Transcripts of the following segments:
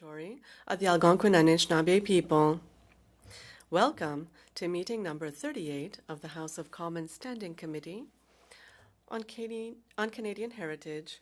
Territory of the Algonquin Anishinaabe people. Welcome to meeting number 38 of the House of Commons Standing Committee on Canadian Heritage.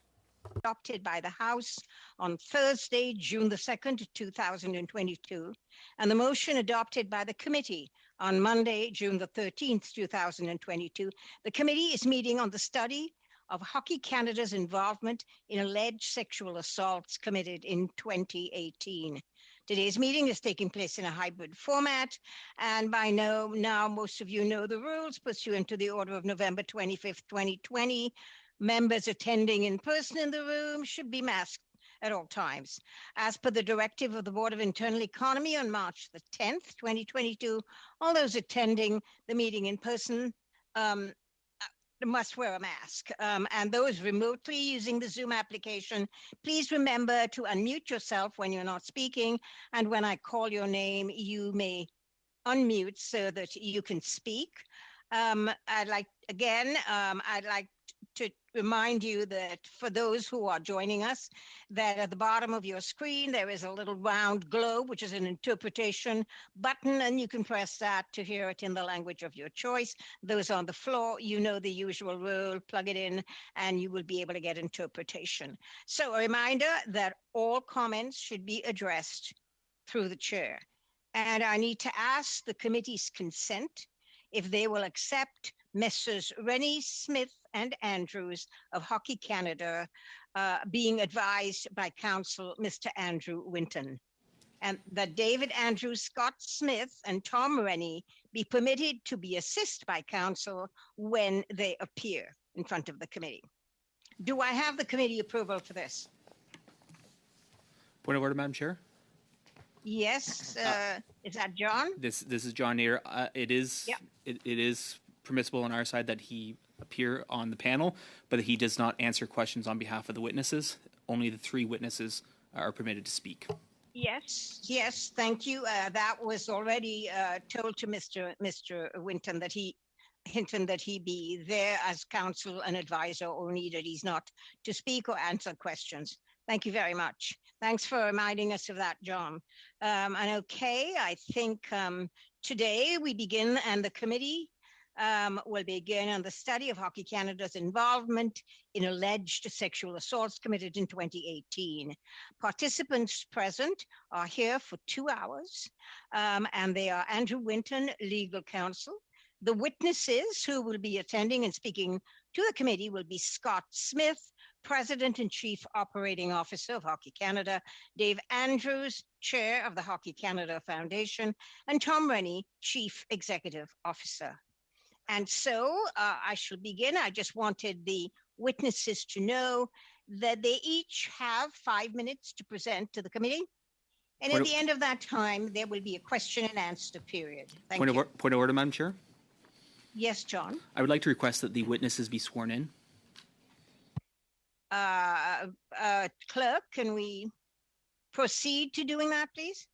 Adopted by the House on Thursday, June the 2nd, 2022, and the motion adopted by the committee on Monday, June the 13th, 2022. The committee is meeting on the study of Hockey Canada's involvement in alleged sexual assaults committed in 2018. Today's meeting is taking place in a hybrid format, and by now most of you know the rules pursuant to the order of November 25th, 2020. Members attending in person in the room should be masked at all times. As per the directive of the Board of Internal Economy on March the 10th, 2022, all those attending the meeting in person must wear a mask. And those remotely using the Zoom application, please remember to unmute yourself when you're not speaking. And when I call your name, you may unmute so that you can speak. I'd like to remind you that for those who are joining us, that at the bottom of your screen, there is a little round globe, which is an interpretation button, and you can press that to hear it in the language of your choice. Those on the floor, you know the usual rule, plug it in, and you will be able to get interpretation. So a reminder that all comments should be addressed through the chair. And I need to ask the committee's consent if they will accept Messrs. Rennie, Smith, and Andrews of Hockey Canada being advised by Counsel Mr. Andrew Winton, and that David Andrews, Scott Smith, and Tom Rennie be permitted to be assisted by Counsel when they appear in front of the committee. Do I have the committee approval for this? Point of order, Madam Chair. Yes. Is that John? This is John here. It is permissible on our side that he appear on the panel, but that he does not answer questions on behalf of the witnesses. Only the three witnesses are permitted to speak. Yes, thank you. That was already told to Mr. Winton that he be there as counsel and advisor, only that he's not to speak or answer questions. Thank you very much. Thanks for reminding us of that, John. And okay, I think today we begin, and the committee will begin on the study of Hockey Canada's involvement in alleged sexual assaults committed in 2018. Participants present are here for 2 hours, and they are Andrew Winton, legal counsel. The witnesses who will be attending and speaking to the committee will be Scott Smith, President and Chief Operating Officer of Hockey Canada, Dave Andrews, Chair of the Hockey Canada Foundation, and Tom Rennie, Chief Executive Officer. And so I shall begin. I just wanted the witnesses to know that they each have 5 minutes to present to the committee. And at the end of that time, there will be a question and answer period. Thank you. Point of order, Madam Chair. Yes, John. I would like to request that the witnesses be sworn in. Clerk, can we proceed to doing that, please?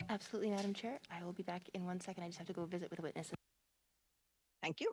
Absolutely, Madam Chair. I will be back in 1 second. I just have to go visit with the witnesses. Thank you.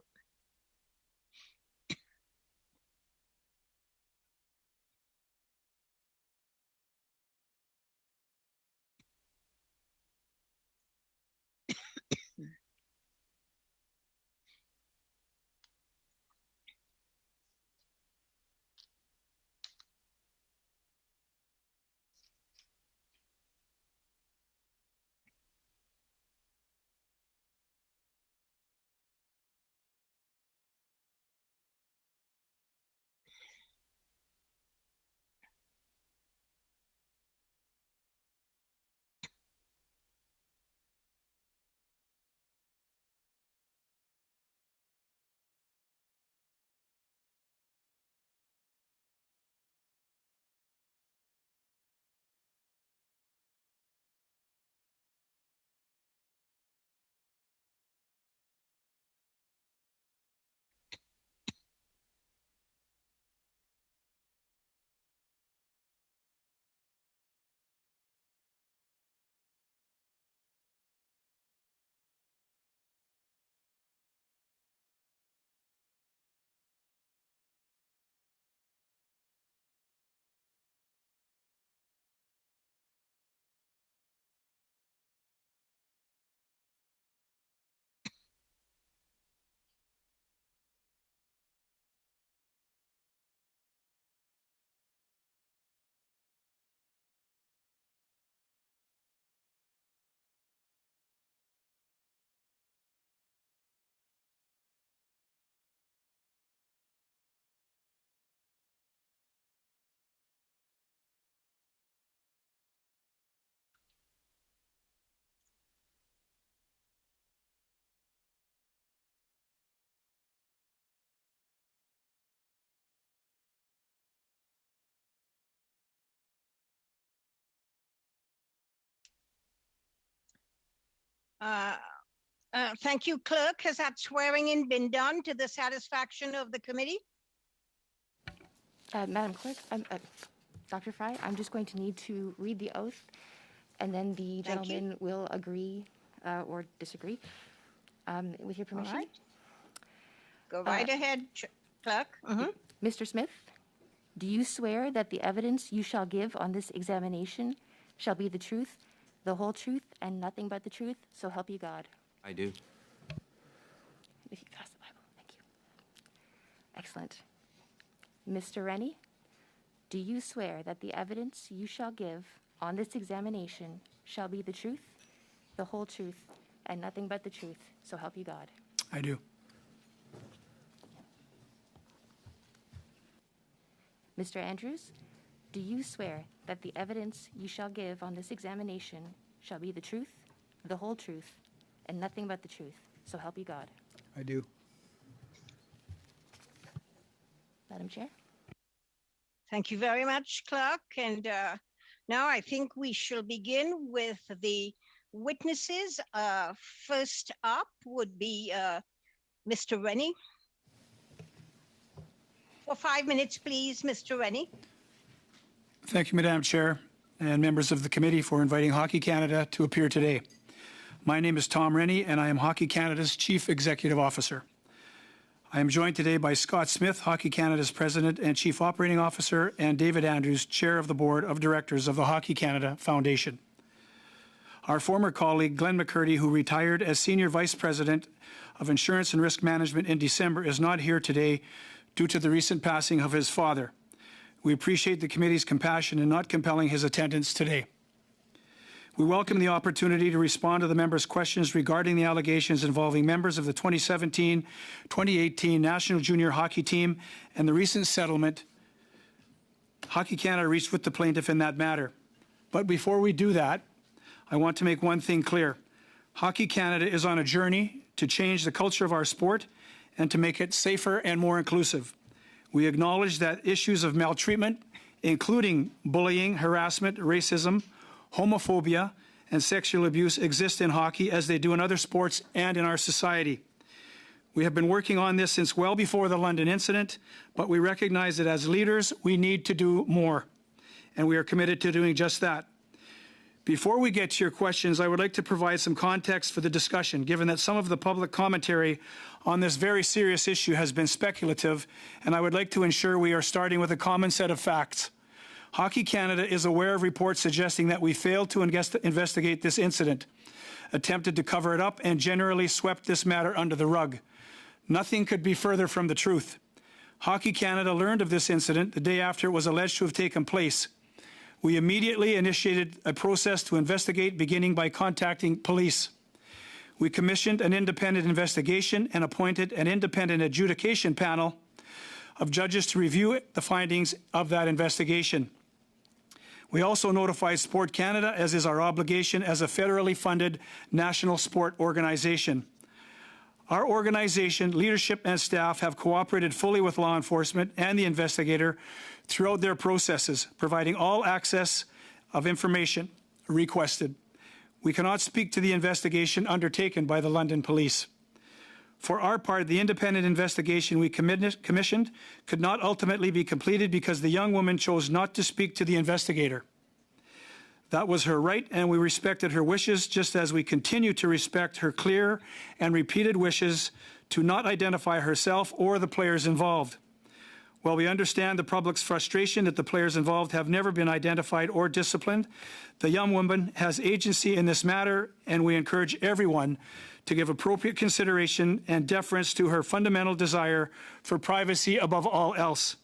Thank you, Clerk. Has that swearing in been done to the satisfaction of the committee? Madam Clerk, Dr. Fry, I'm just going to need to read the oath, and then the gentleman will agree or disagree with your permission. All right. Go right ahead, Clerk. Mr. Smith, do you swear that the evidence you shall give on this examination shall be the truth, the whole truth, and nothing but the truth, so help you God? I do. If you pass the Bible, thank you. Excellent. Mr. Rennie, do you swear that the evidence you shall give on this examination shall be the truth, the whole truth, and nothing but the truth, so help you God? I do. Mr. Andrews, do you swear that the evidence you shall give on this examination shall be the truth, the whole truth, and nothing but the truth, so help you God? I do. Madam Chair? Thank you very much, Clerk. And now I think we shall begin with the witnesses. First up would be Mr. Rennie. For 5 minutes, please, Mr. Rennie. Thank you, Madam Chair, and members of the committee for inviting Hockey Canada to appear today. My name is Tom Rennie, and I am Hockey Canada's Chief Executive Officer. I am joined today by Scott Smith, Hockey Canada's President and Chief Operating Officer, and David Andrews, Chair of the Board of Directors of the Hockey Canada Foundation. Our former colleague, Glenn McCurdy, who retired as Senior Vice President of Insurance and Risk Management in December, is not here today due to the recent passing of his father. We appreciate the committee's compassion in not compelling his attendance today. We welcome the opportunity to respond to the members' questions regarding the allegations involving members of the 2017-2018 National Junior Hockey Team and the recent settlement Hockey Canada reached with the plaintiff in that matter. But before we do that, I want to make one thing clear. Hockey Canada is on a journey to change the culture of our sport and to make it safer and more inclusive. We acknowledge that issues of maltreatment, including bullying, harassment, racism, homophobia, and sexual abuse exist in hockey as they do in other sports and in our society. We have been working on this since well before the London incident, but we recognize that as leaders, we need to do more, and we are committed to doing just that. Before we get to your questions, I would like to provide some context for the discussion, given that some of the public commentary on this very serious issue has been speculative, and I would like to ensure we are starting with a common set of facts. Hockey Canada is aware of reports suggesting that we failed to investigate this incident, attempted to cover it up, and generally swept this matter under the rug. Nothing could be further from the truth. Hockey Canada learned of this incident the day after it was alleged to have taken place. We immediately initiated a process to investigate, beginning by contacting police. We commissioned an independent investigation and appointed an independent adjudication panel of judges to review the findings of that investigation. We also notified Sport Canada, as is our obligation as a federally funded national sport organization. Our organization, leadership, and staff have cooperated fully with law enforcement and the investigator throughout their processes, providing all access of information requested. We cannot speak to the investigation undertaken by the London Police. For our part, the independent investigation we commissioned could not ultimately be completed because the young woman chose not to speak to the investigator. That was her right, and we respected her wishes, just as we continue to respect her clear and repeated wishes to not identify herself or the players involved. While we understand the public's frustration that the players involved have never been identified or disciplined, the young woman has agency in this matter, and we encourage everyone to give appropriate consideration and deference to her fundamental desire for privacy above all else.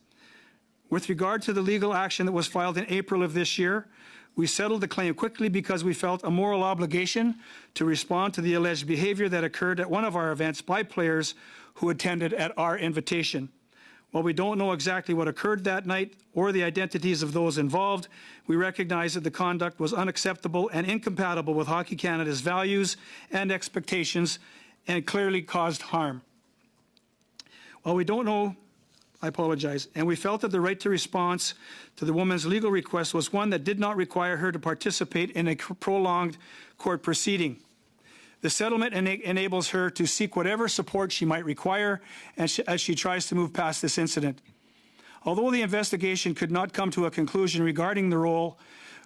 With regard to the legal action that was filed in April of this year, we settled the claim quickly because we felt a moral obligation to respond to the alleged behavior that occurred at one of our events by players who attended at our invitation. While we don't know exactly what occurred that night or the identities of those involved, we recognize that the conduct was unacceptable and incompatible with Hockey Canada's values and expectations and clearly caused harm. While we don't know, I apologize, and we felt that the right to response to the woman's legal request was one that did not require her to participate in a prolonged court proceeding. The settlement enables her to seek whatever support she might require as she tries to move past this incident. Although the investigation could not come to a conclusion regarding the role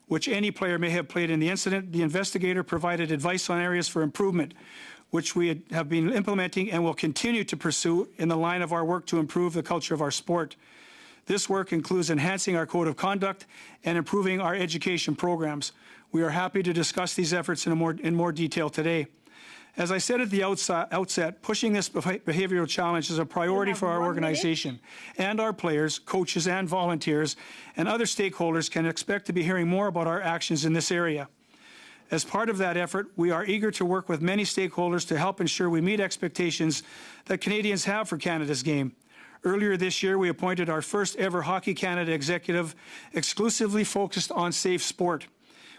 which any player may have played in the incident, the investigator provided advice on areas for improvement, which we have been implementing and will continue to pursue in the line of our work to improve the culture of our sport. This work includes enhancing our code of conduct and improving our education programs. We are happy to discuss these efforts in more detail today. As I said at the outset, pushing this behavioral challenge is a priority for our organization, and our players, coaches, and volunteers, and other stakeholders can expect to be hearing more about our actions in this area. As part of that effort, we are eager to work with many stakeholders to help ensure we meet expectations that Canadians have for Canada's game. Earlier this year, we appointed our first ever Hockey Canada executive exclusively focused on safe sport.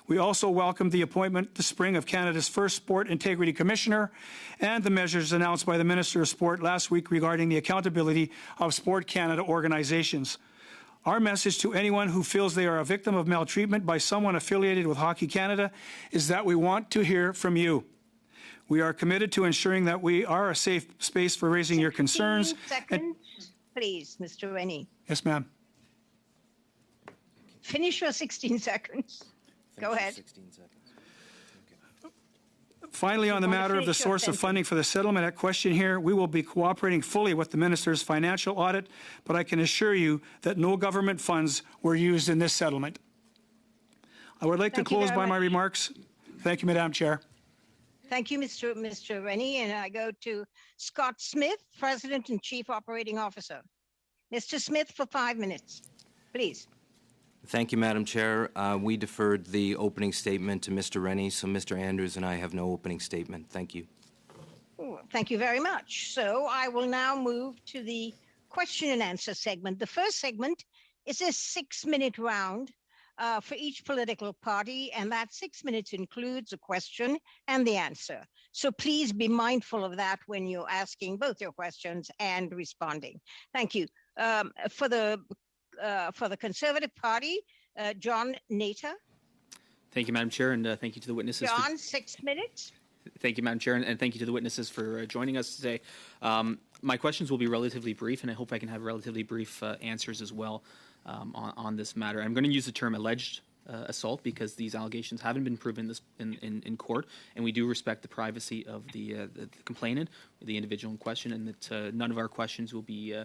We also welcomed the appointment this spring of Canada's first Sport Integrity Commissioner and the measures announced by the Minister of Sport last week regarding the accountability of Sport Canada organizations. Our message to anyone who feels they are a victim of maltreatment by someone affiliated with Hockey Canada is that we want to hear from you. We are committed to ensuring that we are a safe space for raising your concerns. 16 seconds, please, Mr. Rennie. Yes, ma'am. Finish your 16 seconds. Go ahead. 16 seconds. Finally, on the matter of the source of funding for the settlement at question here, we will be cooperating fully with the Minister's financial audit, but I can assure you that no government funds were used in this settlement. I would like to close by my remarks. Thank you, Madam Chair. Thank you, Mr. Rennie. And I go to Scott Smith, President and Chief Operating Officer. Mr. Smith, for 5 minutes, please. Thank you, Madam Chair. We deferred the opening statement to Mr. Rennie, so Mr. Andrews and I have no opening statement. Thank you. Thank you very much. So I will now move to the question and answer segment. The first segment is a 6-minute round for each political party, and that 6 minutes includes a question and the answer. So please be mindful of that when you're asking both your questions and responding. Thank you. For the Conservative Party, John Nater. Thank you, Madam Chair, and thank you to the witnesses. John, 6 minutes. Thank you, Madam Chair, and thank you to the witnesses for joining us today. My questions will be relatively brief, and I hope I can have relatively brief answers as well on this matter. I'm going to use the term alleged assault because these allegations haven't been proven in court, and we do respect the privacy of the complainant, the individual in question, and that none of our questions will be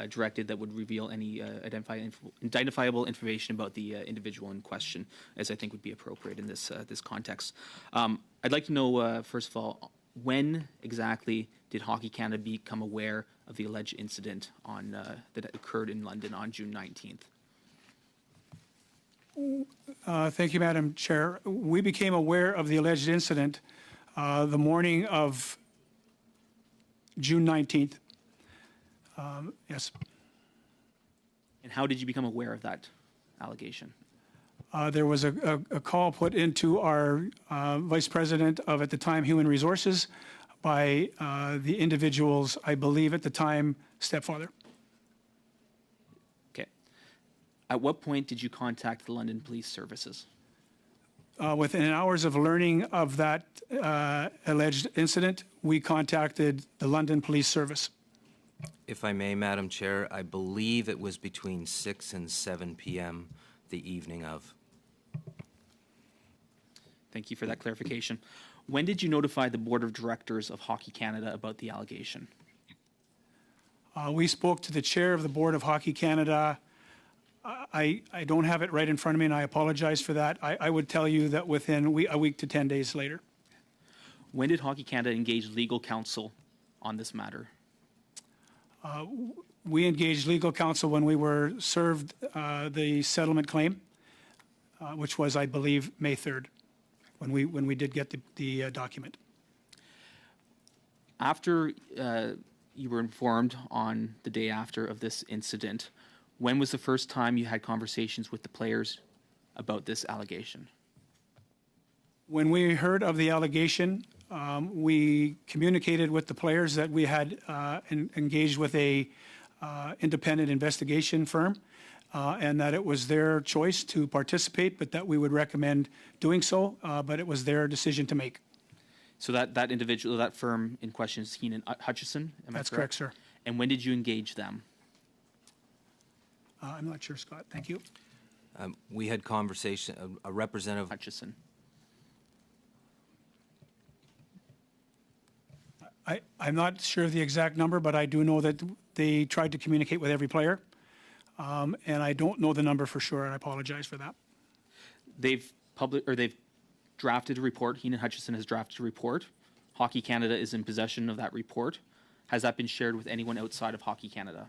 directed that would reveal any identifiable information about the individual in question, as I think would be appropriate in this context. I'd like to know, first of all, when exactly did Hockey Canada become aware of the alleged incident that occurred in London on June 19th? Thank you, Madam Chair. We became aware of the alleged incident the morning of June 19th. Yes. And how did you become aware of that allegation? There was a call put into our Vice President of, at the time, Human Resources by the individual's, I believe at the time, stepfather. At what point did you contact the London Police Services? Within hours of learning of that alleged incident, we contacted the London Police Service. If I may, Madam Chair, I believe it was between 6 and 7 p.m. the evening of. Thank you for that clarification. When did you notify the Board of Directors of Hockey Canada about the allegation? We spoke to the chair of the Board of Hockey Canada. I don't have it right in front of me, and I apologize for that. I would tell you that within a week to 10 days later. When did Hockey Canada engage legal counsel on this matter? We engaged legal counsel when we were served the settlement claim, which was, I believe, May 3rd, when we did get the document. After You were informed on the day after of this incident. When was the first time you had conversations with the players about this allegation? When we heard of the allegation, we communicated with the players that we had engaged with a independent investigation firm and that it was their choice to participate, but that we would recommend doing so, but it was their decision to make. So that individual, that firm in question is Heenan Hutchison, am I That's correct, sir. And when did you engage them? I'm not sure, Scott. Thank you. We had conversation, a representative. Hutchison. I'm not sure of the exact number, but I do know that they tried to communicate with every player. And I don't know the number for sure, and I apologize for that. They've drafted a report. Heenan Hutchison has drafted a report. Hockey Canada is in possession of that report. Has that been shared with anyone outside of Hockey Canada?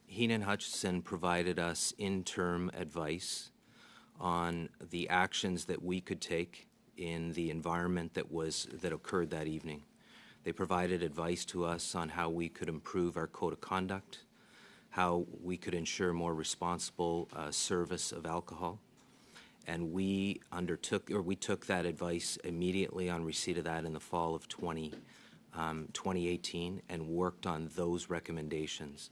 Heenan Hutchison provided us interim advice on the actions that we could take in the environment that occurred that evening. They provided advice to us on how we could improve our code of conduct, how we could ensure more responsible service of alcohol. And we took that advice immediately on receipt of that in the fall of 2018 and worked on those recommendations.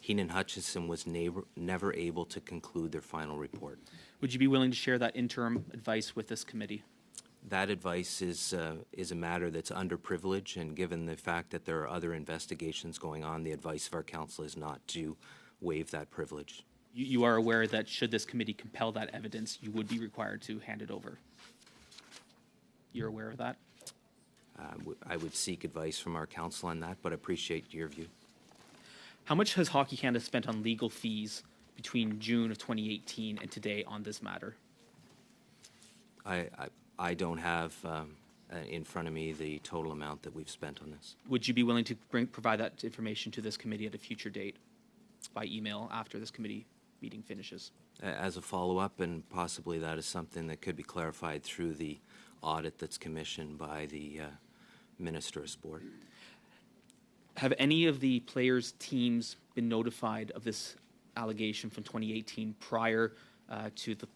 Heenan Hutchison was never able to conclude their final report. Would you be willing to share that interim advice with this committee? That advice is a matter that's underprivileged, and given the fact that there are other investigations going on, the advice of our council is not to waive that privilege. You are aware that should this committee compel that evidence, you would be required to hand it over. You're aware of that? I would seek advice from our council on that, but I appreciate your view. How much has Hockey Canada spent on legal fees between June of 2018 and today on this matter? I don't have in front of me the total amount that we've spent on this. Would you be willing to provide that information to this committee at a future date by email after this committee meeting finishes? As a follow-up, and possibly that is something that could be clarified through the audit that's commissioned by the Minister of Sport. Have any of the players' teams been notified of this allegation from 2018 prior to the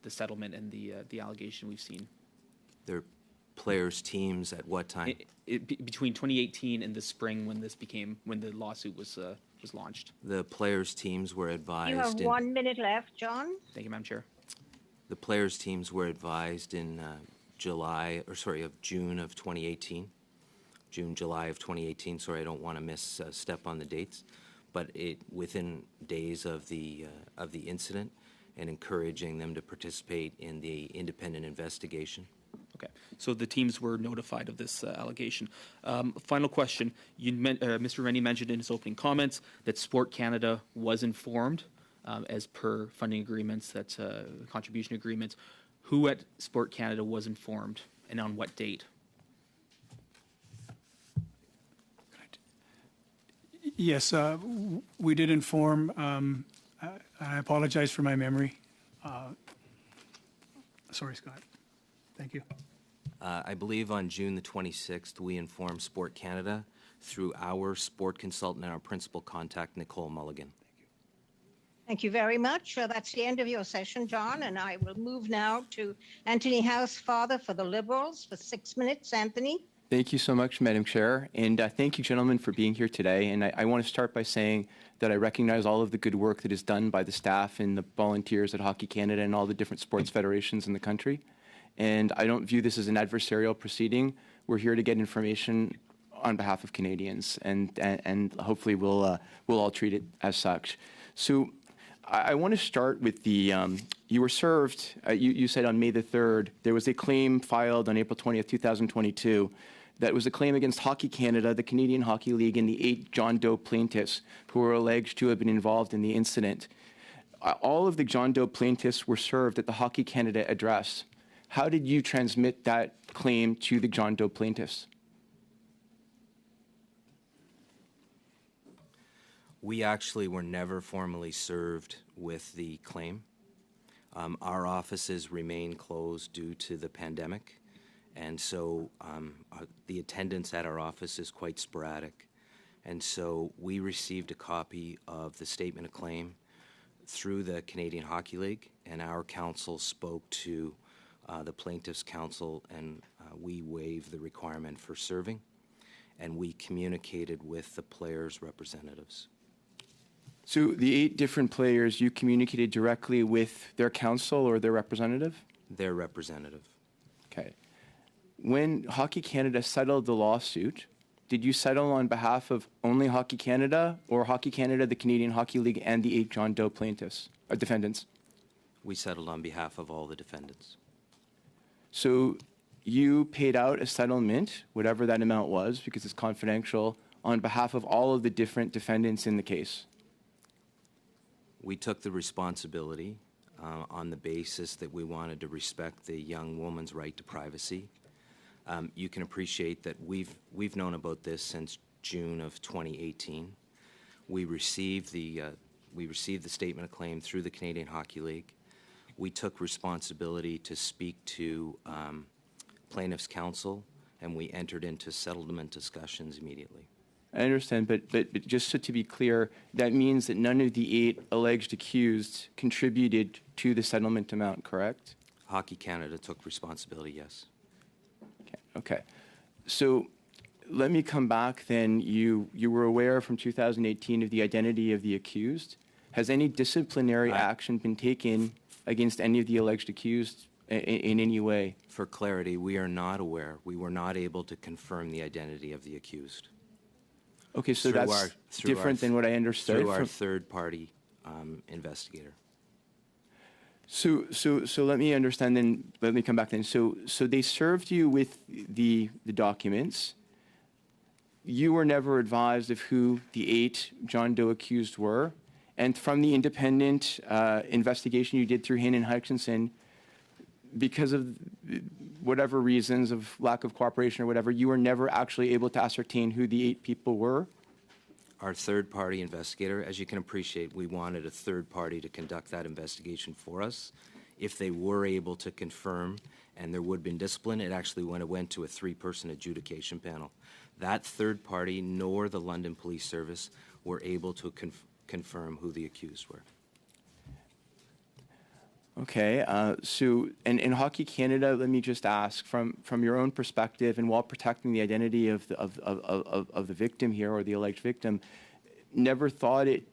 settlement and the allegation we've seen? Their players' teams at what time? Between 2018 and the spring when the lawsuit was launched. The players' teams were advised. You have 1 minute left, John. Thank you, Madam Chair. The players' teams were advised in June of 2018. July of 2018. Sorry, I don't want to misstep on the dates, but within days of the incident, and encouraging them to participate in the independent investigation. Okay, so the teams were notified of this allegation. Final question: Mr. Rennie mentioned in his opening comments that Sport Canada was informed, as per funding agreements, contribution agreements. Who at Sport Canada was informed, and on what date? Yes, we did inform. I apologize for my memory. Sorry, Scott. Thank you. I believe on June the 26th, we informed Sport Canada through our sport consultant and our principal contact, Nicole Mulligan. Thank you very much. That's the end of your session, John, and I will move now to Anthony Housefather for the Liberals for 6 minutes. Anthony. Thank you so much, Madam Chair, and thank you, gentlemen, for being here today. And I want to start by saying that I recognize all of the good work that is done by the staff and the volunteers at Hockey Canada and all the different sports federations in the country. And I don't view this as an adversarial proceeding. We're here to get information on behalf of Canadians, and hopefully we'll all treat it as such. So I want to start with you were served, you said on May the 3rd, there was a claim filed on April 20th, 2022, that was a claim against Hockey Canada, the Canadian Hockey League, and the 8 John Doe plaintiffs who were alleged to have been involved in the incident. All of the John Doe plaintiffs were served at the Hockey Canada address. How did you transmit that claim to the John Doe plaintiffs? We actually were never formally served with the claim. Our offices remain closed due to the pandemic, and so the attendance at our office is quite sporadic. And so we received a copy of the statement of claim through the Canadian Hockey League, and our counsel spoke to the plaintiff's counsel, and we waived the requirement for serving, and we communicated with the players' representatives. So the 8 different players, you communicated directly with their counsel or their representative? Their representative. Okay. when Hockey Canada settled the lawsuit, did you settle on behalf of only Hockey Canada or Hockey Canada, the Canadian Hockey League, and the 8 John Doe plaintiffs, or defendants? We settled on behalf of all the defendants. So you paid out a settlement, whatever that amount was, because it's confidential, on behalf of all of the different defendants in the case? We took the responsibility on the basis that we wanted to respect the young woman's right to privacy. You can appreciate that we've known about this since June of 2018. We received the statement of claim through the Canadian Hockey League. We took responsibility to speak to plaintiffs' counsel, and we entered into settlement discussions immediately. I understand, but just so to be clear, that means that none of the 8 alleged accused contributed to the settlement amount, correct? Hockey Canada took responsibility, yes. Okay. So let me come back then. You were aware from 2018 of the identity of the accused. Has any disciplinary action been taken against any of the alleged accused in any way? For clarity, we are not aware. We were not able to confirm the identity of the accused. Okay, so that's different than what I understood. Through our third-party investigator. So let me understand then, let me come back then. So they served you with the documents. You were never advised of who the 8 John Doe accused were. And from the independent investigation you did through Hayden Hutchinson, because of whatever reasons of lack of cooperation or whatever, you were never actually able to ascertain who the 8 people were? Our third-party investigator, as you can appreciate, we wanted a third party to conduct that investigation for us. If they were able to confirm and there would have been discipline, it actually went to a 3-person adjudication panel. That third party nor the London Police Service were able to confirm who the accused were. Okay, so in Hockey Canada, let me just ask, from your own perspective, and while protecting the identity of the victim here, or the alleged victim, never thought it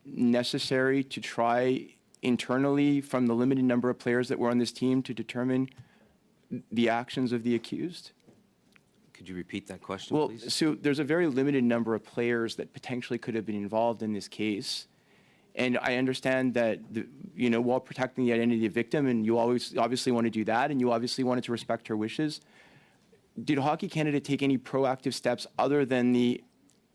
necessary to try internally, from the limited number of players that were on this team, to determine the actions of the accused? Could you repeat that question, please? Well, so there's a very limited number of players that potentially could have been involved in this case. And I understand that, while protecting the identity of the victim, and you always obviously want to do that, and you obviously wanted to respect her wishes, did Hockey Canada take any proactive steps other than the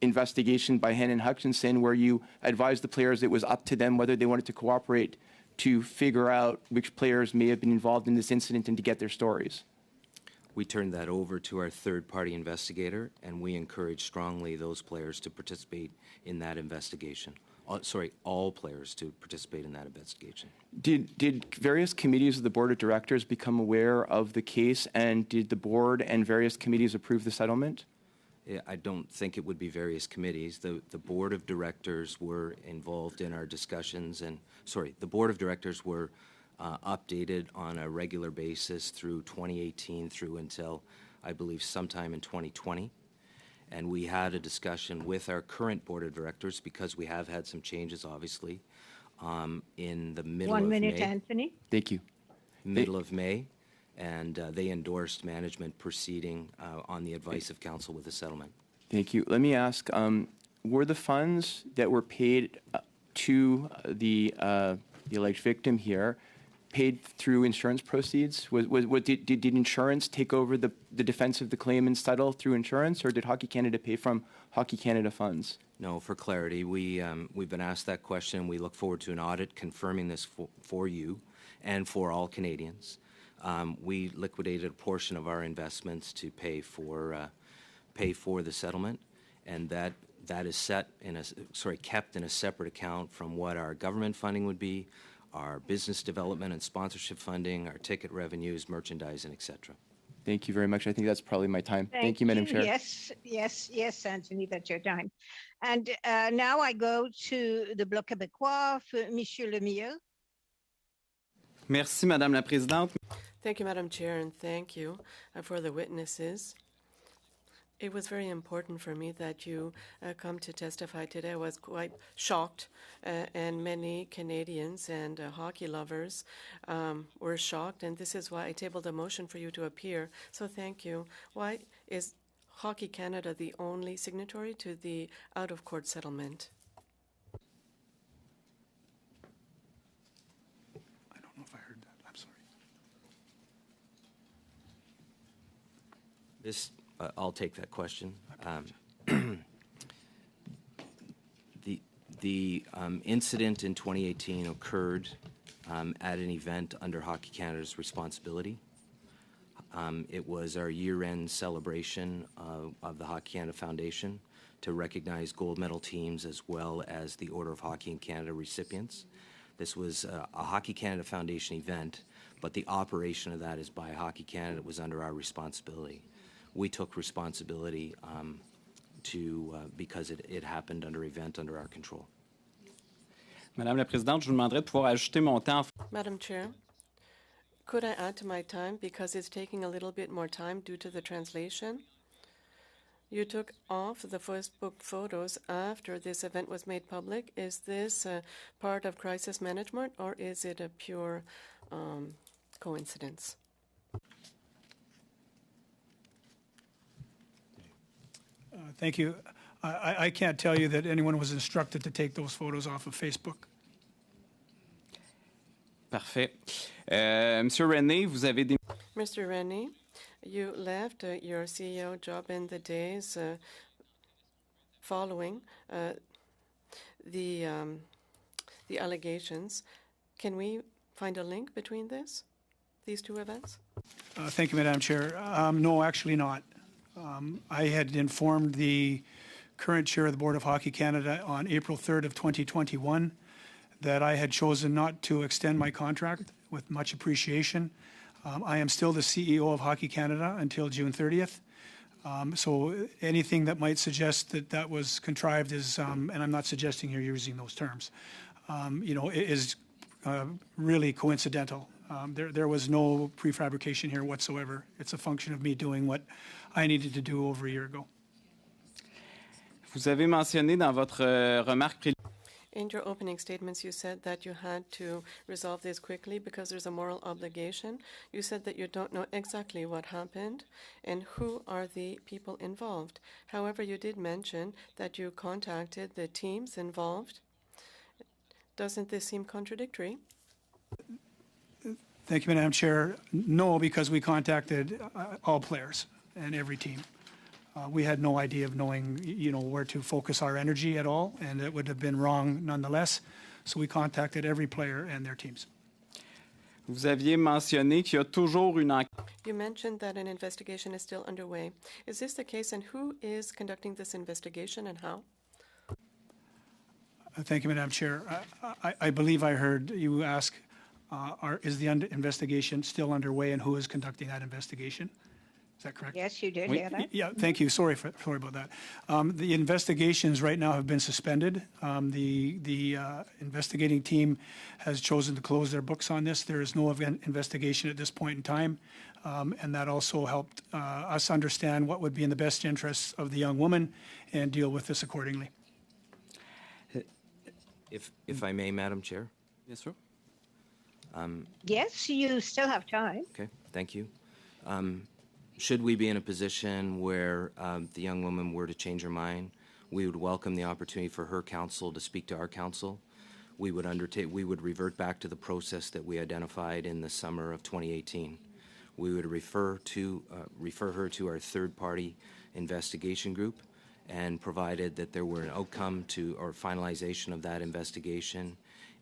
investigation by Hayden Hutchinson, where you advised the players it was up to them whether they wanted to cooperate to figure out which players may have been involved in this incident and to get their stories? We turned that over to our third-party investigator, and we encouraged strongly those players to participate in that investigation. All players to participate in that investigation. Did various committees of the board of directors become aware of the case, and did the board and various committees approve the settlement? I don't think it would be various committees. The board of directors were involved in our discussions, and the board of directors were updated on a regular basis through 2018 through until, I believe, sometime in 2020. And we had a discussion with our current board of directors, because we have had some changes, obviously, in the middle of May. 1 minute, Anthony. Thank you. Middle of May, and they endorsed management proceeding on the advice of counsel with the settlement. Thank you. Let me ask, were the funds that were paid to the alleged victim here paid through insurance proceeds? Did insurance take over the defense of the claim and settle through insurance, or did Hockey Canada pay from Hockey Canada funds? No, for clarity, we've been asked that question. We look forward to an audit confirming this for you and for all Canadians. We liquidated a portion of our investments to pay for the settlement, and that is kept in a separate account from what our government funding would be, our business development and sponsorship funding, our ticket revenues, merchandising, etc. Thank you very much. I think that's probably my time. Thank you, Madam Chair. Yes, Anthony, that's your time. And now I go to the Bloc Québécois for Monsieur Lemieux. Merci, Madame la Présidente. Thank you, Madam Chair, and thank you for the witnesses. It was very important for me that you come to testify today. I was quite shocked, and many Canadians and hockey lovers were shocked, and this is why I tabled a motion for you to appear. So thank you. Why is Hockey Canada the only signatory to the out-of-court settlement? I don't know if I heard that. I'm sorry. I'll take that question. The incident in 2018 occurred at an event under Hockey Canada's responsibility. It was our year-end celebration of the Hockey Canada Foundation to recognize gold medal teams as well as the Order of Hockey in Canada recipients. This was a Hockey Canada Foundation event, but the operation of that is by Hockey Canada. It was under our responsibility. We took responsibility because it happened under event under our control. Madame la Présidente, je vous demanderais de pouvoir ajuster mon temps. Madam Chair, could I add to my time because it's taking a little bit more time due to the translation? You took off the Facebook photos after this event was made public. Is this part of crisis management or is it a pure coincidence? Thank you. I can't tell you that anyone was instructed to take those photos off of Facebook. Parfait. Monsieur René, vous avez des... Mr. Rennie, you left your CEO job in the days following the allegations. Can we find a link between these two events? Thank you, Madam Chair. No, actually not. I had informed the current chair of the Board of Hockey Canada on April 3rd of 2021 that I had chosen not to extend my contract with much appreciation. I am still the CEO of Hockey Canada until June 30th. So anything that might suggest that that was contrived is, and I'm not suggesting you're using those terms, is really coincidental. There was no prefabrication here whatsoever. It's a function of me doing what I needed to do over a year ago. Vous avez mentionné dans votre remarque préliminaire. In your opening statements, you said that you had to resolve this quickly because there's a moral obligation. You said that you don't know exactly what happened and who are the people involved. However, you did mention that you contacted the teams involved. Doesn't this seem contradictory? Thank you, Madam Chair. No, because we contacted all players and every team. We had no idea of knowing, where to focus our energy at all, and it would have been wrong nonetheless. So we contacted every player and their teams. Vous aviez mentionné qu'il y a toujours une enquête. You mentioned that an investigation is still underway. Is this the case, and who is conducting this investigation and how? Thank you, Madam Chair. I believe I heard you ask, is the investigation still underway and who is conducting that investigation? Is that correct? Yes, you did hear that. Yeah, thank you. Sorry about that. The investigations right now have been suspended. The investigating team has chosen to close their books on this. There is no investigation at this point in time, and that also helped us understand what would be in the best interests of the young woman and deal with this accordingly. If I may, Madam Chair. Yes, sir. Yes, you still have time. Okay, thank you. Should we be in a position where the young woman were to change her mind, we would welcome the opportunity for her counsel to speak to our counsel. We would revert back to the process that we identified in the summer of 2018. We would refer her to our third-party investigation group, and provided that there were an outcome to or finalization of that investigation,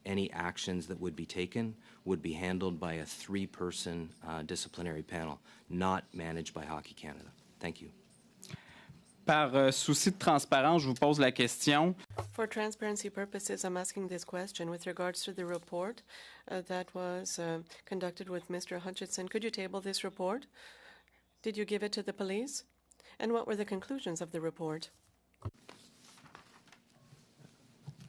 any actions that would be taken would be handled by a three-person disciplinary panel, not managed by Hockey Canada. Thank you. Par souci de transparence, je vous pose la question. For transparency purposes, I'm asking this question with regards to the report that was conducted with Mr. Hutchinson. Could you table this report? Did you give it to the police? And what were the conclusions of the report?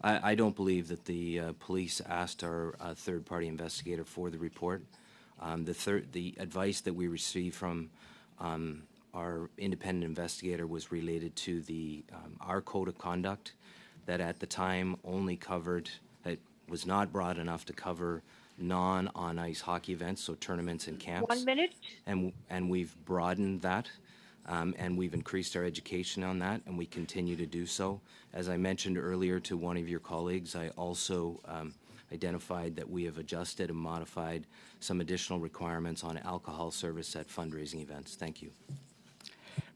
I don't believe that the police asked our third-party investigator for the report. The advice that we received from our independent investigator was related to the our code of conduct that at the time only covered, it was not broad enough to cover non-on-ice hockey events, so tournaments and camps. 1 minute. And we've broadened that, and we've increased our education on that, and we continue to do so. As I mentioned earlier to one of your colleagues, I also identified that we have adjusted and modified some additional requirements on alcohol service at fundraising events. Thank you.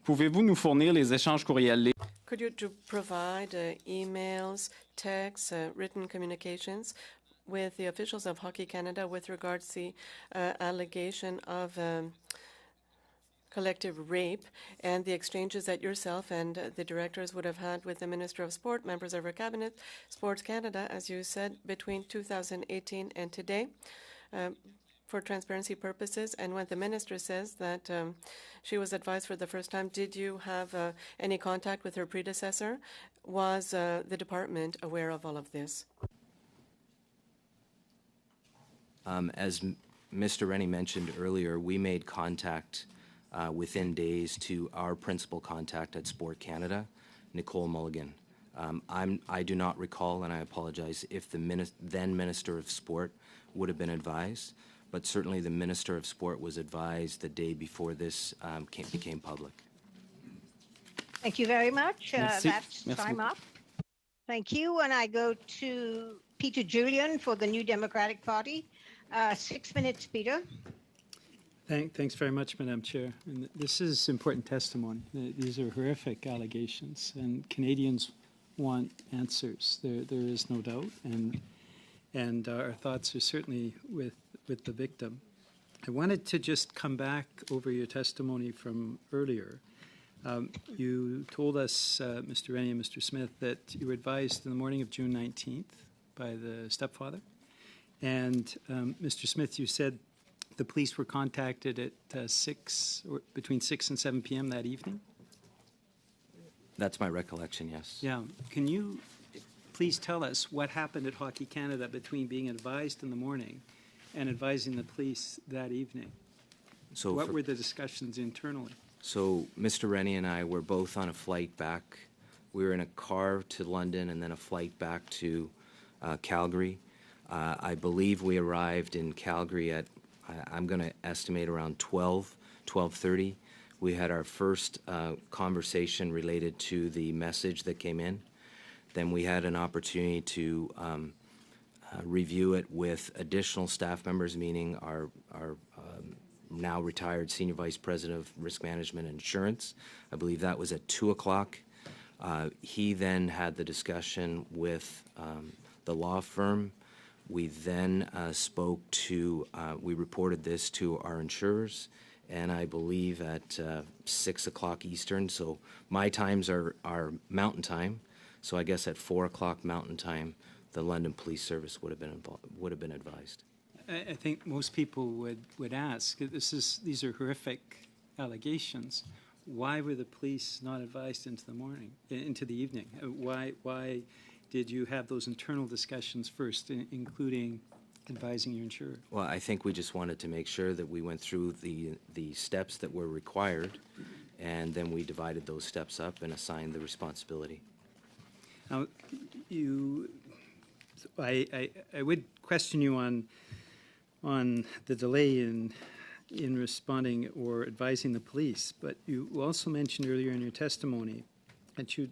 Pouvez-vous nous fournir les échanges courriels? Could you provide emails, texts, written communications with the officials of Hockey Canada with regards to the allegation of collective rape and the exchanges that yourself and the directors would have had with the Minister of Sport, members of her cabinet, Sports Canada, as you said, between 2018 and today, for transparency purposes? And when the minister says that she was advised for the first time, did you have any contact with her predecessor? Was the department aware of all of this? As Mr. Rennie mentioned earlier, we made contact within days to our principal contact at Sport Canada, Nicole Mulligan. I do not recall, and I apologize, if the then Minister of Sport would have been advised, but certainly the Minister of Sport was advised the day before this became public. Thank you very much. Merci. That's Merci time beaucoup. up. Thank you. And I go to Peter Julian for the New Democratic Party. 6 minutes, Peter. Thanks very much, Madam Chair. And this is important testimony. These are horrific allegations, and Canadians want answers. There is no doubt, and our thoughts are certainly with the victim. I wanted to just come back over your testimony from earlier. You told us, Mr. Rennie and Mr. Smith, that you were advised in the morning of June 19th by the stepfather. And Mr. Smith, you said the police were contacted at between 6 and 7 p.m. that evening? That's my recollection, yes. Yeah. Can you please tell us what happened at Hockey Canada between being advised in the morning and advising the police that evening? So What were the discussions internally? So Mr. Rennie and I were both on a flight back. We were in a car to London and then a flight back to Calgary. I believe we arrived in Calgary at, I'm going to estimate around 12:30. We had our first conversation related to the message that came in. Then we had an opportunity to review it with additional staff members, meaning our now retired Senior Vice President of Risk Management and Insurance. I believe that was at 2 o'clock. He then had the discussion with the law firm. We then we reported this to our insurers, and I believe at 6 o'clock Eastern, so my times are Mountain Time, so I guess at 4 o'clock Mountain Time, the London Police Service would have been advised. I think most people would ask, these are horrific allegations. Why were the police not advised into the evening? Why did you have those internal discussions first, including advising your insurer? Well, I think we just wanted to make sure that we went through the steps that were required, and then we divided those steps up and assigned the responsibility. Now, I would question you on the delay in responding or advising the police, but you also mentioned earlier in your testimony that you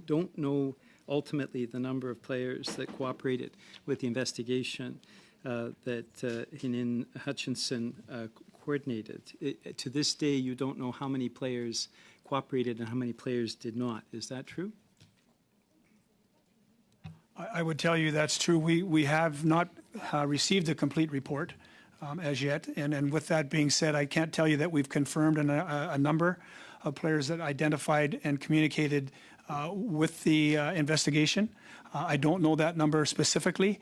don't know ultimately the number of players that cooperated with the investigation that Hinin Hutchinson coordinated. To this day, you don't know how many players cooperated and how many players did not. Is that true? I would tell you that's true. We have not received a complete report as yet. And with that being said, I can't tell you that we've confirmed a number of players that identified and communicated with the investigation. I don't know that number specifically.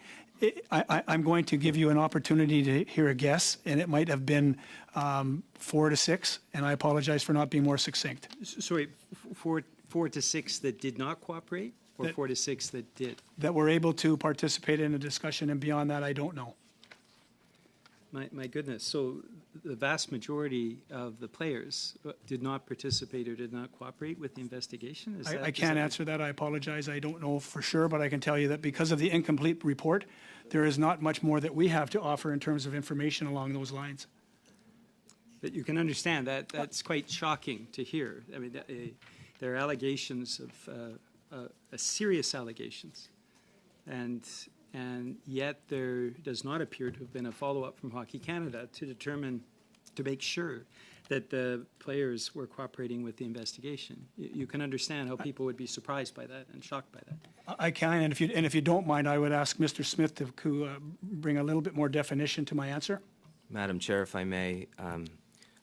I'm going to give you an opportunity to hear a guess, and it might have been 4 to 6, and I apologize for not being more succinct. Sorry, 4 to 6 that did not cooperate, or 4 to 6 that did? That were able to participate in a discussion, and beyond that, I don't know. My goodness. So the vast majority of the players did not participate or did not cooperate with the investigation? I can't answer that. I apologize. I don't know for sure, but I can tell you that because of the incomplete report, there is not much more that we have to offer in terms of information along those lines. But you can understand that that's quite shocking to hear. I mean, there are allegations of serious allegations, and yet there does not appear to have been a follow-up from Hockey Canada to make sure that the players were cooperating with the investigation. You can understand how people would be surprised by that and shocked by that. I can, and if you don't mind, I would ask Mr. Smith to bring a little bit more definition to my answer. Madam Chair, if I may,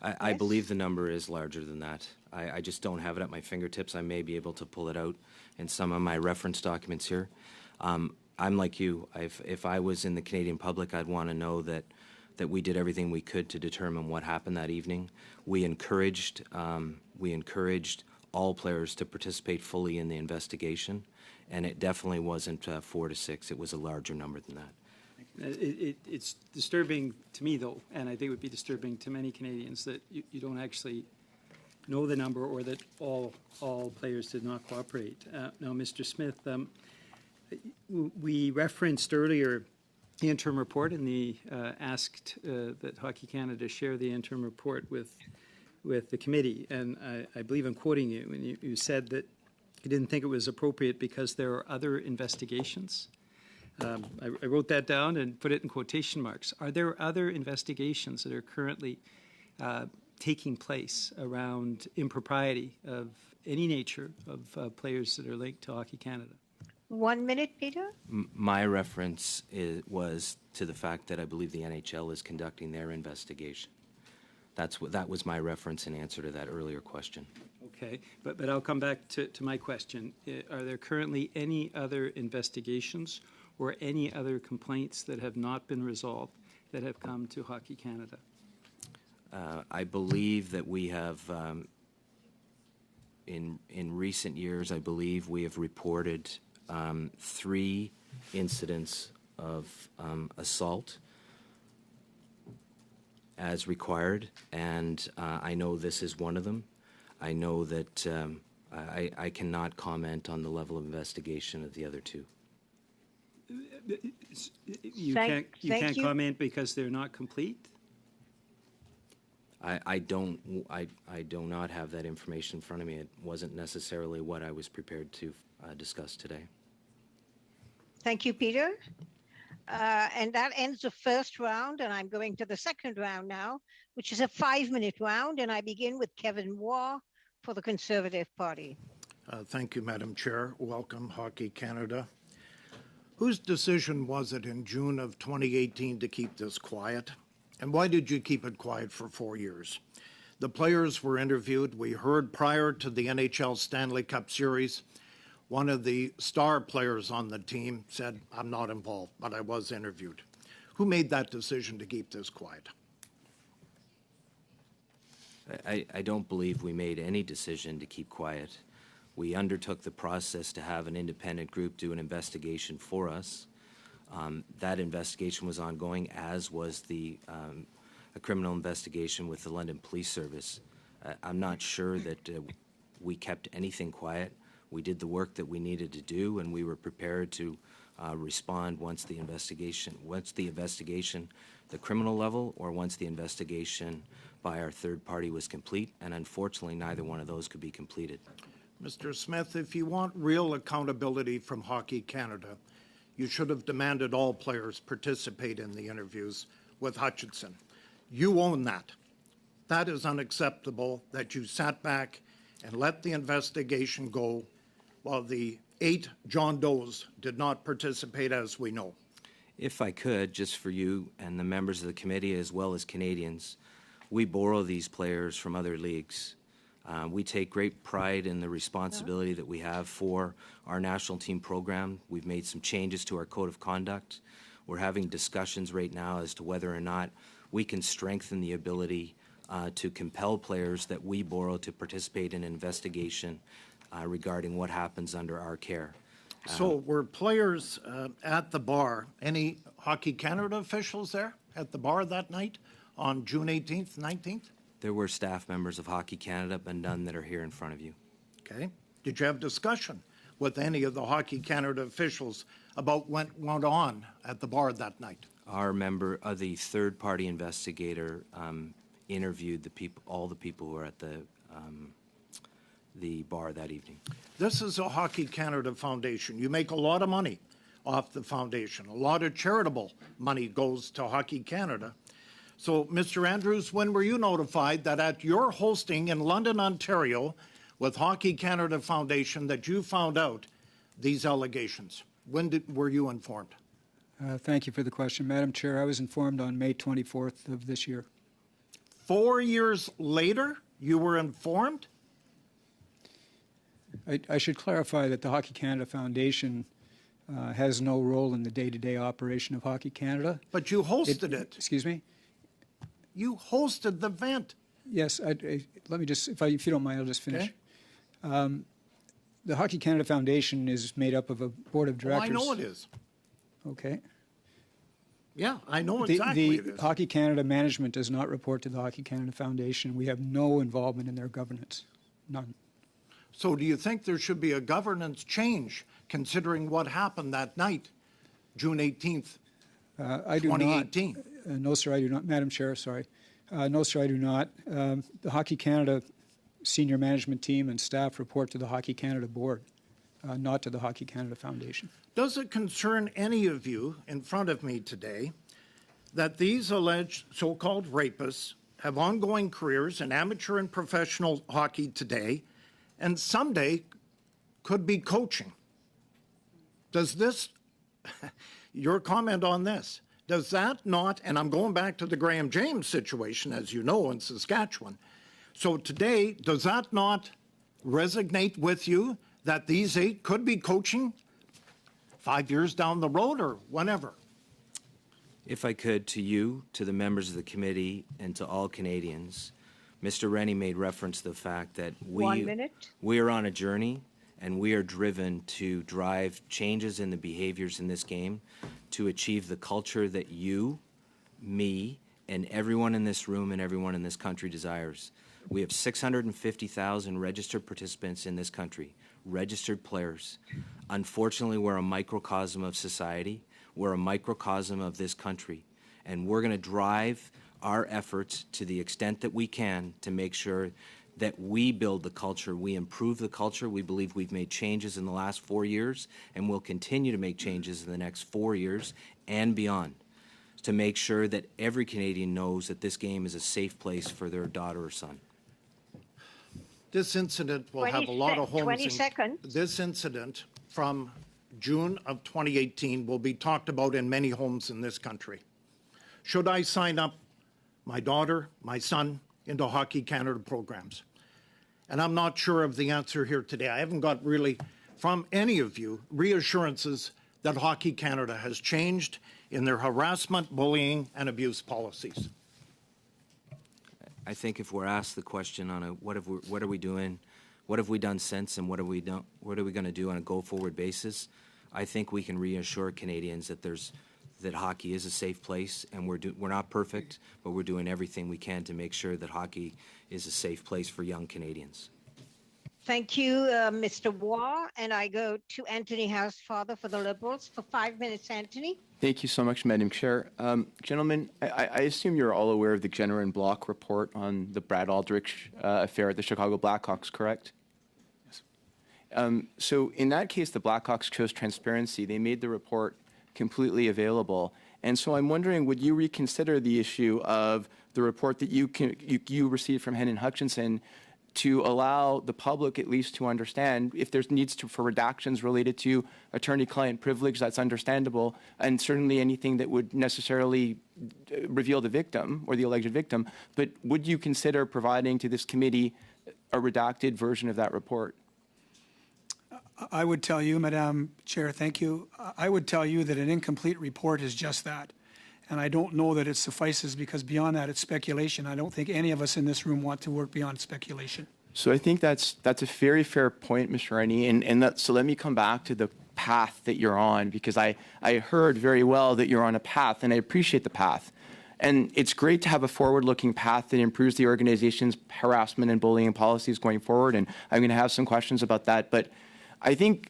I believe the number is larger than that. I just don't have it at my fingertips. I may be able to pull it out in some of my reference documents here. I'm like you. If I was in the Canadian public, I'd want to know that we did everything we could to determine what happened that evening. We encouraged all players to participate fully in the investigation, and it definitely wasn't 4 to 6. It was a larger number than that. It's disturbing to me, though, and I think it would be disturbing to many Canadians that you don't actually know the number or that all players did not cooperate. Now, Mr. Smith, we referenced earlier the interim report and asked that Hockey Canada share the interim report with the committee, and I believe I'm quoting you, and you said that you didn't think it was appropriate because there are other investigations. I wrote that down and put it in quotation marks. Are there other investigations that are currently taking place around impropriety of any nature of players that are linked to Hockey Canada? 1 minute, Peter. My reference was to the fact that I believe the NHL is conducting their investigation. That was my reference in answer to that earlier question. Okay, but I'll come back to my question. Are there currently any other investigations or any other complaints that have not been resolved that have come to Hockey Canada? I believe that we have, in recent years, I believe we have reported 3 incidents of assault as required, and I know this is one of them. I know that I cannot comment on the level of investigation of the other 2. You can't comment because they're not complete? I do not have that information in front of me. It wasn't necessarily what I was prepared to discuss today. Thank you, Peter. And that ends the first round, and I'm going to the second round now, which is a 5-minute round, and I begin with Kevin Waugh for the Conservative Party. Thank you, Madam Chair. Welcome, Hockey Canada. Whose decision was it in June of 2018 to keep this quiet? And why did you keep it quiet for 4 years? The players were interviewed. We heard prior to the NHL Stanley Cup Series, one of the star players on the team said, I'm not involved, but I was interviewed. Who made that decision to keep this quiet? I don't believe we made any decision to keep quiet. We undertook the process to have an independent group do an investigation for us. That investigation was ongoing, as was a criminal investigation with the London Police Service. I'm not sure that we kept anything quiet. We did the work that we needed to do, and we were prepared to respond once the investigation, the criminal level, or once the investigation by our third party was complete, and unfortunately neither one of those could be completed. Mr. Smith, if you want real accountability from Hockey Canada, you should have demanded all players participate in the interviews with Hutchinson. You own that. That is unacceptable that you sat back and let the investigation go while the 8 John Does did not participate, as we know. If I could, just for you and the members of the committee as well as Canadians, we borrow these players from other leagues. We take great pride in the responsibility that we have for our national team program. We've made some changes to our code of conduct. We're having discussions right now as to whether or not we can strengthen the ability to compel players that we borrow to participate in an investigation regarding what happens under our care. So were players at the bar, any Hockey Canada officials there? at the bar that night on June 18th, 19th? There were staff members of Hockey Canada, but none that are here in front of you. Okay. Did you have discussion with any of the Hockey Canada officials about what went on at the bar that night? Our member, the third-party investigator, interviewed all the people who were at the bar that evening. This is a Hockey Canada foundation. You make a lot of money off the foundation. A lot of charitable money goes to Hockey Canada. So, Mr. Andrews, when were you notified that at your hosting in London, Ontario, with Hockey Canada Foundation, that you found out these allegations? When were you informed? Thank you for the question. Madam Chair, I was informed on May 24th of this year. 4 years later, you were informed? I should clarify that the Hockey Canada Foundation has no role in the day-to-day operation of Hockey Canada. But you hosted it. Excuse me? You hosted the event. Yes, let me just, if you don't mind, I'll just finish. Okay. The Hockey Canada Foundation is made up of a board of directors. I know it is. Okay. Yeah, I know exactly the Hockey Canada management does not report to the Hockey Canada Foundation. We have no involvement in their governance, none. So do you think there should be a governance change considering what happened that night, June 18th, I do 2018? Not. No, sir, I do not. Madam Chair, sorry. No, sir, I do not. The Hockey Canada senior management team and staff report to the Hockey Canada board, not to the Hockey Canada Foundation. Does it concern any of you in front of me today that these alleged so-called rapists have ongoing careers in amateur and professional hockey today and someday could be coaching? Does this, your comment on this, does that not, and I'm going back to the Graham James situation, as you know, in Saskatchewan. So today, does that not resonate with you that these 8 could be coaching 5 years down the road or whenever? If I could, to you, to the members of the committee, and to all Canadians, Mr. Rennie made reference to the fact that we are on a journey and we are driven to drive changes in the behaviors in this game to achieve the culture that you, me, and everyone in this room and everyone in this country desires. We have 650,000 registered participants in this country, registered players. Unfortunately, we're a microcosm of society. We're a microcosm of this country. And we're going to drive our efforts to the extent that we can to make sure that we build the culture, we improve the culture. We believe we've made changes in the last 4 years, and we'll continue to make changes in the next 4 years and beyond to make sure that every Canadian knows that this game is a safe place for their daughter or son. This incident will have a lot of homes. 20 seconds. This incident from June of 2018 will be talked about in many homes in this country. Should I sign up my daughter, my son, into Hockey Canada programs? And I'm not sure of the answer here today. I haven't got really, from any of you, reassurances that Hockey Canada has changed in their harassment, bullying, and abuse policies. I think if we're asked the question on what are we doing, what have we done since, and what are we going to do on a go-forward basis, I think we can reassure Canadians that hockey is a safe place, and we're not perfect, but we're doing everything we can to make sure that hockey is a safe place for young Canadians. Thank you, Mr. Waugh. And I go to Anthony Housefather for the Liberals for 5 minutes. Anthony. Thank you so much, Madam Chair. Gentlemen, I assume you're all aware of the Jenner and Block report on the Brad Aldrich affair at the Chicago Blackhawks, correct? Yes. So in that case, the Blackhawks chose transparency. They made the report completely available. And so I'm wondering, would you reconsider the issue of the report that you received from Hennon Hutchinson to allow the public at least to understand if there's needs for redactions related to attorney-client privilege, that's understandable, and certainly anything that would necessarily reveal the victim or the alleged victim. But would you consider providing to this committee a redacted version of that report? I would tell you, Madam Chair, thank you. I would tell you that an incomplete report is just that. And I don't know that it suffices, because beyond that, it's speculation. I don't think any of us in this room want to work beyond speculation. So I think that's a very fair point, Mr. Rennie. So let me come back to the path that you're on, because I heard very well that you're on a path, and I appreciate the path. And it's great to have a forward-looking path that improves the organization's harassment and bullying policies going forward. And I'm going to have some questions about that. But I think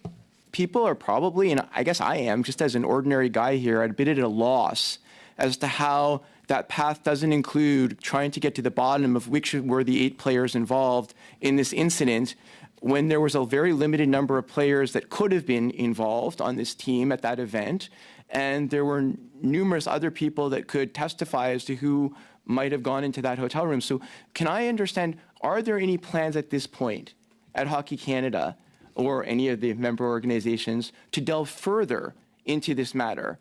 people are probably, and I guess I am, just as an ordinary guy here, a bit at a loss as to how that path doesn't include trying to get to the bottom of which were the 8 players involved in this incident, when there was a very limited number of players that could have been involved on this team at that event, and there were numerous other people that could testify as to who might have gone into that hotel room. So can I understand, are there any plans at this point at Hockey Canada or any of the member organizations to delve further into this matter,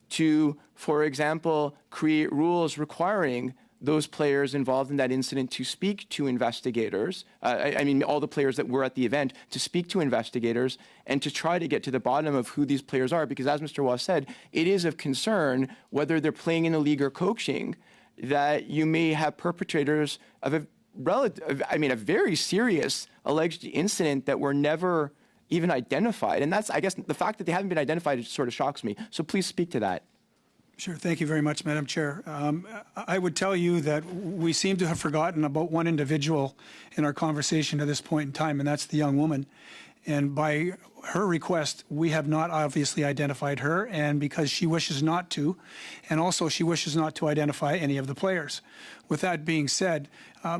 to, for example, create rules requiring those players involved in that incident to speak to investigators, I mean, all the players that were at the event, to speak to investigators and to try to get to the bottom of who these players are? Because as Mr. Waugh said, it is of concern, whether they're playing in the league or coaching, that you may have perpetrators of a very serious alleged incident that were never even identified. And that's, I guess, the fact that they haven't been identified sort of shocks me. So please speak to that. Sure. Thank you very much, Madam Chair. I would tell you that we seem to have forgotten about one individual in our conversation to this point in time, and that's the young woman. And by her request, we have not obviously identified her, and because she wishes not to, and also she wishes not to identify any of the players. With that being said,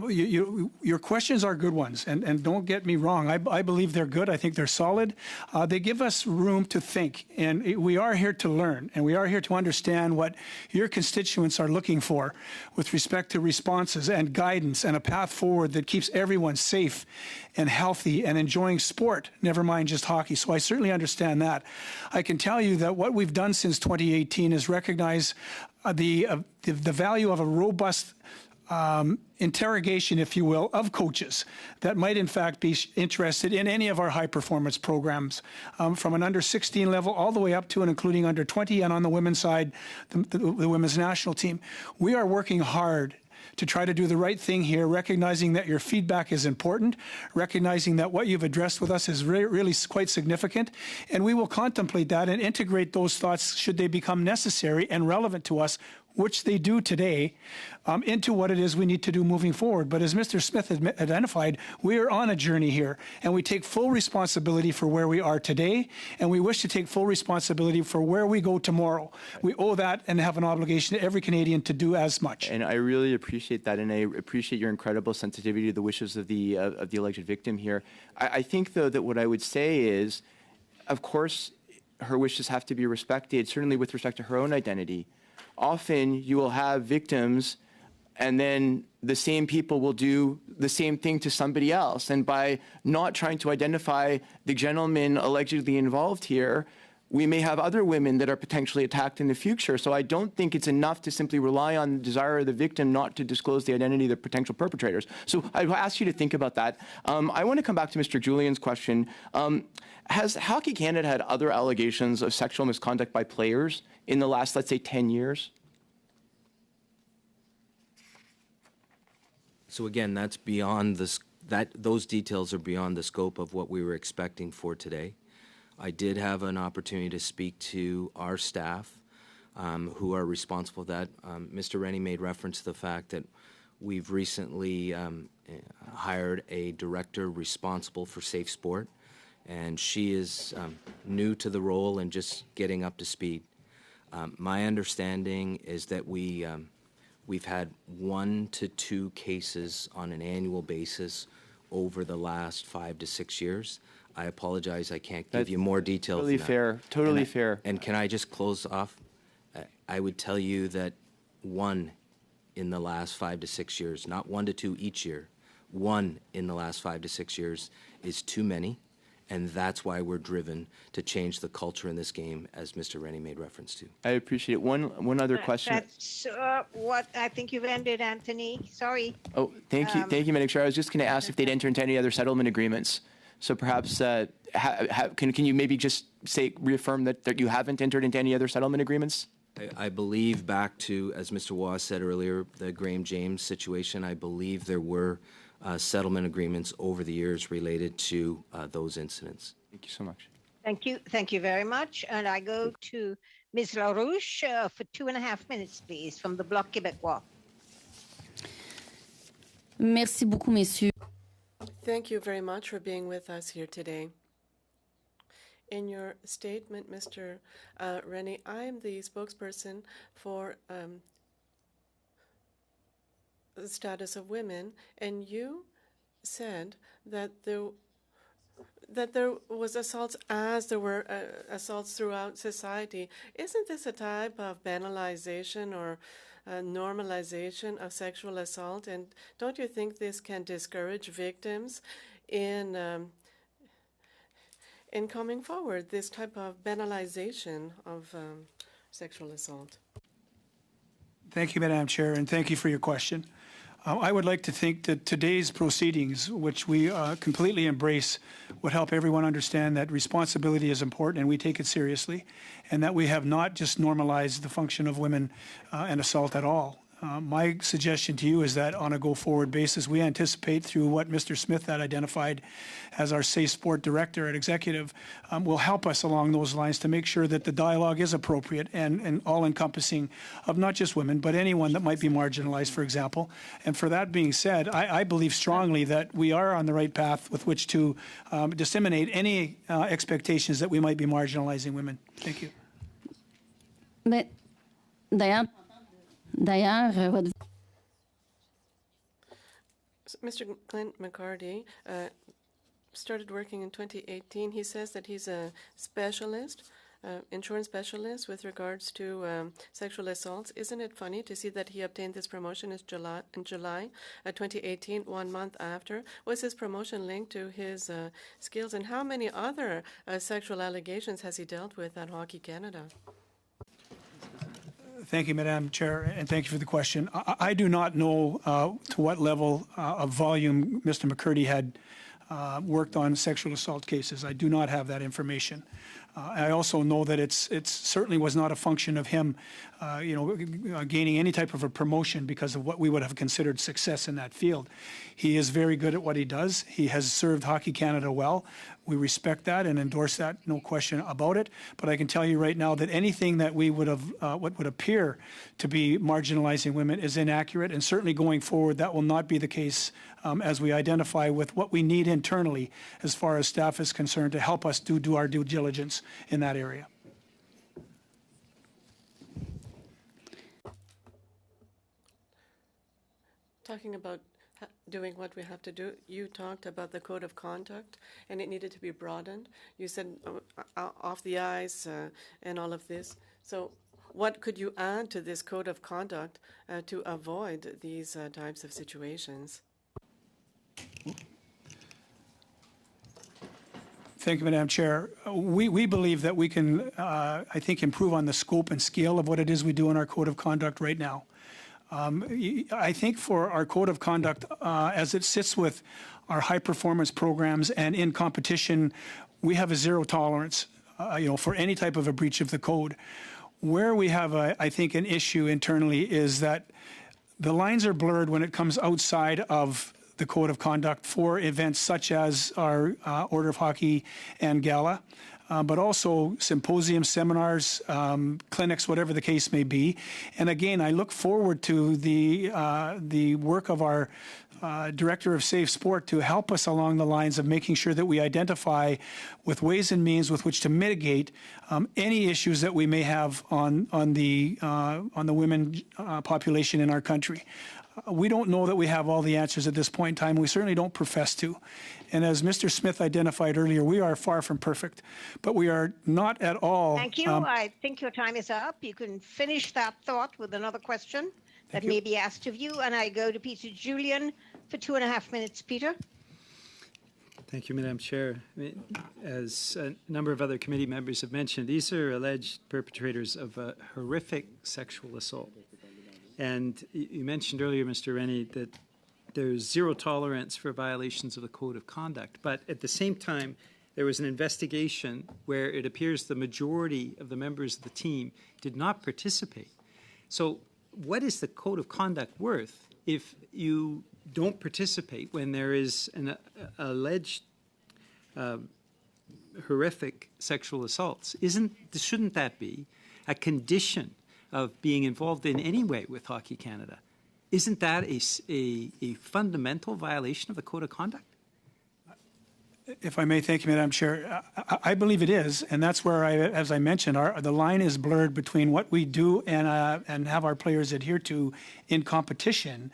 your questions are good ones, and don't get me wrong. I believe they're good. I think they're solid. They give us room to think, and we are here to learn, and we are here to understand what your constituents are looking for with respect to responses and guidance and a path forward that keeps everyone safe and healthy and enjoying sport, never mind just hockey. So I certainly understand that. I can tell you that what we've done since 2018 is recognize the value of a robust interrogation, if you will, of coaches that might in fact be interested in any of our high performance programs, from an under 16 level all the way up to and including under 20, and on the women's side, the women's national team. We are working hard to try to do the right thing here, recognizing that your feedback is important, recognizing that what you've addressed with us is really quite significant, and we will contemplate that and integrate those thoughts should they become necessary and relevant to us, which they do today, into what it is we need to do moving forward. But as Mr. Smith had identified, we are on a journey here, and we take full responsibility for where we are today, and we wish to take full responsibility for where we go tomorrow. We owe that and have an obligation to every Canadian to do as much. And I really appreciate that, and I appreciate your incredible sensitivity to the wishes of the alleged victim here. I think, though, that what I would say is, of course, her wishes have to be respected, certainly with respect to her own identity. Often you will have victims, and then the same people will do the same thing to somebody else. And by not trying to identify the gentleman allegedly involved here, we may have other women that are potentially attacked in the future. So I don't think it's enough to simply rely on the desire of the victim not to disclose the identity of the potential perpetrators. So I ask you to think about that. I want to come back to Mr. Julian's question. Has Hockey Canada had other allegations of sexual misconduct by players in the last, let's say, 10 years? So again, that's beyond this. Those details are beyond the scope of what we were expecting for today. I did have an opportunity to speak to our staff who are responsible for that. Mr. Rennie made reference to the fact that we've recently hired a director responsible for safe sport, and she is new to the role and just getting up to speed. My understanding is that we've had 1 to 2 cases on an annual basis over the last 5 to 6 years. I apologize, I can't give you more details. Totally fair, totally fair. And can I just close off? I would tell you that 1 in the last 5 to 6 years, not 1 to 2 each year, 1 in the last 5 to 6 years is too many, and that's why we're driven to change the culture in this game, as Mr. Rennie made reference to. I appreciate it. One other question. That's what I think you've ended, Anthony. Sorry. Oh, thank you, Madam Chair. I was just going to ask if they'd enter into any other settlement agreements. So perhaps, can you maybe just reaffirm that you haven't entered into any other settlement agreements? I believe, back to, as Mr. Waugh said earlier, the Graham James situation, I believe there were settlement agreements over the years related to those incidents. Thank you so much. Thank you very much. And I go to Ms. LaRouche, for 2.5 minutes, please, from the Bloc Québécois. Merci beaucoup, messieurs. Thank you very much for being with us here today. In your statement, Mr. Rennie, I am the spokesperson for the status of women, and you said that there was assaults as there were assaults throughout society. Isn't this a type of banalization or normalization of sexual assault? And don't you think this can discourage victims in coming forward, this type of banalization of sexual assault? Thank you, Madam Chair, and thank you for your question. I would like to think that today's proceedings, which we completely embrace, would help everyone understand that responsibility is important and we take it seriously, and that we have not just normalized the function of women and assault at all. My suggestion to you is that on a go-forward basis, we anticipate through what Mr. Smith had identified as our Safe Sport Director at Executive will help us along those lines to make sure that the dialogue is appropriate and all-encompassing of not just women, but anyone that might be marginalized, for example. And for that being said, I believe strongly that we are on the right path with which to disseminate any expectations that we might be marginalizing women. Thank you. Mais, D'ailleurs, votre... Mr. Clint McCarty started working in 2018. He says that he's a specialist, insurance specialist with regards to sexual assaults. Isn't it funny to see that he obtained this promotion in July 2018, 1 month after? Was his promotion linked to his skills? And how many other sexual allegations has he dealt with at Hockey Canada? Thank you, Madam Chair, and thank you for the question. I do not know to what level of volume Mr. McCurdy had worked on sexual assault cases. I do not have that information. I also know that it certainly was not a function of him, gaining any type of a promotion because of what we would have considered success in that field. He is very good at what he does. He has served Hockey Canada well. We respect that and endorse that, no question about it. But I can tell you right now that anything that we would have, what would appear to be marginalizing women is inaccurate, and certainly going forward, that will not be the case as we identify with what we need internally as far as staff is concerned to help us do our due diligence in that area. Talking about doing what we have to do, you talked about the code of conduct and it needed to be broadened. You said off the ice and all of this. So what could you add to this code of conduct to avoid these types of situations? Thank you, Madam Chair. We believe that we can, I think, improve on the scope and scale of what it is we do in our code of conduct right now. I think for our code of conduct, as it sits with our high performance programs and in competition, we have a zero tolerance, for any type of a breach of the code. Where we have, I think, an issue internally is that the lines are blurred when it comes outside of the code of conduct for events such as our Order of Hockey and Gala, but also symposiums, seminars, clinics, whatever the case may be. And again, I look forward to the work of our Director of Safe Sport to help us along the lines of making sure that we identify with ways and means with which to mitigate any issues that we may have on the women population in our country. We don't know that we have all the answers at this point in time. We certainly don't profess to. And as Mr. Smith identified earlier, we are far from perfect, but we are not at all. Thank you. I think your time is up. You can finish that thought with another question that may be asked of you. And I go to Peter Julian for 2.5 minutes. Peter. Thank you, Madam Chair. As a number of other committee members have mentioned, these are alleged perpetrators of a horrific sexual assault. And you mentioned earlier, Mr. Rennie, that there's zero tolerance for violations of the code of conduct. But at the same time, there was an investigation where it appears the majority of the members of the team did not participate. So what is the code of conduct worth if you don't participate when there is an alleged horrific sexual assaults? Shouldn't that be a condition of being involved in any way with Hockey Canada. Isn't that a fundamental violation of the Code of Conduct? If I may, thank you, Madam Chair. I believe it is, and that's where, as I mentioned, the line is blurred between what we do and have our players adhere to in competition,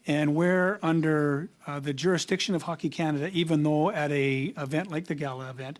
and where under the jurisdiction of Hockey Canada, even though at a event like the gala event,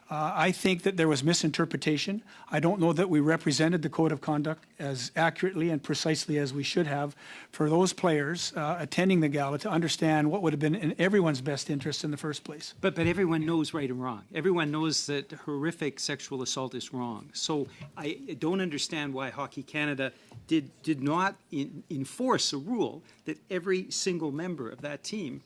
I think that there was misinterpretation. I don't know that we represented the Code of Conduct as accurately and precisely as we should have for those players attending the gala to understand what would have been in everyone's best interest in the first place. But everyone knows right and wrong. Everyone knows that horrific sexual assault is wrong. So I don't understand why Hockey Canada did not enforce a rule that every single member of that team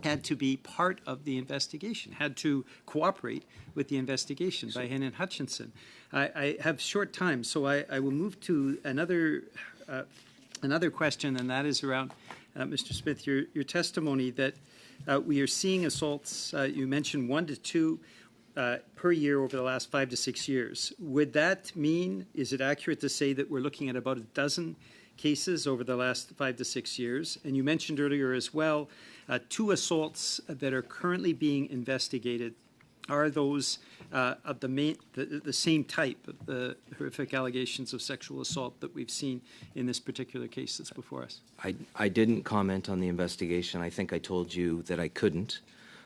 had to be part of the investigation, had to cooperate with the investigation by Hennon Hutchinson. I have short time, so I will move to another question, and that is around, Mr. Smith, your testimony that we are seeing assaults, you mentioned 1 to 2 per year over the last 5 to 6 years. Would that mean, is it accurate to say that we're looking at about a dozen cases over the last 5 to 6 years? And you mentioned earlier as well 2 assaults that are currently being investigated. Are those of the same type of the horrific allegations of sexual assault that we've seen in this particular case that's before us? I didn't comment on the investigation. I think I told you that I couldn't.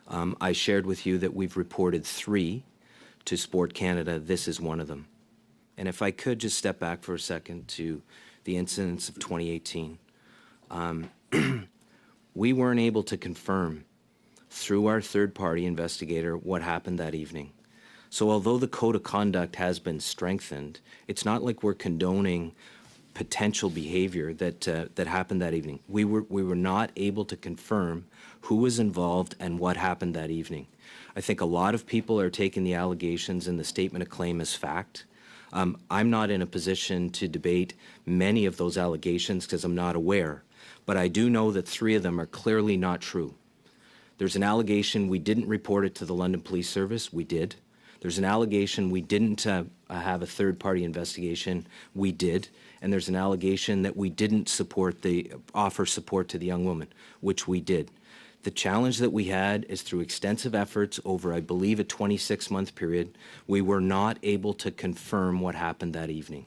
I shared with you that we've reported 3 to Sport Canada. This is one of them. And if I could just step back for a second to the incidents of 2018. We weren't able to confirm through our third-party investigator what happened that evening. So although the Code of Conduct has been strengthened, it's not like we're condoning potential behavior that happened that evening. We were not able to confirm who was involved and what happened that evening. I think a lot of people are taking the allegations in the statement of claim as fact. I'm not in a position to debate many of those allegations because I'm not aware, but I do know that 3 of them are clearly not true. There's an allegation we didn't report it to the London Police Service. We did. There's an allegation we didn't have a third-party investigation. We did. And there's an allegation that we didn't offer support to the young woman, which we did. The challenge that we had is through extensive efforts over, I believe, a 26-month period, we were not able to confirm what happened that evening.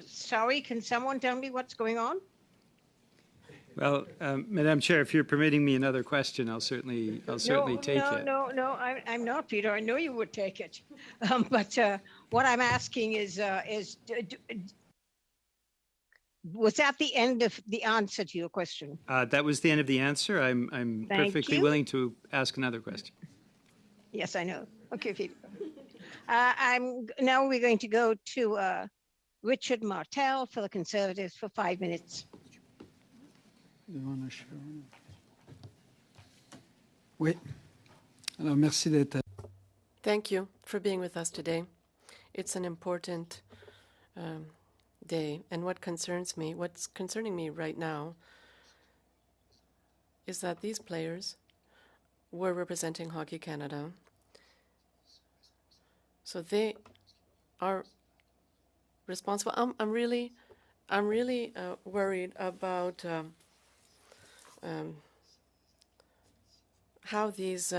Sorry, can someone tell me what's going on? Well, Madam Chair, if you're permitting me another question, I'll certainly take it. No, I'm not, Peter. I know you would take it. But what I'm asking is was that the end of the answer to your question? That was the end of the answer. I'm perfectly willing to ask another question. Yes, I know. Okay, Peter. Now we're going to go to Richard Martel for the Conservatives for 5 minutes. Thank you for being with us today. It's an important day, and what's concerning me right now is that these players were representing Hockey Canada, so they are responsible. I'm really worried about how these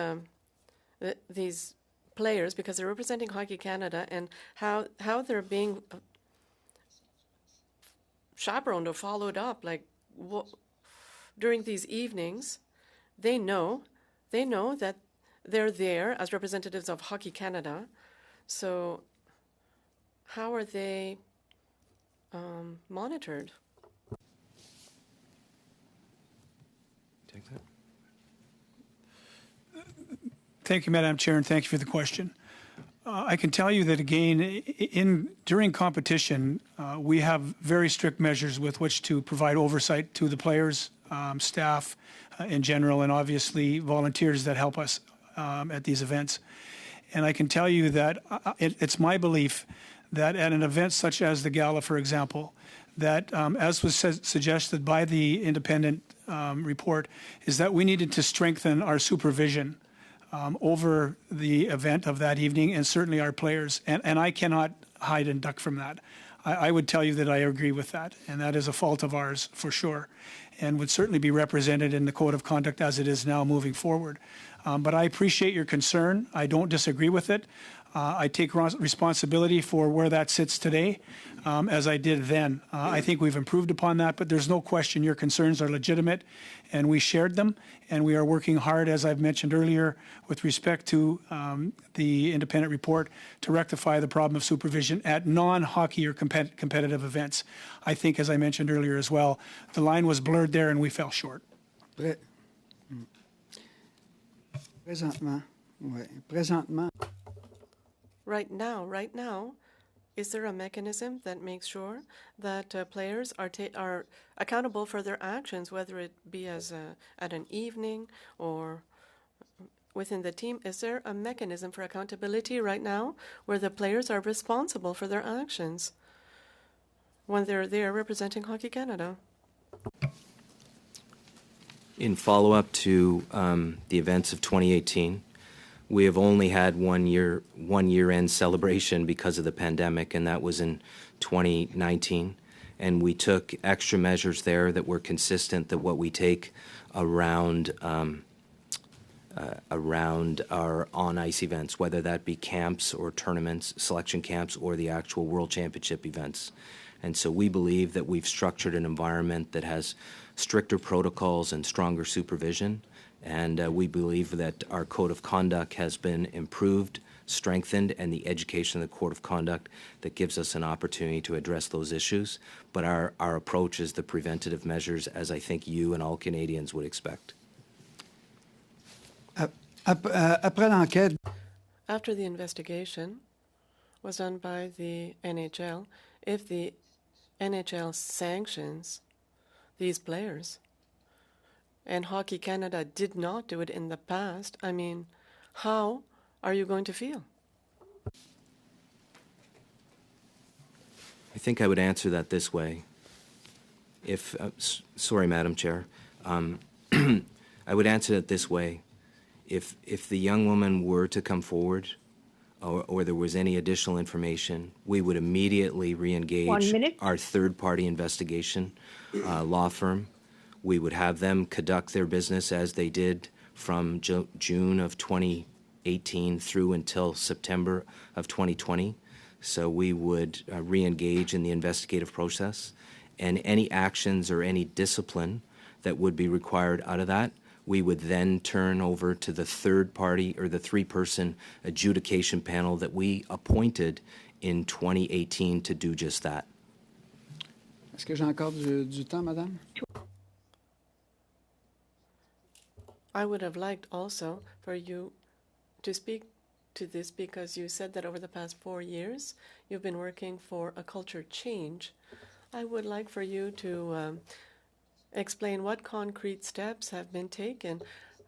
players, because they're representing Hockey Canada, and how they're being chaperoned or followed up. Like during these evenings, they know that they're there as representatives of Hockey Canada. So how are they monitored? Take that. Thank you, Madam Chair, and thank you for the question. I can tell you that, again, during competition, we have very strict measures with which to provide oversight to the players, staff in general, and obviously volunteers that help us at these events. And I can tell you that it's my belief that at an event such as the gala, for example, that, as was suggested by the independent report, is that we needed to strengthen our supervision over the event of that evening, and certainly our players. And I cannot hide and duck from that. I would tell you that I agree with that, and that is a fault of ours for sure, and would certainly be represented in the code of conduct as it is now moving forward. But I appreciate your concern. I don't disagree with it. I take responsibility for where that sits today, as I did then. I think we've improved upon that, but there's no question your concerns are legitimate, and we shared them, and we are working hard, as I've mentioned earlier, with respect to the independent report, to rectify the problem of supervision at non-hockey or competitive events. I think, as I mentioned earlier as well, the line was blurred there, and we fell short. Présentement. Right now, is there a mechanism that makes sure that players are accountable for their actions, whether it be at an evening or within the team? Is there a mechanism for accountability right now where the players are responsible for their actions when they're there representing Hockey Canada? In follow-up to the events of 2018, we have only had one year-end celebration because of the pandemic, and that was in 2019. And we took extra measures there that were consistent that what we take around our on-ice events, whether that be camps or tournaments, selection camps, or the actual World Championship events. And so we believe that we've structured an environment that has stricter protocols and stronger supervision. And we believe that our code of conduct has been improved, strengthened, and the education of the code of conduct that gives us an opportunity to address those issues. But our approach is the preventative measures, as I think you and all Canadians would expect. After the investigation was done by the NHL, if the NHL sanctions these players, and Hockey Canada did not do it in the past, I mean, how are you going to feel? I think I would answer that this way. Sorry, Madam Chair. I would answer it this way. If the young woman were to come forward or there was any additional information, we would immediately re-engage our third-party investigation law firm. We would have them conduct their business as they did from June of 2018 through until September of 2020. So we would re-engage in the investigative process, and any actions or any discipline that would be required out of that, we would then turn over to the third party or the three-person adjudication panel that we appointed in 2018 to do just that. Est-ce que j'ai encore du temps, Madame? I would have liked also for you to speak to this, because you said that over the past 4 years you've been working for a culture change. I would like for you to explain what concrete steps have been taken,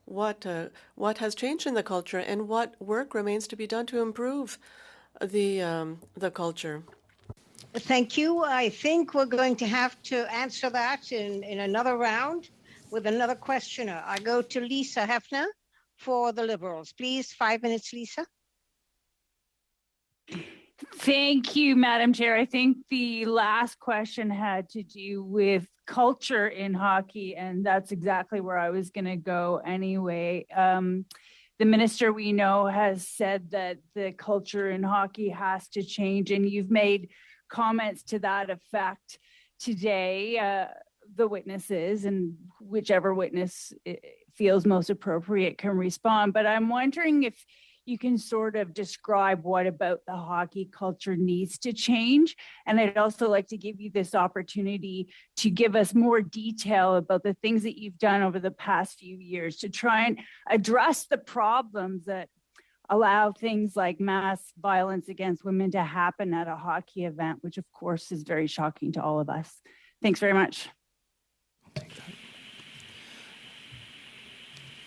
what has changed in the culture, and what work remains to be done to improve the culture. Thank you. I think we're going to have to answer that in another round with another questioner. I go to Lisa Hefner for the Liberals. Please, 5 minutes, Lisa. Thank you, Madam Chair. I think the last question had to do with culture in hockey, and that's exactly where I was going to go anyway. The minister, we know, has said that the culture in hockey has to change, and you've made comments to that effect today. The witnesses, and whichever witness feels most appropriate can respond. But I'm wondering if you can sort of describe what about the hockey culture needs to change. And I'd also like to give you this opportunity to give us more detail about the things that you've done over the past few years to try and address the problems that allow things like mass violence against women to happen at a hockey event, which of course is very shocking to all of us. Thanks very much.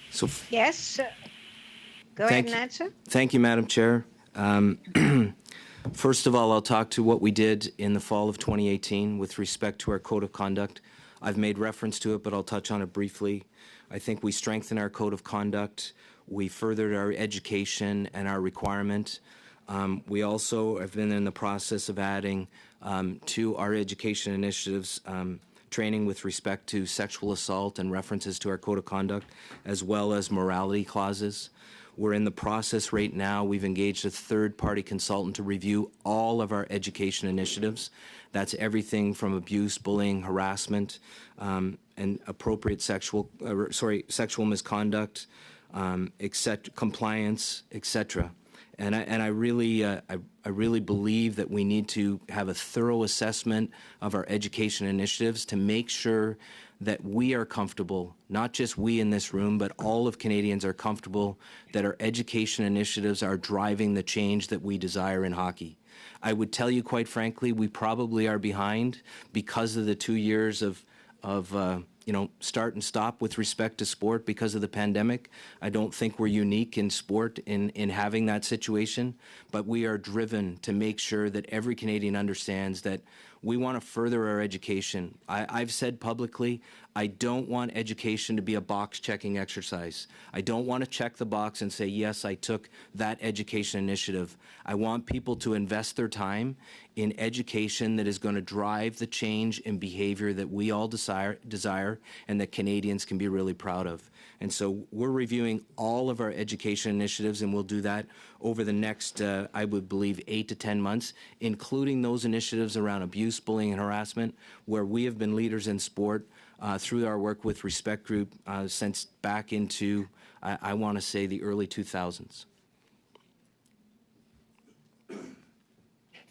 So yes, go ahead and answer. Thank you, Madam Chair. First of all, I'll talk to what we did in the fall of 2018 with respect to our code of conduct. I've made reference to it, but I'll touch on it briefly. I think we strengthened our code of conduct. We furthered our education and our requirement. We also have been in the process of adding to our education initiatives training with respect to sexual assault and references to our code of conduct, as well as morality clauses. We're in the process right now. We've engaged a third-party consultant to review all of our education initiatives. That's everything from abuse, bullying, harassment, and appropriate sexual misconduct, compliance, etc. And I really believe that we need to have a thorough assessment of our education initiatives to make sure that we are comfortable, not just we in this room, but all of Canadians are comfortable that our education initiatives are driving the change that we desire in hockey. I would tell you, quite frankly, we probably are behind because of the 2 years of start and stop with respect to sport because of the pandemic. I don't think we're unique in sport in having that situation, but we are driven to make sure that every Canadian understands that we want to further our education. I've said publicly, I don't want education to be a box-checking exercise. I don't want to check the box and say, yes, I took that education initiative. I want people to invest their time in education that is going to drive the change in behavior that we all desire and that Canadians can be really proud of. And so we're reviewing all of our education initiatives, and we'll do that over the next, I would believe, 8 to 10 months, including those initiatives around abuse, bullying, and harassment, where we have been leaders in sport through our work with Respect Group since back into, I want to say, the early 2000s.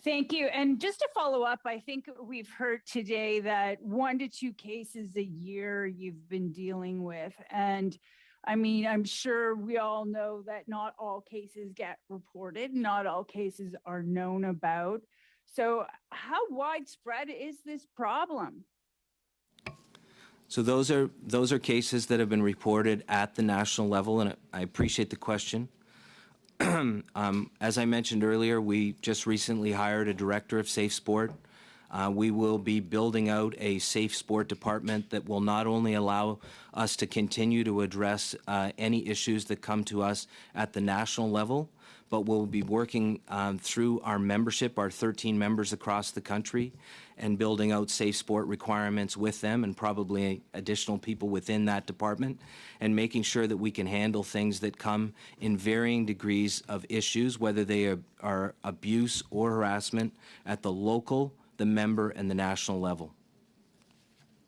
Thank you. And just to follow up, I think we've heard today that 1 to 2 cases a year you've been dealing with. And I mean, I'm sure we all know that not all cases get reported, not all cases are known about. So how widespread is this problem? So those are cases that have been reported at the national level, and I appreciate the question. As I mentioned earlier, we just recently hired a director of safe sport. We will be building out a safe sport department that will not only allow us to continue to address any issues that come to us at the national level, but we'll be working through our membership, our 13 members across the country, and building out safe sport requirements with them and probably additional people within that department, and making sure that we can handle things that come in varying degrees of issues, whether they are abuse or harassment at the local, the member, and the national level.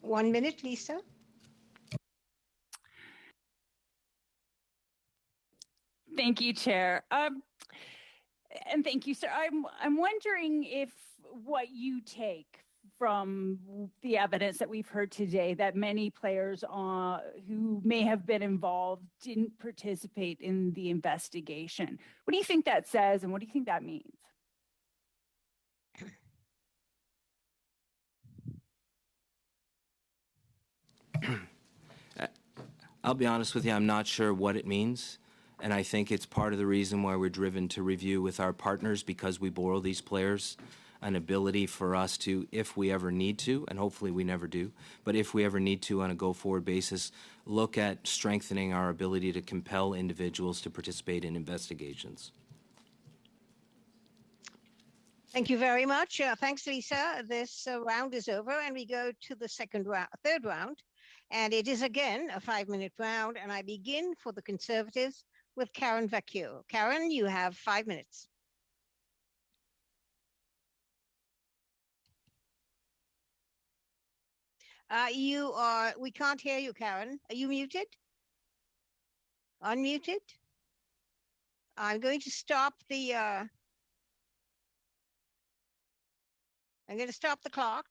1 minute, Lisa. Thank you, Chair. And thank you, sir. I'm wondering if what you take from the evidence that we've heard today that many players who may have been involved didn't participate in the investigation. What do you think that says, and what do you think that means? I'll be honest with you, I'm not sure what it means. And I think it's part of the reason why we're driven to review with our partners, because we borrow these players an ability for us to, if we ever need to, and hopefully we never do, but if we ever need to on a go-forward basis, look at strengthening our ability to compel individuals to participate in investigations. Thank you very much. Thanks, Lisa. This round is over, and we go to the third round. And it is again a 5-minute round, and I begin for the Conservatives with Karen Vecchio. Karen, you have 5 minutes. We can't hear you, Karen. Are you muted? Unmuted? I'm going to stop the, I'm going to stop the clock.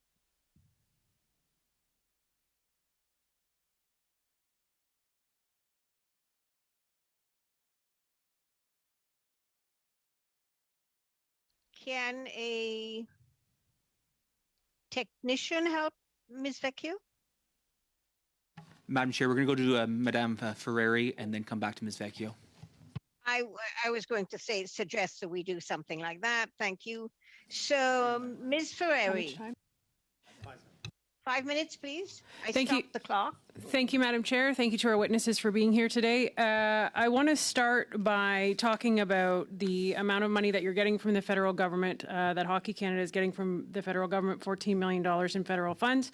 Can a technician help Ms. Vecchio? Madam Chair, we're going to go to Madame Ferrari and then come back to Ms. Vecchio. I was going to suggest that we do something like that. Thank you. So, Ms. Ferreri. 5 minutes, please. Thank you. Stop the clock. Thank you, Madam Chair. Thank you to our witnesses for being here today. I want to start by talking about the amount of money that you're getting from the federal government, that Hockey Canada is getting from the federal government, $14 million in federal funds.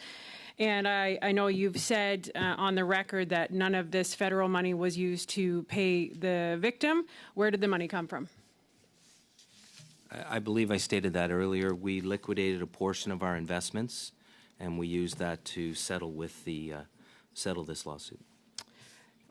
And I know you've said on the record that none of this federal money was used to pay the victim. Where did the money come from? I believe I stated that earlier. We liquidated a portion of our investments, and we used that to settle this lawsuit.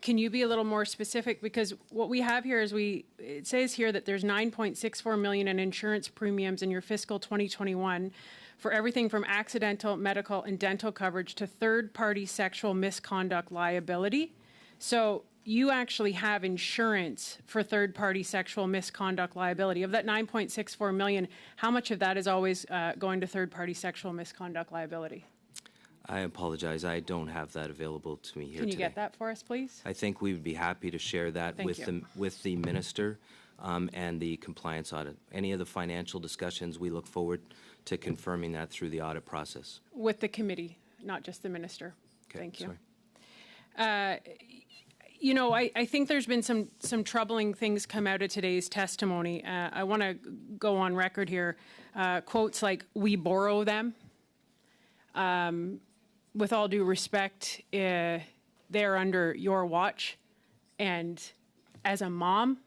Can you be a little more specific? Because what we have here is it says here that there's $9.64 million in insurance premiums in your fiscal 2021 for everything from accidental, medical, and dental coverage to third-party sexual misconduct liability. So you actually have insurance for third-party sexual misconduct liability. Of that $9.64 million, how much of that is always going to third-party sexual misconduct liability? I apologize. I don't have that available to me here Can you today. get that for us, please? I think we would be happy to share that with the minister and the compliance audit. Any of the financial discussions, we look forward to confirming that through the audit process. With the committee, not just the minister. Okay, Thank you. Sorry. You know, I think there's been some troubling things come out of today's testimony. I want to go on record here. Quotes like, "we borrow them." With all due respect, they're under your watch. And as a mom,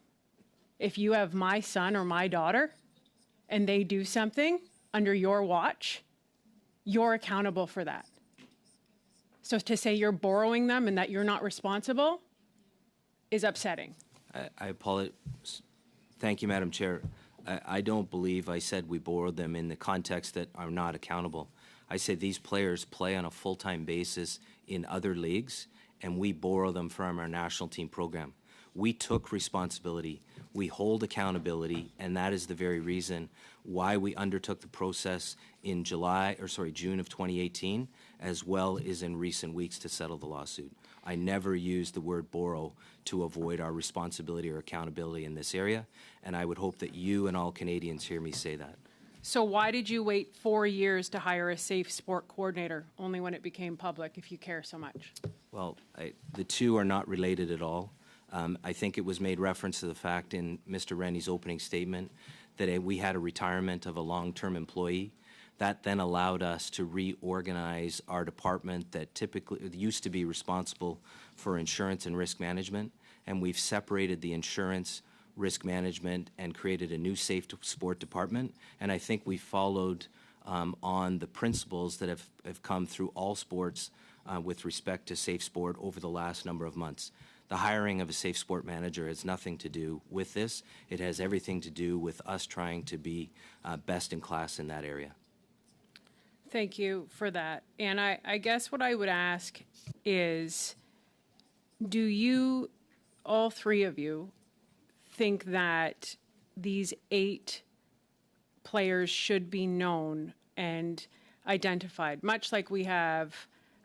if you have my son or my daughter and they do something under your watch, you're accountable for that. So to say you're borrowing them and that you're not responsible is upsetting. I apologize. Thank you, Madam Chair. I don't believe I said we borrowed them in the context that are not accountable. I said these players play on a full-time basis in other leagues, and we borrow them from our national team program. We took responsibility, we hold accountability, and that is the very reason why we undertook the process in June of 2018, as well as in recent weeks to settle the lawsuit. I never used the word borrow to avoid our responsibility or accountability in this area, and I would hope that you and all Canadians hear me say that. So why did you wait 4 years to hire a safe sport coordinator, only when it became public, if you care so much? Well, the two are not related at all. I think it was made reference to the fact in Mr. Rennie's opening statement that we had a retirement of a long-term employee. That then allowed us to reorganize our department that typically used to be responsible for insurance and risk management, and we've separated the insurance, risk management, and created a new safe sport department. And I think we followed on the principles that have come through all sports with respect to safe sport over the last number of months. The hiring of a safe sport manager has nothing to do with this. It has everything to do with us trying to be best in class in that area. Thank you for that. And I guess what I would ask is, do you, all three of you, think that these 8 players should be known and identified, much like we have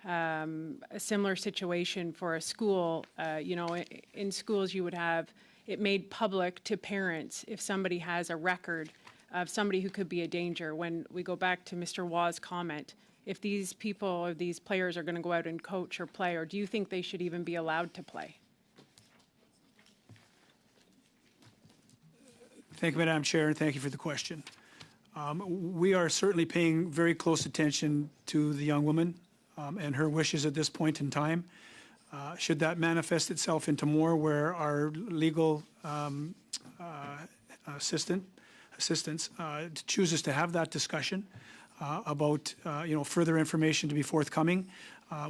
a similar situation for a school? You know, in schools you would have it made public to parents if somebody has a record of somebody who could be a danger. When we go back to Mr. Waugh's comment, if these people or these players are going to go out and coach or play, or do you think they should even be allowed to play? Thank you, Madam Chair, and thank you for the question. We are certainly paying very close attention to the young woman and her wishes at this point in time. Should that manifest itself into more where our legal assistance chooses to have that discussion about further information to be forthcoming,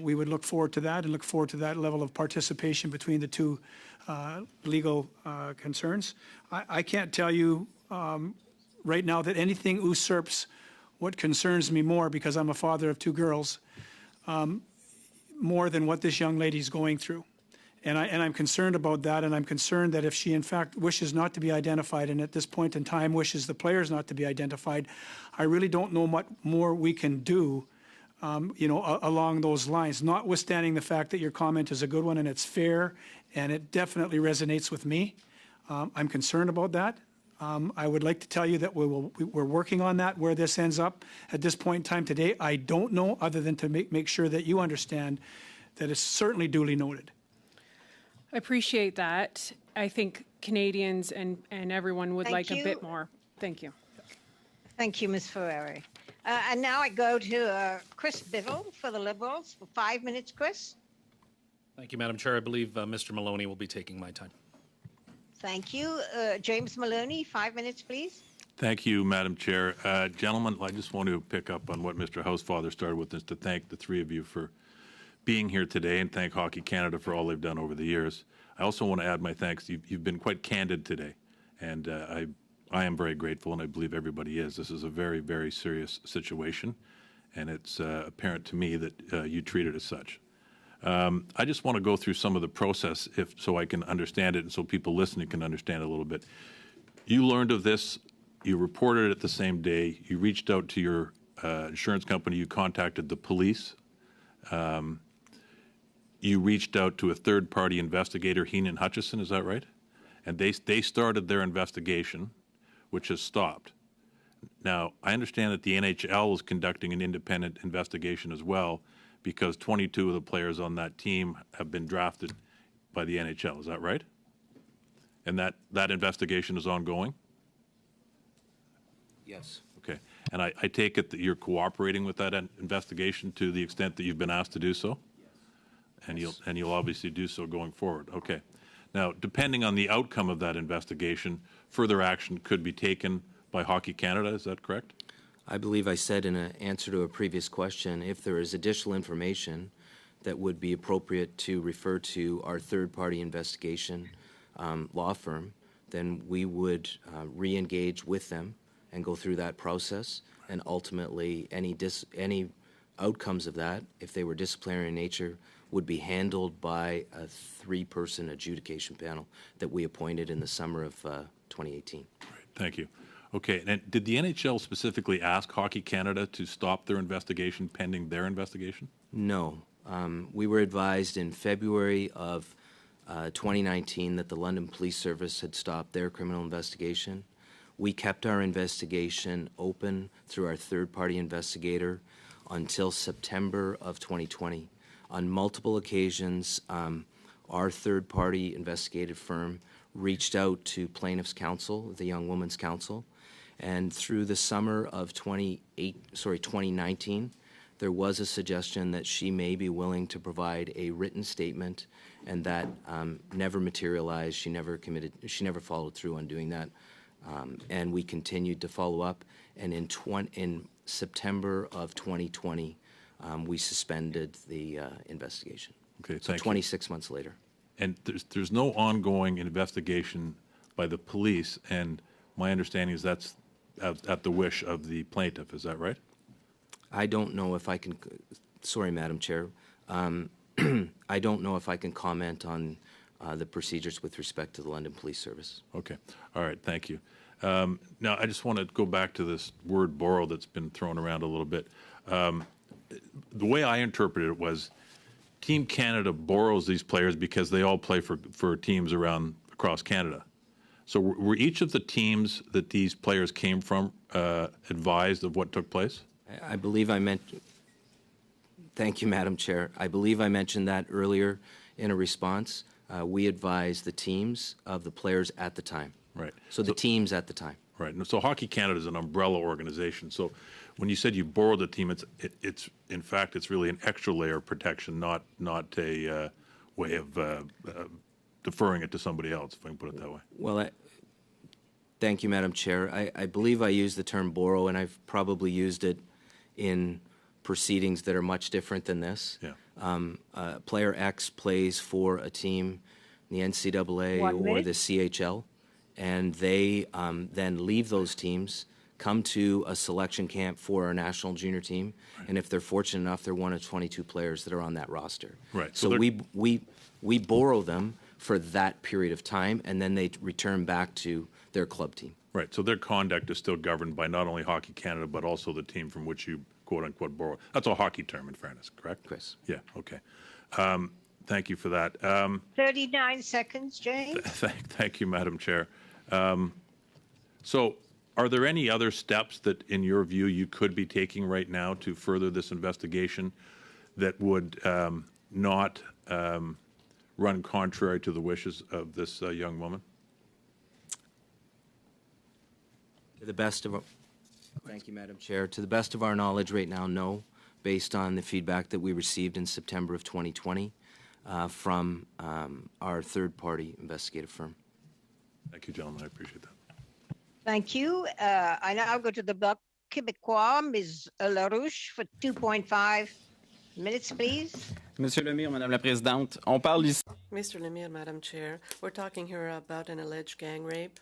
we would look forward to that and look forward to that level of participation between the two legal concerns. I can't tell you right now that anything usurps what concerns me more, because I'm a father of 2 girls, more than what this young lady's going through. And I'm concerned about that, and I'm concerned that if she in fact wishes not to be identified, and at this point in time wishes the players not to be identified, I really don't know what more we can do along those lines, notwithstanding the fact that your comment is a good one and it's fair and it definitely resonates with me. I'm concerned about that. I would like to tell you that we're working on that, where this ends up at this point in time today. I don't know, other than to make sure that you understand that it's certainly duly noted. I appreciate that. I think Canadians and everyone would like a bit more. Thank you. Thank you, Ms. Ferrari. And now I go to Chris Biddle for the Liberals for 5 minutes. Chris? Thank you, Madam Chair. I believe Mr. Maloney will be taking my time. Thank you. James Maloney, 5 minutes, please. Thank you, Madam Chair. Gentlemen, I just want to pick up on what Mr. Housefather started with, is to thank the three of you for being here today and thank Hockey Canada for all they've done over the years. I also want to add my thanks. You've been quite candid today, and I am very grateful, and I believe everybody is. This is a very, very serious situation, and it's apparent to me that you treat it as such. I just want to go through some of the process so I can understand it and so people listening can understand it a little bit. You learned of this, you reported it the same day, you reached out to your insurance company, you contacted the police, you reached out to a third-party investigator, Heenan Hutchison, is that right? And they started their investigation, which has stopped. Now, I understand that the NHL is conducting an independent investigation as well, because 22 of the players on that team have been drafted by the NHL. Is that right? And that investigation is ongoing? Yes. Okay. And I take it that you're cooperating with that investigation to the extent that you've been asked to do so? Yes. And you'll obviously do so going forward. Okay. Now, depending on the outcome of that investigation, further action could be taken by Hockey Canada. Is that correct? I believe I said in an answer to a previous question, if there is additional information that would be appropriate to refer to our third-party investigation law firm, then we would re-engage with them and go through that process. And ultimately, any outcomes of that, if they were disciplinary in nature, would be handled by a 3-person adjudication panel that we appointed in the summer of 2018. Right. Thank you. Okay, and did the NHL specifically ask Hockey Canada to stop their investigation pending their investigation? No. We were advised in February of 2019 that the London Police Service had stopped their criminal investigation. We kept our investigation open through our third-party investigator until September of 2020. On multiple occasions, our third-party investigative firm reached out to plaintiff's counsel, the Young Women's Council, and through the summer of 2019, there was a suggestion that she may be willing to provide a written statement, and that never materialized. She never followed through on doing that, and we continued to follow up. And in September of 2020, we suspended the investigation. Okay, so 26 months later. And there's no ongoing investigation by the police, and my understanding is that's at the wish of the plaintiff. Is that right? I don't know if I can. Sorry, Madam Chair. I don't know if I can comment on the procedures with respect to the London Police Service. Okay. All right. Thank you. Now, I just want to go back to this word borrow that's been thrown around a little bit. The way I interpreted it was Team Canada borrows these players because they all play for teams across Canada. So were each of the teams that these players came from advised of what took place? I believe I meant. Thank you, Madam Chair. I believe I mentioned that earlier in a response. We advised the teams of the players at the time. Right. So the teams at the time. Right. So Hockey Canada is an umbrella organization. So when you said you borrowed the team, it's in fact it's really an extra layer of protection, not a way of deferring it to somebody else, if I can put it that way. Well, thank you, Madam Chair. I believe I used the term borrow, and I've probably used it in proceedings that are much different than this. Yeah. Player X plays for a team, the NCAA or the CHL, and they then leave those teams, come to a selection camp for our national junior team, right. And if they're fortunate enough, they're one of 22 players that are on that roster. Right. So we borrow them for that period of time, and then they return back to their club team. Right. So their conduct is still governed by not only Hockey Canada, but also the team from which you quote unquote borrow. That's a hockey term, in fairness, correct? Chris. Yeah. Okay. Thank you for that. 39 seconds, James. Thank you, Madam Chair. So are there any other steps that, in your view, you could be taking right now to further this investigation that would not run contrary to the wishes of this young woman? To the best of our, thank you, Madam Chair. To the best of our knowledge right now, no, based on the feedback that we received in September of 2020 from our third-party investigative firm. Thank you, gentlemen. I appreciate that. Thank you. I now go to the Bloc Québécois, Ms. LaRouche, for 2.5 minutes, please. Monsieur Lemire, Madame la Présidente, on parle ici. Mr. Lemire, Madam Chair, we're talking here about an alleged gang rape.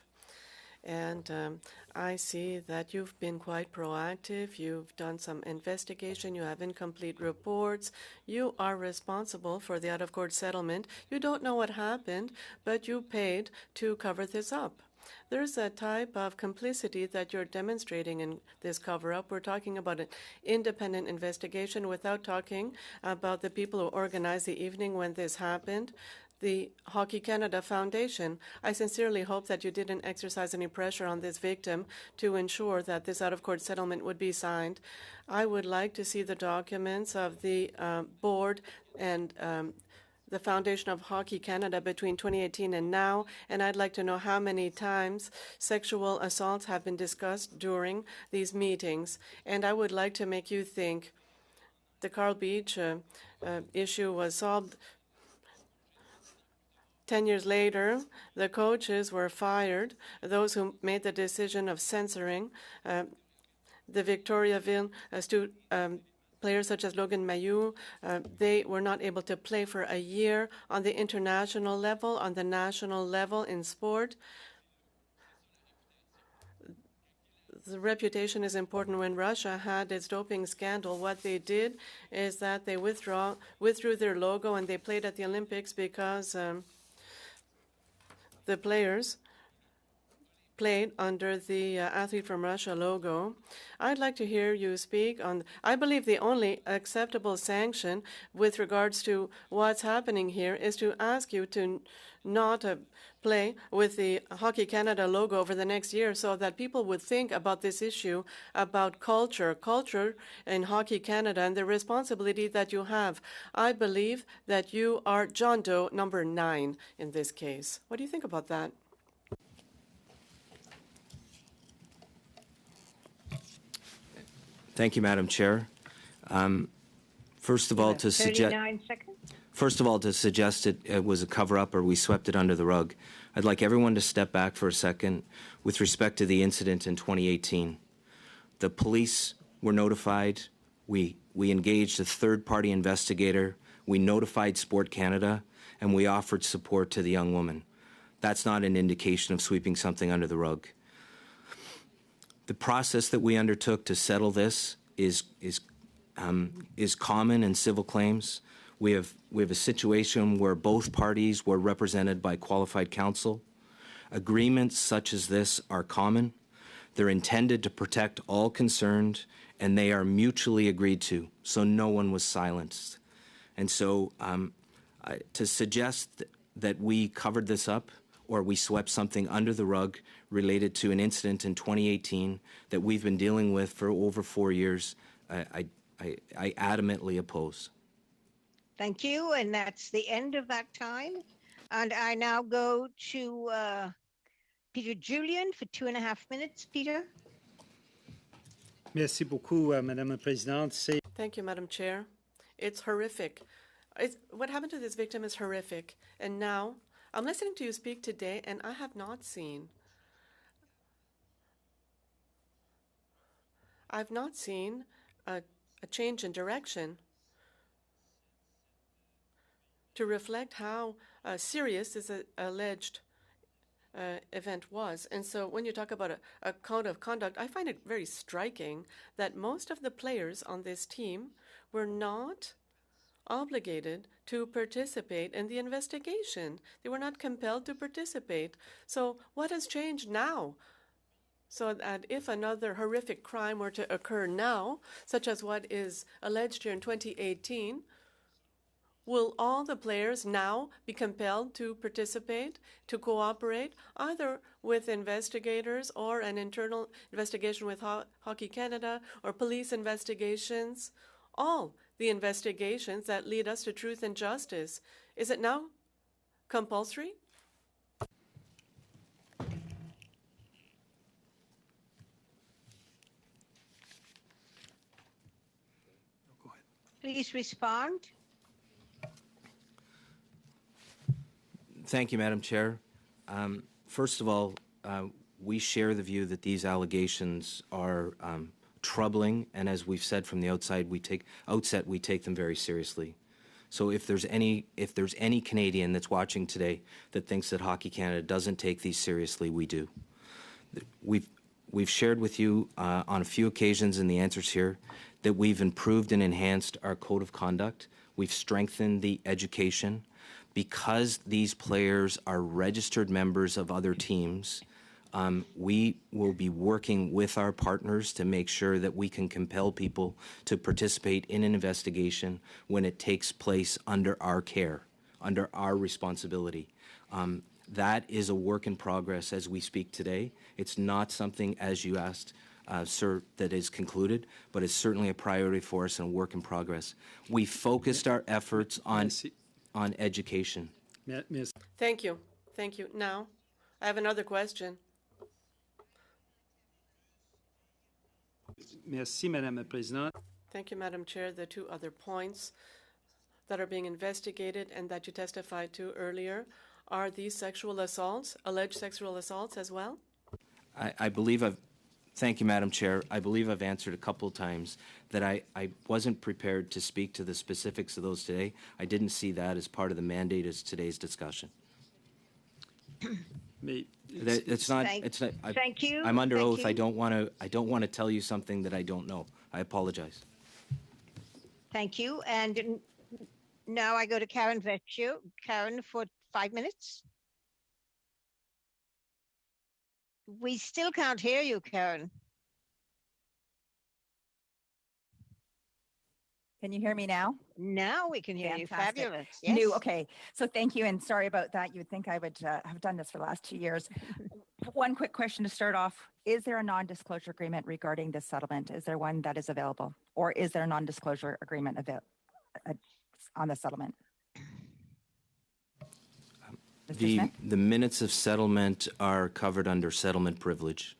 And I see that you've been quite proactive. You've done some investigation. You have incomplete reports. You are responsible for the out-of-court settlement. You don't know what happened, but you paid to cover this up. There's a type of complicity that you're demonstrating in this cover-up. We're talking about an independent investigation without talking about the people who organized the evening when this happened. The Hockey Canada Foundation. I sincerely hope that you didn't exercise any pressure on this victim to ensure that this out-of-court settlement would be signed. I would like to see the documents of the board and the Foundation of Hockey Canada between 2018 and now, and I'd like to know how many times sexual assaults have been discussed during these meetings. And I would like to make you think the Carl Beach issue was solved 10 years later. The coaches were fired, those who made the decision of censoring the Victoriaville players such as Logan Mayou. They were not able to play for a year on the international level, on the national level in sport. The reputation is important. When Russia had its doping scandal, what they did is that they withdrew their logo and they played at the Olympics because the players played under the Athlete from Russia logo. I'd like to hear you speak on, I believe the only acceptable sanction with regards to what's happening here is to ask you to not play with the Hockey Canada logo over the next year so that people would think about this issue, about culture in Hockey Canada and the responsibility that you have. I believe that you are John Doe number 9 in this case. What do you think about that? Thank you, Madam Chair. First of all, to suggest it was a cover-up or we swept it under the rug, I'd like everyone to step back for a second with respect to the incident in 2018. The police were notified. We engaged a third-party investigator. We notified Sport Canada, and we offered support to the young woman. That's not an indication of sweeping something under the rug. The process that we undertook to settle this is common in civil claims. We have a situation where both parties were represented by qualified counsel. Agreements such as this are common. They're intended to protect all concerned, and they are mutually agreed to, so no one was silenced. And so to suggest that we covered this up or we swept something under the rug related to an incident in 2018 that we've been dealing with for over 4 years, I adamantly oppose. Thank you, and that's the end of that time. And I now go to Peter Julian for 2.5 minutes. Peter. Merci beaucoup, Madame la Présidente. Thank you, Madam Chair. It's horrific. What happened to this victim is horrific. And now, I'm listening to you speak today, and I have not seen a change in direction to reflect how serious this alleged event was. And so when you talk about a code of conduct, I find it very striking that most of the players on this team were not obligated to participate in the investigation. They were not compelled to participate. So what has changed now? So that if another horrific crime were to occur now, such as what is alleged here in 2018, will all the players now be compelled to participate, to cooperate, either with investigators or an internal investigation with Hockey Canada or police investigations? All the investigations that lead us to truth and justice. Is it now compulsory? Please respond. Thank you, Madam Chair. First of all, we share the view that these allegations are troubling, and as we've said from the outset, we take them very seriously. So if there's any Canadian that's watching today that thinks that Hockey Canada doesn't take these seriously, we do. We've shared with you on a few occasions in the answers here that we've improved and enhanced our code of conduct. We've strengthened the education. Because these players are registered members of other teams, we will be working with our partners to make sure that we can compel people to participate in an investigation when it takes place under our care, under our responsibility. That is a work in progress as we speak today. It's not something, as you asked, sir, that is concluded, but it's certainly a priority for us and a work in progress. We focused our efforts on education. Thank you. Thank you. Now, I have another question. Merci, Madame la Présidente. Thank you, Madam Chair. The two other points that are being investigated and that you testified to earlier, are these sexual assaults, alleged sexual assaults as well? Thank you, Madam Chair. I believe I've answered a couple of times that I wasn't prepared to speak to the specifics of those today. I didn't see that as part of the mandate of today's discussion. It's not. Thank you. I'm under oath. I don't want to tell you something that I don't know. I apologize. Thank you. And now I go to Karen Vecchio. Karen, for 5 minutes. We still can't hear you, Karen. Can you hear me now? Now we can hear you. Fabulous. Yes. New. Okay. So thank you, and sorry about that. You would think I would have done this for the last 2 years. One quick question to start off. Is there a non-disclosure agreement regarding this settlement? Is there one that is available? Or is there a non-disclosure agreement on the settlement? The minutes of settlement are covered under settlement privilege.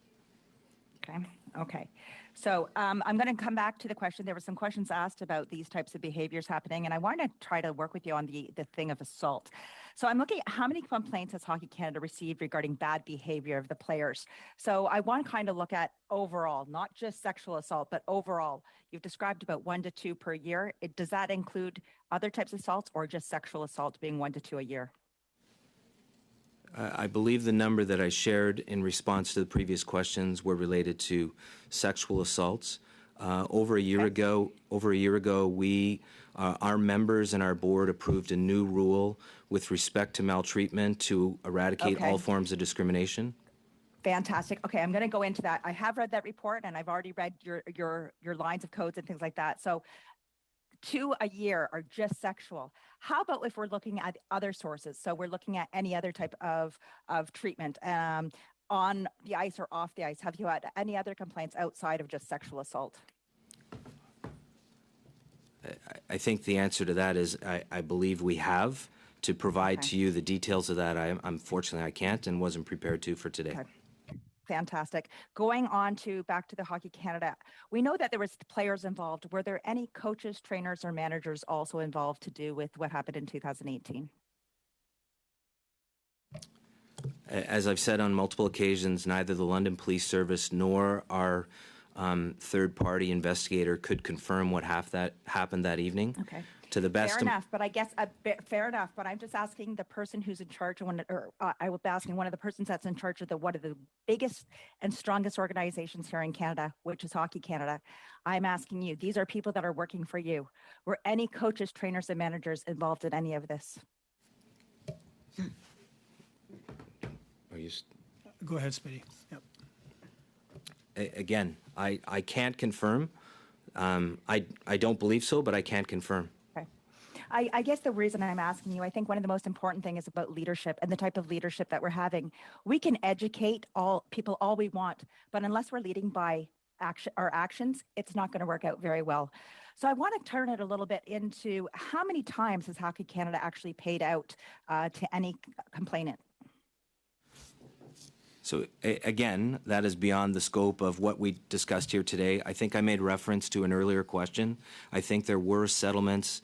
Okay. So I'm going to come back to the question. There were some questions asked about these types of behaviors happening, and I want to try to work with you on the thing of assault. So I'm looking at how many complaints has Hockey Canada received regarding bad behavior of the players. So I want to kind of look at overall, not just sexual assault, but overall. You've described about 1 to 2 per year. Does that include other types of assaults or just sexual assault being 1 to 2 a year? I believe the number that I shared in response to the previous questions were related to sexual assaults. Over a year ago, our members and our board approved a new rule with respect to maltreatment to eradicate all forms of discrimination. Fantastic. Okay, I'm going to go into that. I have read that report, and I've already read your lines of codes and things like that. So 2 a year are just sexual. How about if we're looking at other sources? So we're looking at any other type of treatment on the ice or off the ice. Have you had any other complaints outside of just sexual assault? I think the answer to that is I believe we have. To provide to you the details of that, unfortunately I can't and wasn't prepared to for today. Okay. Fantastic. Going on to back to the Hockey Canada, we know that there was players involved. Were there any coaches, trainers, or managers also involved to do with what happened in 2018? As I've said on multiple occasions, neither the London Police Service nor our third-party investigator could confirm what happened that evening. Okay. To the best fair enough, but I guess fair enough. But I'm just asking the person who's in charge, I will be asking one of the persons that's in charge of one of the biggest and strongest organizations here in Canada, which is Hockey Canada. I'm asking you; these are people that are working for you. Were any coaches, trainers, and managers involved in any of this? Go ahead, Smitty. Yep. Again, I can't confirm. I don't believe so, but I can't confirm. I guess the reason I'm asking you, I think one of the most important things is about leadership and the type of leadership that we're having. We can educate all people all we want, but unless we're leading by our actions, it's not going to work out very well. So I want to turn it a little bit into how many times has Hockey Canada actually paid out to any complainant? So again, that is beyond the scope of what we discussed here today. I think I made reference to an earlier question. I think there were settlements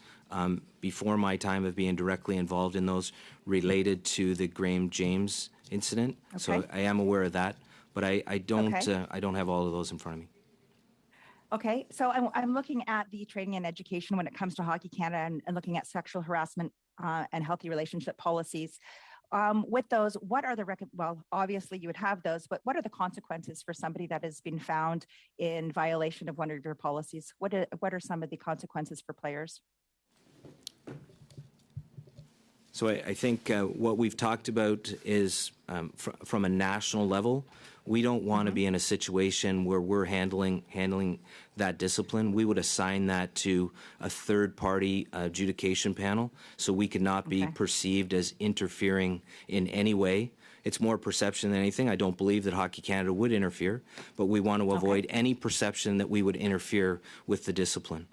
before my time of being directly involved in those related to the Graham James incident. Okay. So I am aware of that, but I don't have all of those in front of me. Okay, so I'm looking at the training and education when it comes to Hockey Canada and looking at sexual harassment and healthy relationship policies. With those, what are well, obviously you would have those, but what are the consequences for somebody that has been found in violation of one of your policies? What are some of the consequences for players? So I think what we've talked about is from a national level. We don't want to be in a situation where we're handling that discipline. We would assign that to a third-party adjudication panel, so we could not be perceived as interfering in any way. It's more perception than anything. I don't believe that Hockey Canada would interfere, but we want to avoid any perception that we would interfere with the discipline.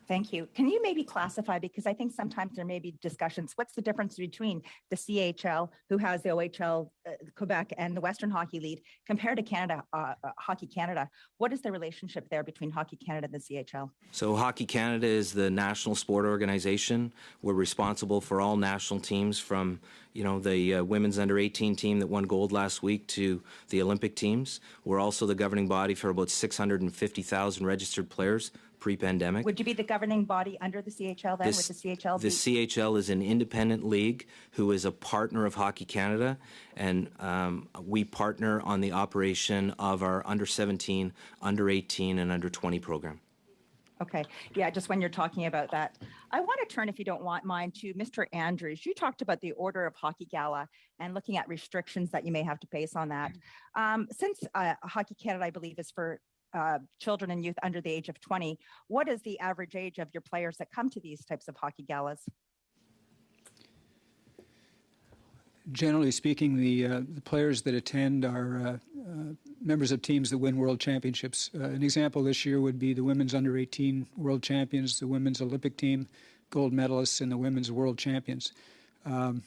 Thank you. Can you maybe classify, because I think sometimes there may be discussions, what's the difference between the CHL, who has the OHL, Quebec, and the Western Hockey League, compared to Canada, Hockey Canada? What is the relationship there between Hockey Canada and the CHL? So Hockey Canada is the national sport organization. We're responsible for all national teams, from the women's under 18 team that won gold last week to the Olympic teams. We're also the governing body for about 650,000 registered players pre-pandemic. Would you be the governing body under the CHL then? Would the CHL The CHL is an independent league who is a partner of Hockey Canada, and we partner on the operation of our under 17, under 18, and under 20 program. Okay. Yeah, just when you're talking about that. I want to turn, if you don't mind, to Mr. Andrews. You talked about the Order of Hockey Gala and looking at restrictions that you may have to face on that. Since Hockey Canada, I believe, is for children and youth under the age of 20, what is the average age of your players that come to these types of hockey galas? Generally speaking, the players that attend are members of teams that win world championships. An example this year would be the women's under 18 world champions, the women's Olympic team, gold medalists, and the women's world champions.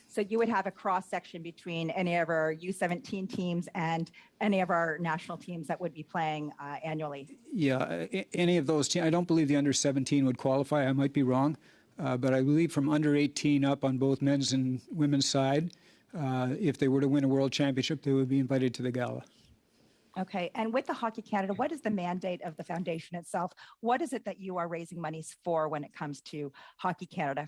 So you would have a cross-section between any of our U17 teams and any of our national teams that would be playing annually? Yeah, any of those teams. I don't believe the under 17 would qualify. I might be wrong. But I believe from under 18 up on both men's and women's side, if they were to win a world championship, they would be invited to the gala. Okay. And with the Hockey Canada, what is the mandate of the foundation itself? What is it that you are raising monies for when it comes to Hockey Canada?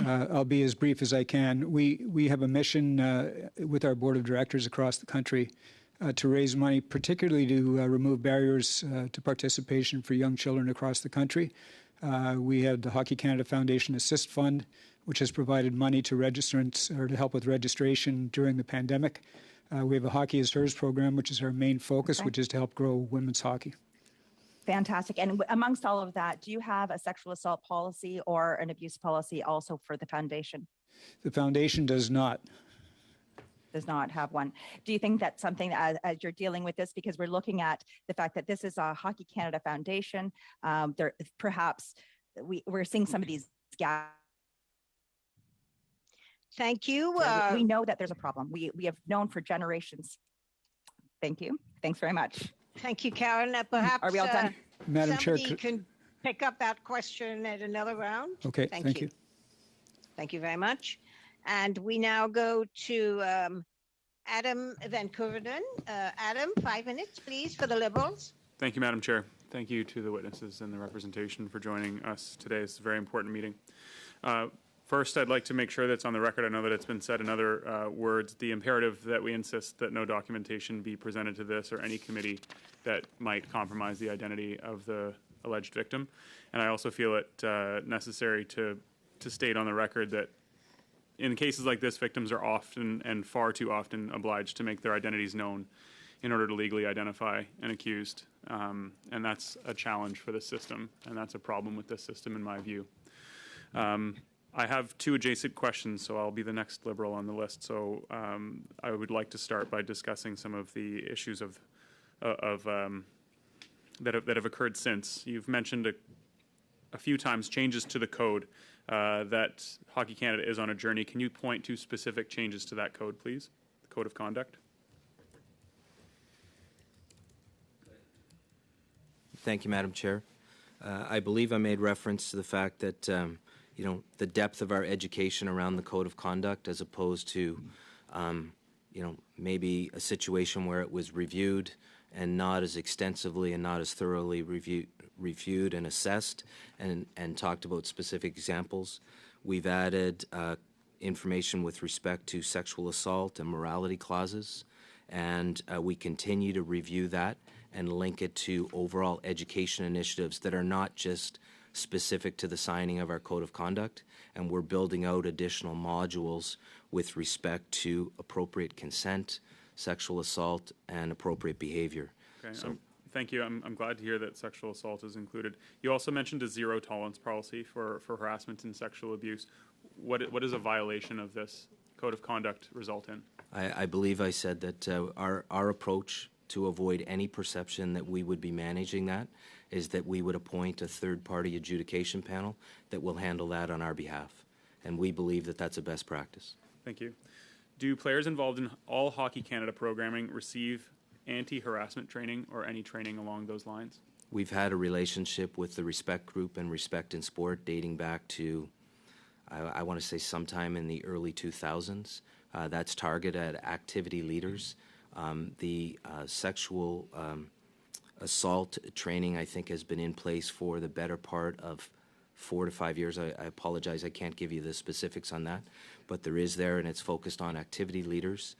I'll be as brief as I can. We have a mission with our board of directors across the country to raise money, particularly to remove barriers to participation for young children across the country. We have the Hockey Canada Foundation Assist Fund, which has provided money to registrants or to help with registration during the pandemic. We have a Hockey is Hers program, which is our main focus, which is to help grow women's hockey. Fantastic. And amongst all of that, do you have a sexual assault policy or an abuse policy also for the foundation? The foundation does not. Does not have one. Do you think that's something as you're dealing with this, because we're looking at the fact that this is a Hockey Canada Foundation, there perhaps we're seeing some of these gaps. Thank you. We know that there's a problem. We have known for generations. Thank you. Thanks very much. Thank you, Karen. Perhaps are we all done? Madam Chair, somebody can pick up that question at another round. Okay, thank you. Thank you very much. And we now go to Adam Van Coverden. Adam, 5 minutes, please, for the Liberals. Thank you, Madam Chair. Thank you to the witnesses and the representation for joining us today. It's a very important meeting. First, I'd like to make sure that's on the record. I know that it's been said in other words, the imperative that we insist that no documentation be presented to this or any committee that might compromise the identity of the alleged victim. And I also feel it necessary to state on the record that in cases like this, victims are often and far too often obliged to make their identities known in order to legally identify an accused. And that's a challenge for the system, and that's a problem with this system in my view. I have two adjacent questions, so I'll be the next Liberal on the list. So I would like to start by discussing some of the issues that have occurred since. You've mentioned a few times changes to the code that Hockey Canada is on a journey. Can you point to specific changes to that code, please? The Code of Conduct. Thank you, Madam Chair. I believe I made reference to the fact that the depth of our education around the Code of Conduct, as opposed to maybe a situation where it was reviewed and not as extensively and not as thoroughly reviewed and assessed and talked about specific examples. We've added information with respect to sexual assault and morality clauses, and we continue to review that and link it to overall education initiatives that are not just specific to the signing of our Code of Conduct, and we're building out additional modules with respect to appropriate consent, sexual assault, and appropriate behavior. Okay, So, thank you. I'm glad to hear that sexual assault is included. You also mentioned a zero tolerance policy for harassment and sexual abuse. What does a violation of this Code of Conduct result in? I believe I said that our approach to avoid any perception that we would be managing that is that we would appoint a third-party adjudication panel that will handle that on our behalf. And we believe that that's a best practice. Thank you. Do players involved in all Hockey Canada programming receive anti-harassment training or any training along those lines? We've had a relationship with the Respect Group and Respect in Sport dating back to, I want to say, sometime in the early 2000s. That's targeted at activity leaders. The sexual assault training, I think, has been in place for the better part of 4 to 5 years. I apologize, I can't give you the specifics on that, but there is there, and it's focused on activity leaders.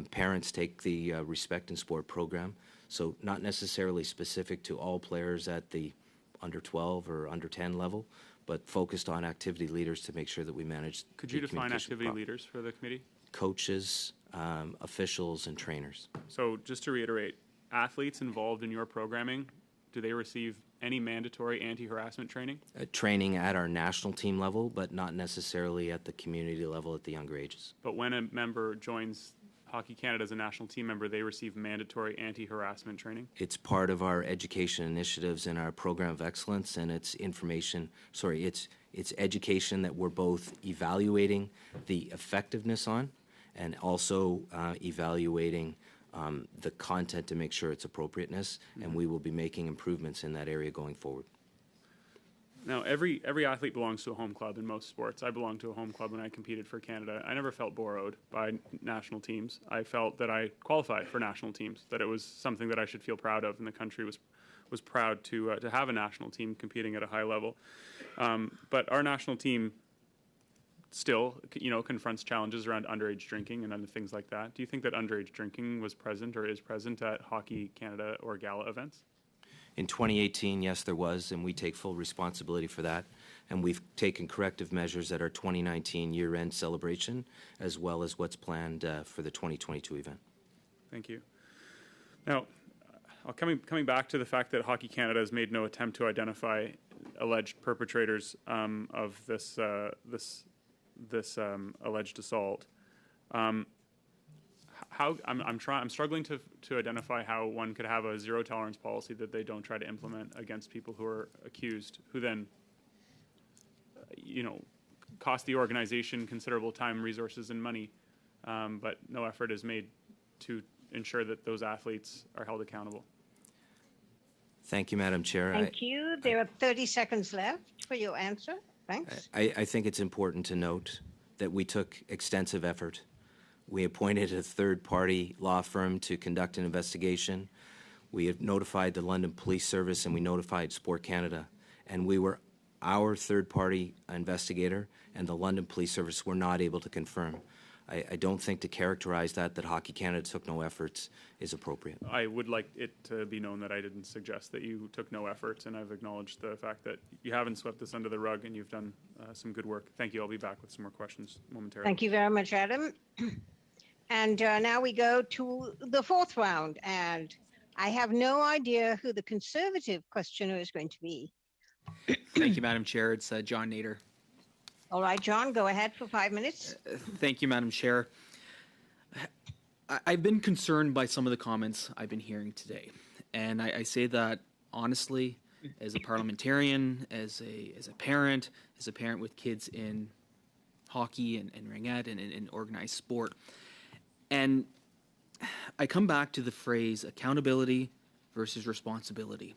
Parents take the Respect in Sport program, so not necessarily specific to all players at the under 12 or under 10 level, but focused on activity leaders to make sure that we manage. Could you define activity leaders for the committee? Coaches, officials, and trainers. So just to reiterate, athletes involved in your programming, do they receive any mandatory anti-harassment training? Training at our national team level, but not necessarily at the community level at the younger ages. But when a member joins Hockey Canada as a national team member, they receive mandatory anti-harassment training? It's part of our education initiatives in our program of excellence, and it's it's education that we're both evaluating the effectiveness on and also evaluating the content to make sure it's appropriateness, and we will be making improvements in that area going forward. Now, every athlete belongs to a home club in most sports. I belonged to a home club when I competed for Canada. I never felt borrowed by national teams. I felt that I qualified for national teams, that it was something that I should feel proud of, and the country was proud to have a national team competing at a high level. But our national team still, confronts challenges around underage drinking and other things like that. Do you think that underage drinking was present or is present at Hockey Canada or gala events? In 2018, yes, there was, and we take full responsibility for that. And we've taken corrective measures at our 2019 year-end celebration, as well as what's planned for the 2022 event. Thank you. Now, coming back to the fact that Hockey Canada has made no attempt to identify alleged perpetrators of this alleged assault. I'm struggling to identify how one could have a zero tolerance policy that they don't try to implement against people who are accused, who then, cost the organization considerable time, resources, and money, but no effort is made to ensure that those athletes are held accountable. Thank you, Madam Chair. Thank you. There are 30 seconds left for your answer. Thanks. I think it's important to note that we took extensive effort. We appointed a third-party law firm to conduct an investigation. We have notified the London Police Service, and we notified Sport Canada. And our third-party investigator and the London Police Service were not able to confirm. I don't think to characterize that Hockey Canada took no efforts is appropriate. I would like it to be known that I didn't suggest that you took no efforts, and I've acknowledged the fact that you haven't swept this under the rug and you've done some good work. Thank you. I'll be back with some more questions momentarily. Thank you very much, Adam. And now we go to the fourth round, and I have no idea who the Conservative questioner is going to be. Thank you, Madam Chair. It's John Nader. All right, John, go ahead for 5 minutes. Thank you, Madam Chair. I've been concerned by some of the comments I've been hearing today. And I say that honestly, as a parliamentarian, as a parent with kids in hockey and ringette and in organized sport. And I come back to the phrase accountability versus responsibility.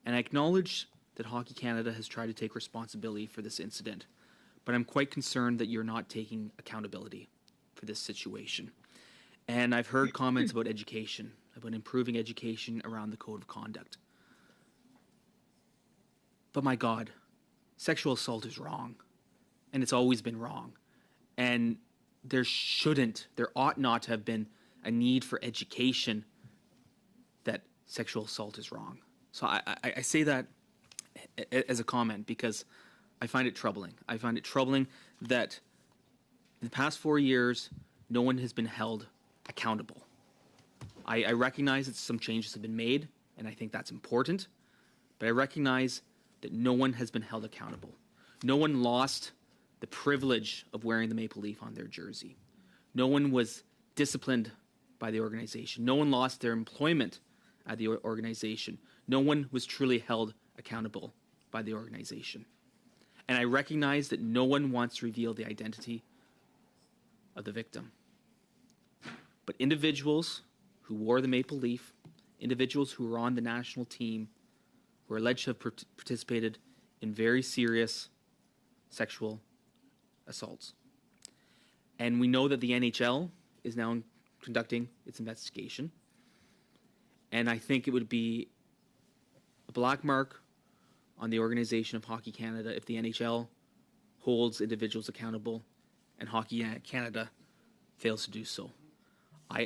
And I acknowledge that Hockey Canada has tried to take responsibility for this incident, but I'm quite concerned that you're not taking accountability for this situation. And I've heard comments about education, about improving education around the code of conduct. But my God, sexual assault is wrong, and it's always been wrong. And there ought not to have been a need for education that sexual assault is wrong. So I say that as a comment because I find it troubling. I find it troubling that in the past 4 years, no one has been held accountable. I recognize that some changes have been made, and I think that's important, but I recognize that no one has been held accountable. No one lost the privilege of wearing the maple leaf on their jersey. No one was disciplined by the organization. No one lost their employment at the organization. No one was truly held accountable by the organization. And I recognize that no one wants to reveal the identity of the victim. But individuals who wore the maple leaf, individuals who were on the national team, were alleged to have participated in very serious sexual assaults. And we know that the NHL is now conducting its investigation. And I think it would be a black mark on the organization of Hockey Canada if the NHL holds individuals accountable and Hockey Canada fails to do so. I'm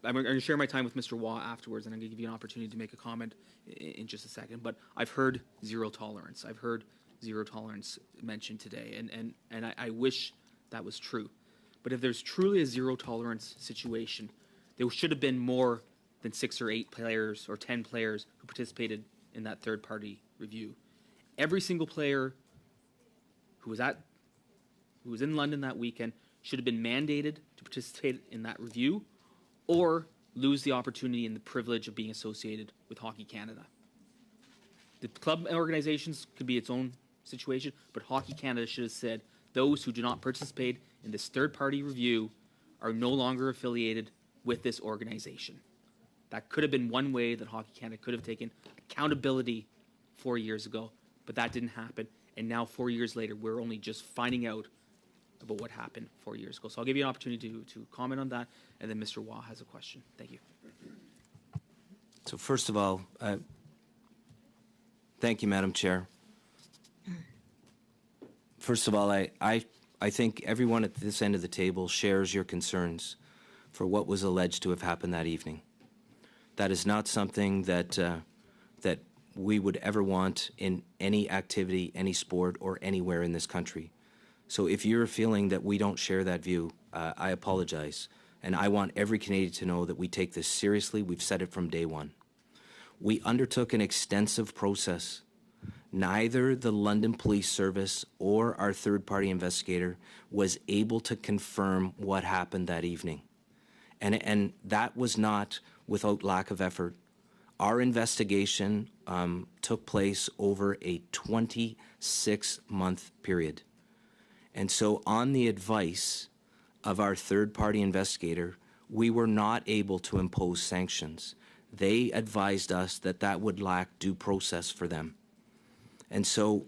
going to share my time with Mr. Waugh afterwards, and I'm going to give you an opportunity to make a comment in just a second. But I've heard zero tolerance. I've heard zero tolerance mentioned today, and I wish that was true. But if there's truly a zero tolerance situation, there should have been more than 6 or 8 players or 10 players who participated in that third-party review. Every single player who was in London that weekend should have been mandated to participate in that review or lose the opportunity and the privilege of being associated with Hockey Canada. The club organizations could be its own situation, but Hockey Canada should have said those who do not participate in this third-party review are no longer affiliated with this organization. That could have been one way that Hockey Canada could have taken accountability 4 years ago, but that didn't happen. And now 4 years later, we're only just finding out about what happened 4 years ago. So I'll give you an opportunity to comment on that, and then Mr. Waugh has a question. Thank you. So first of all, thank you, Madam Chair. First of all, I think everyone at this end of the table shares your concerns for what was alleged to have happened that evening. That is not something that that we would ever want in any activity, any sport, or anywhere in this country. So if you're feeling that we don't share that view, I apologize. And I want every Canadian to know that we take this seriously. We've said it from day one. We undertook an extensive process. Neither the London Police Service or our third-party investigator was able to confirm what happened that evening. And that was not without lack of effort. Our investigation took place over a 26-month period. And so on the advice of our third-party investigator, we were not able to impose sanctions. They advised us that that would lack due process for them. And so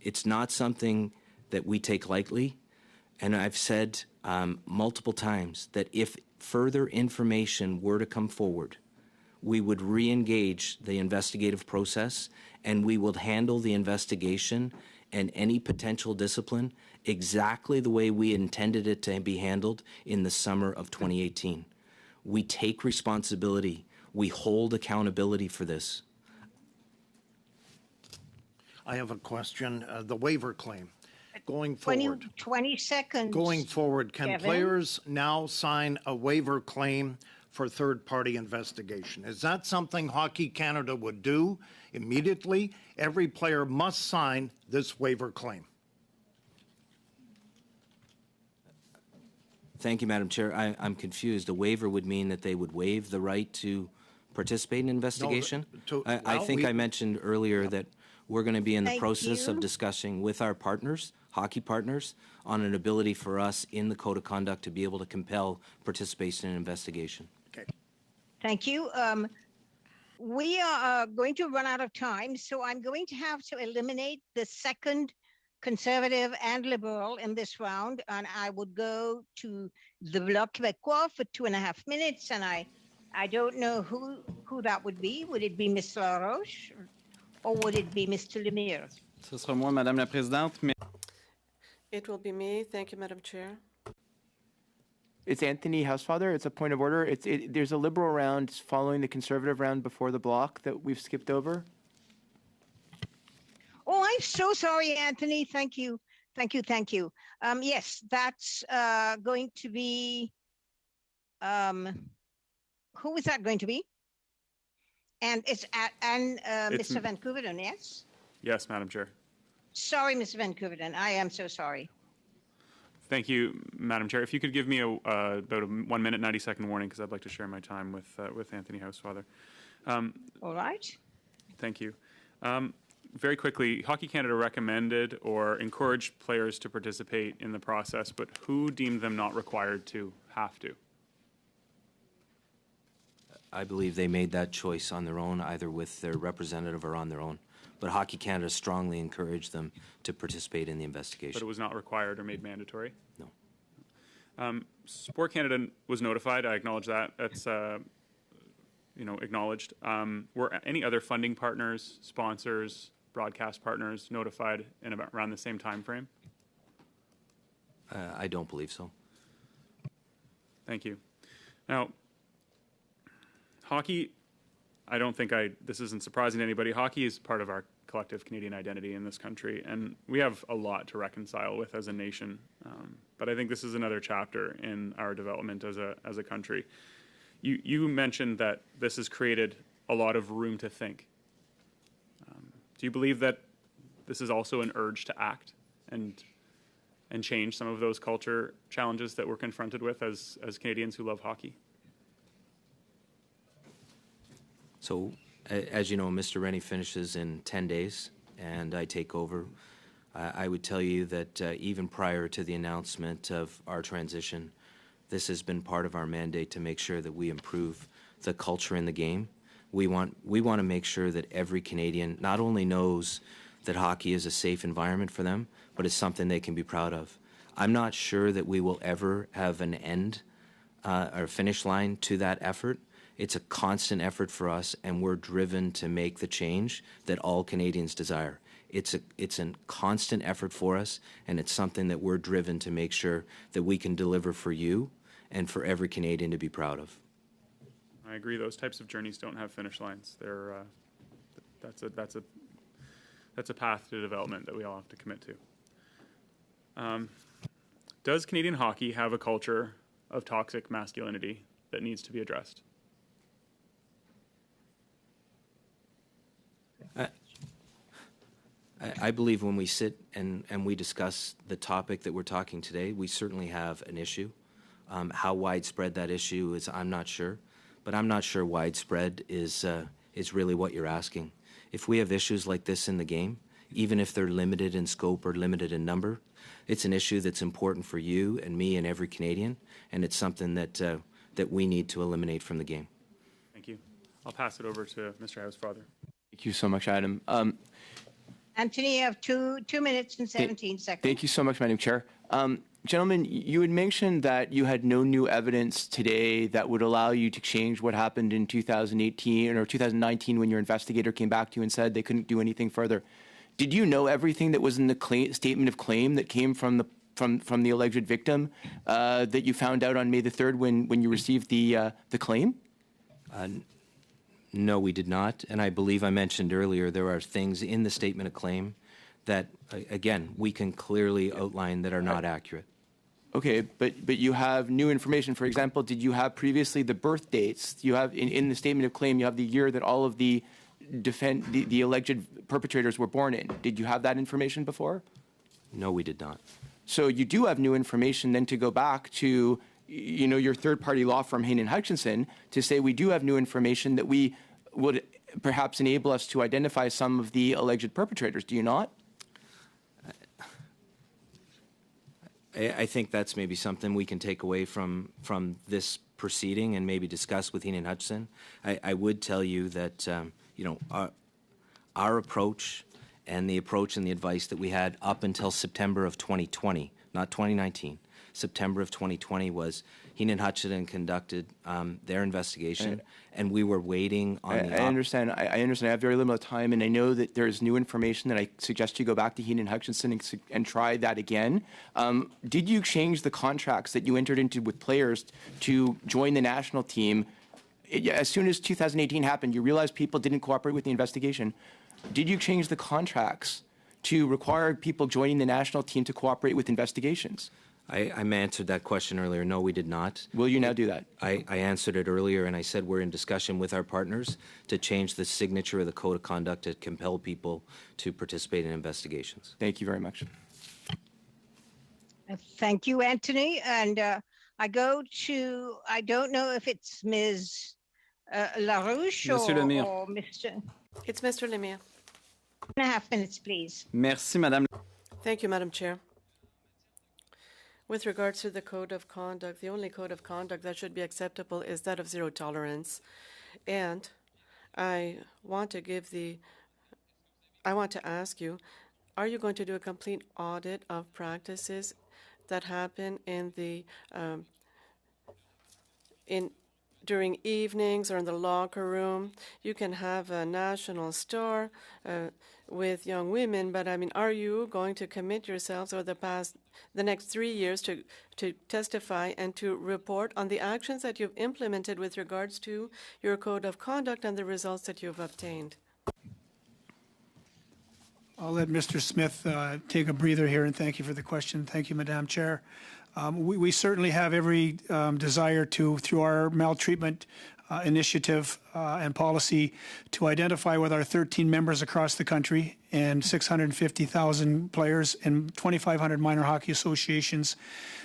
it's not something that we take lightly. And I've said multiple times that if further information were to come forward, we would re-engage the investigative process and we would handle the investigation and any potential discipline exactly the way we intended it to be handled in the summer of 2018. We take responsibility. We hold accountability for this. I have a question. The waiver claim. Going forward. 20 seconds. Going forward, can Kevin? players now sign a waiver claim for third-party investigation. Is that something Hockey Canada would do immediately? Every player must sign this waiver claim. Thank you, Madam Chair. I'm confused. A waiver would mean that they would waive the right to participate in an investigation? I think I mentioned earlier that we're going to be in the process of discussing with our partners, hockey partners, on an ability for us in the code of conduct to be able to compel participation in an investigation. Okay. Thank you. We are going to run out of time, so I'm going to have to eliminate the second Conservative and Liberal in this round, and I would go to the Bloc Québécois for 2.5 minutes, and I don't know who that would be. Would it be Mr. Laroche or would it be Mr. Lemire? Ce sera moi, Madame la Présidente. Mais... It will be me. Thank you, Madam Chair. It's Anthony Housefather. It's a point of order. There's a Liberal round following the Conservative round before the Bloc that we've skipped over. Oh, I'm so sorry, Anthony. Thank you. Thank you. Thank you. Yes, that's going to be, who is that going to be? And it's Mr. Van Koeveren, yes? Yes, Madam Chair. Sorry, Mr. Van Koeveren. I am so sorry. Thank you, Madam Chair. If you could give me about a 1 minute, 90-second warning, because I'd like to share my time with Anthony Housefather. All right. Thank you. Very quickly, Hockey Canada recommended or encouraged players to participate in the process, but who deemed them not required to have to? I believe they made that choice on their own, either with their representative or on their own. But Hockey Canada strongly encouraged them to participate in the investigation. But it was not required or made mandatory? No. Sport Canada was notified. I acknowledge that. That's acknowledged. Were any other funding partners, sponsors, broadcast partners notified in about around the same time frame? I don't believe so. Thank you. Now, hockey, I don't think this isn't surprising to anybody. Hockey is part of our collective Canadian identity in this country, and we have a lot to reconcile with as a nation. But I think this is another chapter in our development as a country. You mentioned that this has created a lot of room to think. Do you believe that this is also an urge to act and change some of those culture challenges that we're confronted with as Canadians who love hockey? So, as you know, Mr. Rennie finishes in 10 days, and I take over. I would tell you that even prior to the announcement of our transition, this has been part of our mandate to make sure that we improve the culture in the game. We want to make sure that every Canadian not only knows that hockey is a safe environment for them, but it's something they can be proud of. I'm not sure that we will ever have an end or finish line to that effort. It's a constant effort for us, and we're driven to make the change that all Canadians desire. It's a constant effort for us, and it's something that we're driven to make sure that we can deliver for you and for every Canadian to be proud of. I agree. Those types of journeys don't have finish lines. They're that's a path to development that we all have to commit to. Does Canadian hockey have a culture of toxic masculinity that needs to be addressed? I believe when we sit and we discuss the topic that we're talking today, we certainly have an issue. How widespread that issue is, I'm not sure. But I'm not sure widespread is really what you're asking. If we have issues like this in the game, even if they're limited in scope or limited in number, it's an issue that's important for you and me and every Canadian, and it's something that we need to eliminate from the game. Thank you. I'll pass it over to Mr. Housefather. Thank you so much, Adam. Anthony, you have 2 minutes and 17 seconds. Thank you so much, Madam Chair. Gentlemen, you had mentioned that you had no new evidence today that would allow you to change what happened in 2018 or 2019 when your investigator came back to you and said they couldn't do anything further. Did you know everything that was in the statement of claim that came from the alleged victim that you found out on May the 3rd when you received the claim? No, we did not. And I believe I mentioned earlier there are things in the statement of claim that, again, we can clearly outline that are not accurate. Okay, but you have new information. For example, did you have previously the birth dates? You have in the statement of claim, you have the year that all of the alleged perpetrators were born in. Did you have that information before? No, we did not. So you do have new information then to go back to, your third-party law firm, Hayden Hutchinson, to say we do have new information that we would perhaps enable us to identify some of the alleged perpetrators. Do you not? I think that's maybe something we can take away from this proceeding and maybe discuss with Hayden Hutchinson. I would tell you that, our approach and the approach and the advice that we had up until September of 2020, not 2019, September of 2020 was Hayden Hutchinson conducted their investigation, and we were waiting on the... I understand. I understand. I have very limited time, and I know that there is new information that I suggest you go back to Hayden Hutchinson and try that again. Did you change the contracts that you entered into with players to join the national team? As soon as 2018 happened, you realized people didn't cooperate with the investigation. Did you change the contracts to require people joining the national team to cooperate with investigations? I answered that question earlier. No, we did not. Will you now do that? I answered it earlier, and I said we're in discussion with our partners to change the signature of the code of conduct to compel people to participate in investigations. Thank you very much. Thank you, Anthony. And I go to, I don't know if it's Ms. LaRouche or Mr. It's Mr. Lemire. 2.5 minutes, please. Merci, Madame. Thank you, Madam Chair. With regards to the code of conduct, the only code of conduct that should be acceptable is that of zero tolerance. And I want to ask you, are you going to do a complete audit of practices that happen in the during evenings or in the locker room? You can have a national store with young women, but I mean, are you going to commit yourselves over the next 3 years to testify and to report on the actions that you've implemented with regards to your code of conduct and the results that you've obtained? I'll let Mr. Smith take a breather here, and thank you for the question. Thank you, Madam Chair. We certainly have every desire to, through our maltreatment initiative and policy, to identify with our 13 members across the country and 650,000 players and 2,500 minor hockey associations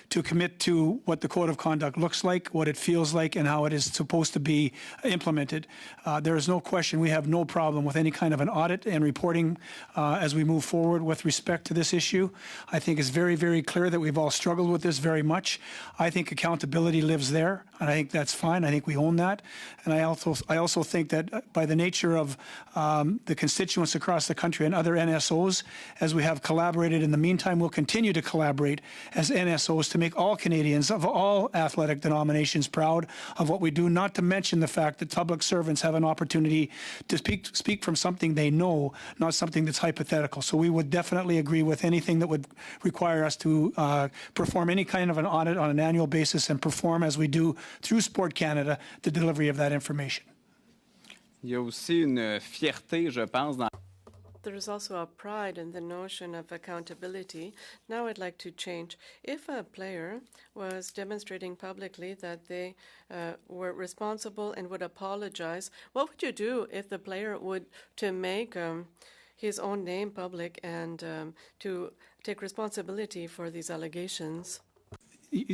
to commit to what the code of conduct looks like, what it feels like, and how it is supposed to be implemented. There is no question we have no problem with any kind of an audit and reporting as we move forward with respect to this issue. I think it's very, very clear that we've all struggled with this very much. I think accountability lives there, and I think that's fine. I think we own that. And I also think that by the nature of the constituents across the country and other NSOs, as we have collaborated in the meantime, we'll continue to collaborate as NSOs to make all Canadians of all athletic denominations proud of what we do, not to mention the fact that public servants have an opportunity to speak from something they know, not something that's hypothetical. So we would definitely agree with anything that would require us to perform any kind of an audit on an annual basis and perform, as we do through Sport Canada, the delivery of that information. Il y a aussi une fierté, je pense, dans... There is also a pride in the notion of accountability. Now I'd like to change. If a player was demonstrating publicly that they were responsible and would apologize, what would you do if the player would to make his own name public and to take responsibility for these allegations?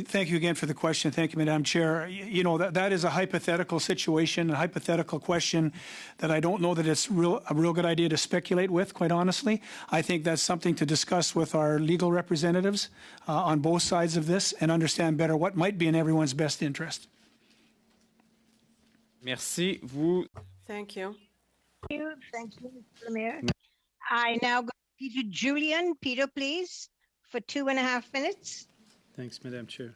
Thank you again for the question. Thank you, Madam Chair. You know, that is a hypothetical situation, a hypothetical question that I don't know that it's a real good idea to speculate with, quite honestly. I think that's something to discuss with our legal representatives on both sides of this and understand better what might be in everyone's best interest. Merci. Vous... Thank you. Thank you, Mr. Lemire. I now go to Peter Julian. Peter, please, for 2.5 minutes. Thanks, Madam Chair.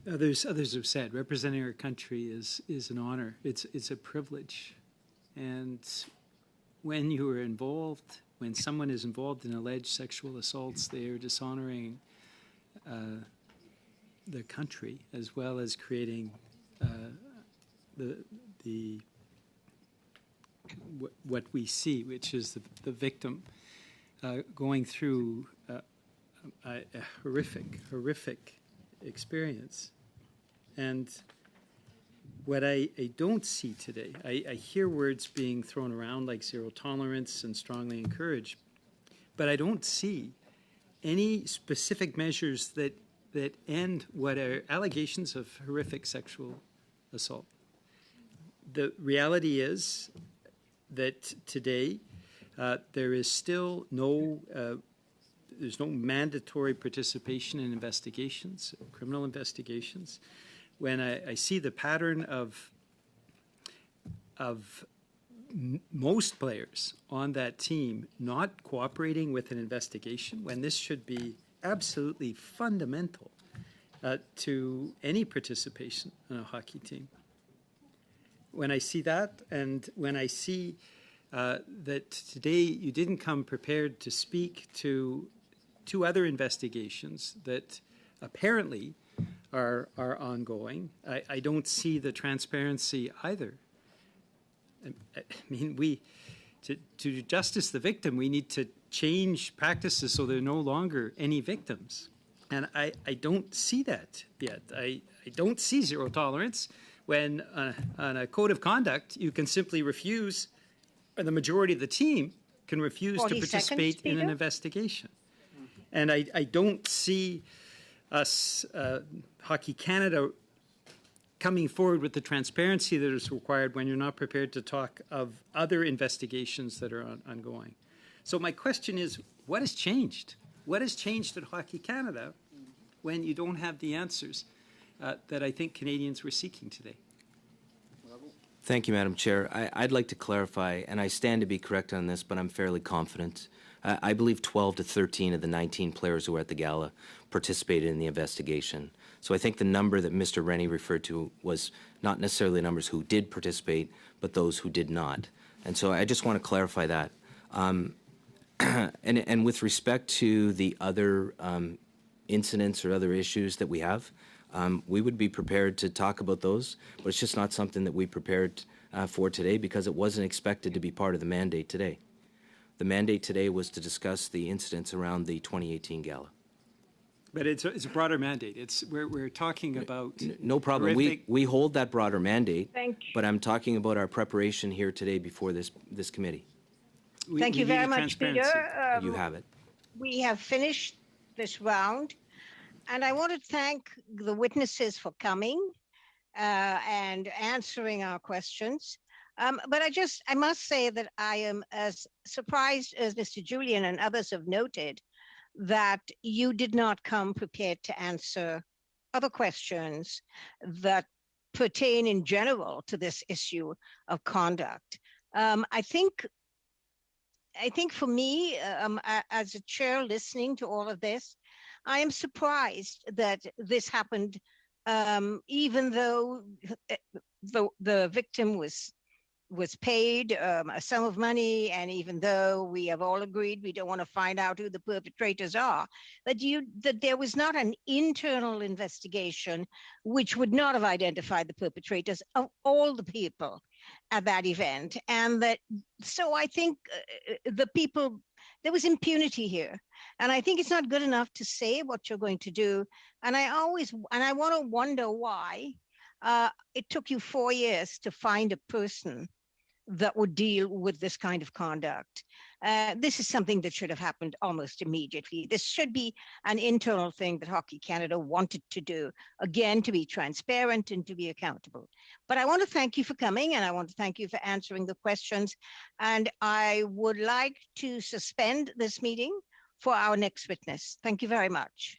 Others have said representing our country is an honor. It's a privilege, and when you are involved, when someone is involved in alleged sexual assaults, they are dishonoring the country as well as creating what we see, which is the victim going through a horrific experience. And what I don't see today, I hear words being thrown around like zero tolerance and strongly encourage, but I don't see any specific measures that end what are allegations of horrific sexual assault. The reality is that today there is still there's no mandatory participation in investigations, criminal investigations. When I see the pattern of most players on that team not cooperating with an investigation, when this should be absolutely fundamental to any participation in a hockey team. When I see that, and when I see that today you didn't come prepared to speak to two other investigations that apparently are ongoing, I don't see the transparency either. I mean, to do justice to the victim, we need to change practices so there are no longer any victims. And I don't see that yet. I don't see zero tolerance when on a code of conduct you can simply refuse, or the majority of the team can refuse to participate in an investigation. And I don't see us, Hockey Canada, coming forward with the transparency that is required when you're not prepared to talk of other investigations that are ongoing. So my question is, what has changed? What has changed at Hockey Canada when you don't have the answers that I think Canadians were seeking today? Thank you, Madam Chair. I'd like to clarify, and I stand to be correct on this, but I'm fairly confident. I believe 12 to 13 of the 19 players who were at the gala participated in the investigation. So I think the number that Mr. Rennie referred to was not necessarily the numbers who did participate, but those who did not. And so I just want to clarify that. And with respect to the other incidents or other issues that we have, we would be prepared to talk about those, but it's just not something that we prepared for today because it wasn't expected to be part of the mandate today. The mandate today was to discuss the incidents around the 2018 gala. But it's a broader mandate. We're talking about no problem. We hold that broader mandate. Thank you. But I'm talking about our preparation here today before this committee. Thank you very much, Peter. You have it. We have finished this round, and I want to thank the witnesses for coming and answering our questions. But I must say that I am as surprised as Mr. Julian and others have noted that you did not come prepared to answer other questions that pertain in general to this issue of conduct. I think for me, as a chair listening to all of this, I am surprised that this happened, even though the victim was paid a sum of money, and even though we have all agreed we don't want to find out who the perpetrators are, that there was not an internal investigation which would not have identified the perpetrators of all the people at that event. And so I think there was impunity here. And I think it's not good enough to say what you're going to do. And I want to wonder why it took you 4 years to find a person that would deal with this kind of conduct. This is something that should have happened almost immediately. This should be an internal thing that Hockey Canada wanted to do, again, to be transparent and to be accountable. But I want to thank you for coming, and I want to thank you for answering the questions. And I would like to suspend this meeting for our next witness. Thank you very much.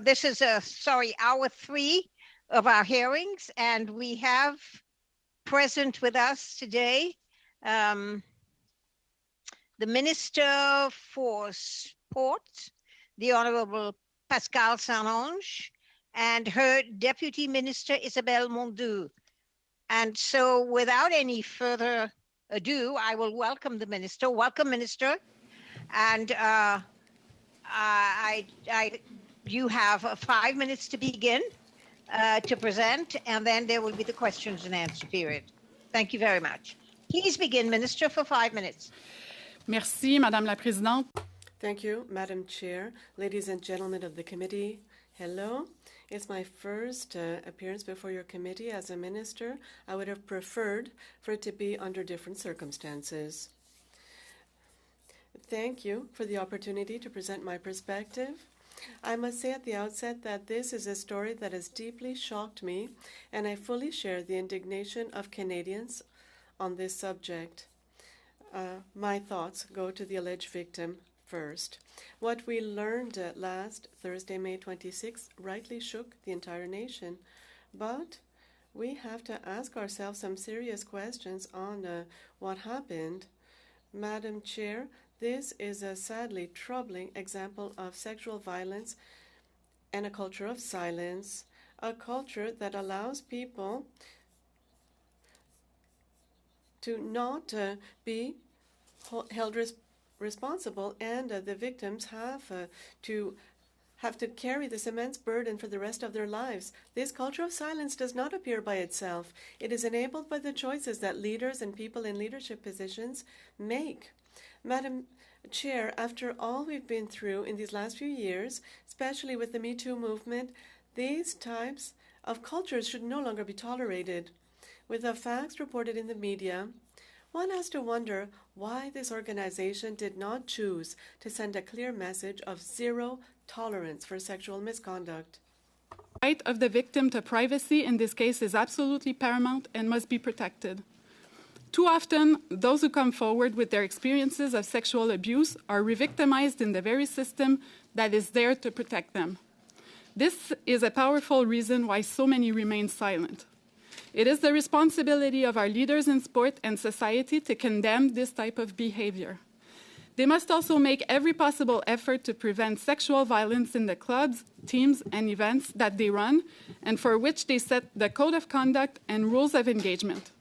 this is hour 3 of our hearings, and we have present with us today the Minister for Sport, the Honorable Pascal Saint-Onge, and her Deputy Minister, Isabelle Mondu. And so without any further ado, I will welcome the Minister. Welcome, Minister. And you have 5 minutes to begin to present, and then there will be the questions and answer period. Thank you very much. Please begin, Minister, for 5 minutes. Merci, Madame la Présidente. Thank you, Madam Chair. Ladies and gentlemen of the committee, hello. It's my first appearance before your committee as a minister. I would have preferred for it to be under different circumstances. Thank you for the opportunity to present my perspective. I must say at the outset that this is a story that has deeply shocked me, and I fully share the indignation of Canadians on this subject. My thoughts go to the alleged victim first. What we learned last Thursday, May 26, rightly shook the entire nation. But we have to ask ourselves some serious questions on what happened. Madam Chair, this is a sadly troubling example of sexual violence and a culture of silence, a culture that allows people to not be held responsible, and the victims have to carry this immense burden for the rest of their lives. This culture of silence does not appear by itself. It is enabled by the choices that leaders and people in leadership positions make. Madam Chair, after all we've been through in these last few years, especially with the Me Too movement, these types of cultures should no longer be tolerated. With the facts reported in the media, one has to wonder why this organization did not choose to send a clear message of zero tolerance for sexual misconduct. The right of the victim to privacy in this case is absolutely paramount and must be protected. Too often, those who come forward with their experiences of sexual abuse are re-victimized in the very system that is there to protect them. This is a powerful reason why so many remain silent. It is the responsibility of our leaders in sport and society to condemn this type of behavior. They must also make every possible effort to prevent sexual violence in the clubs, teams, and events that they run, and for which they set the code of conduct and rules of engagement.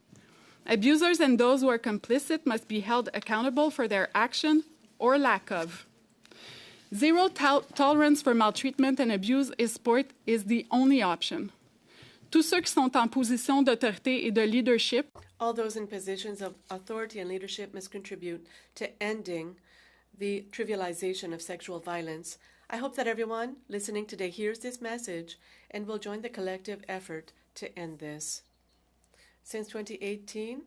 Abusers and those who are complicit must be held accountable for their action or lack of. Zero tolerance for maltreatment and abuse in sport is the only option. Tous ceux qui sont en position d'autorité et de leadership. All those in positions of authority and leadership must contribute to ending the trivialization of sexual violence. I hope that everyone listening today hears this message and will join the collective effort to end this. Since 2018,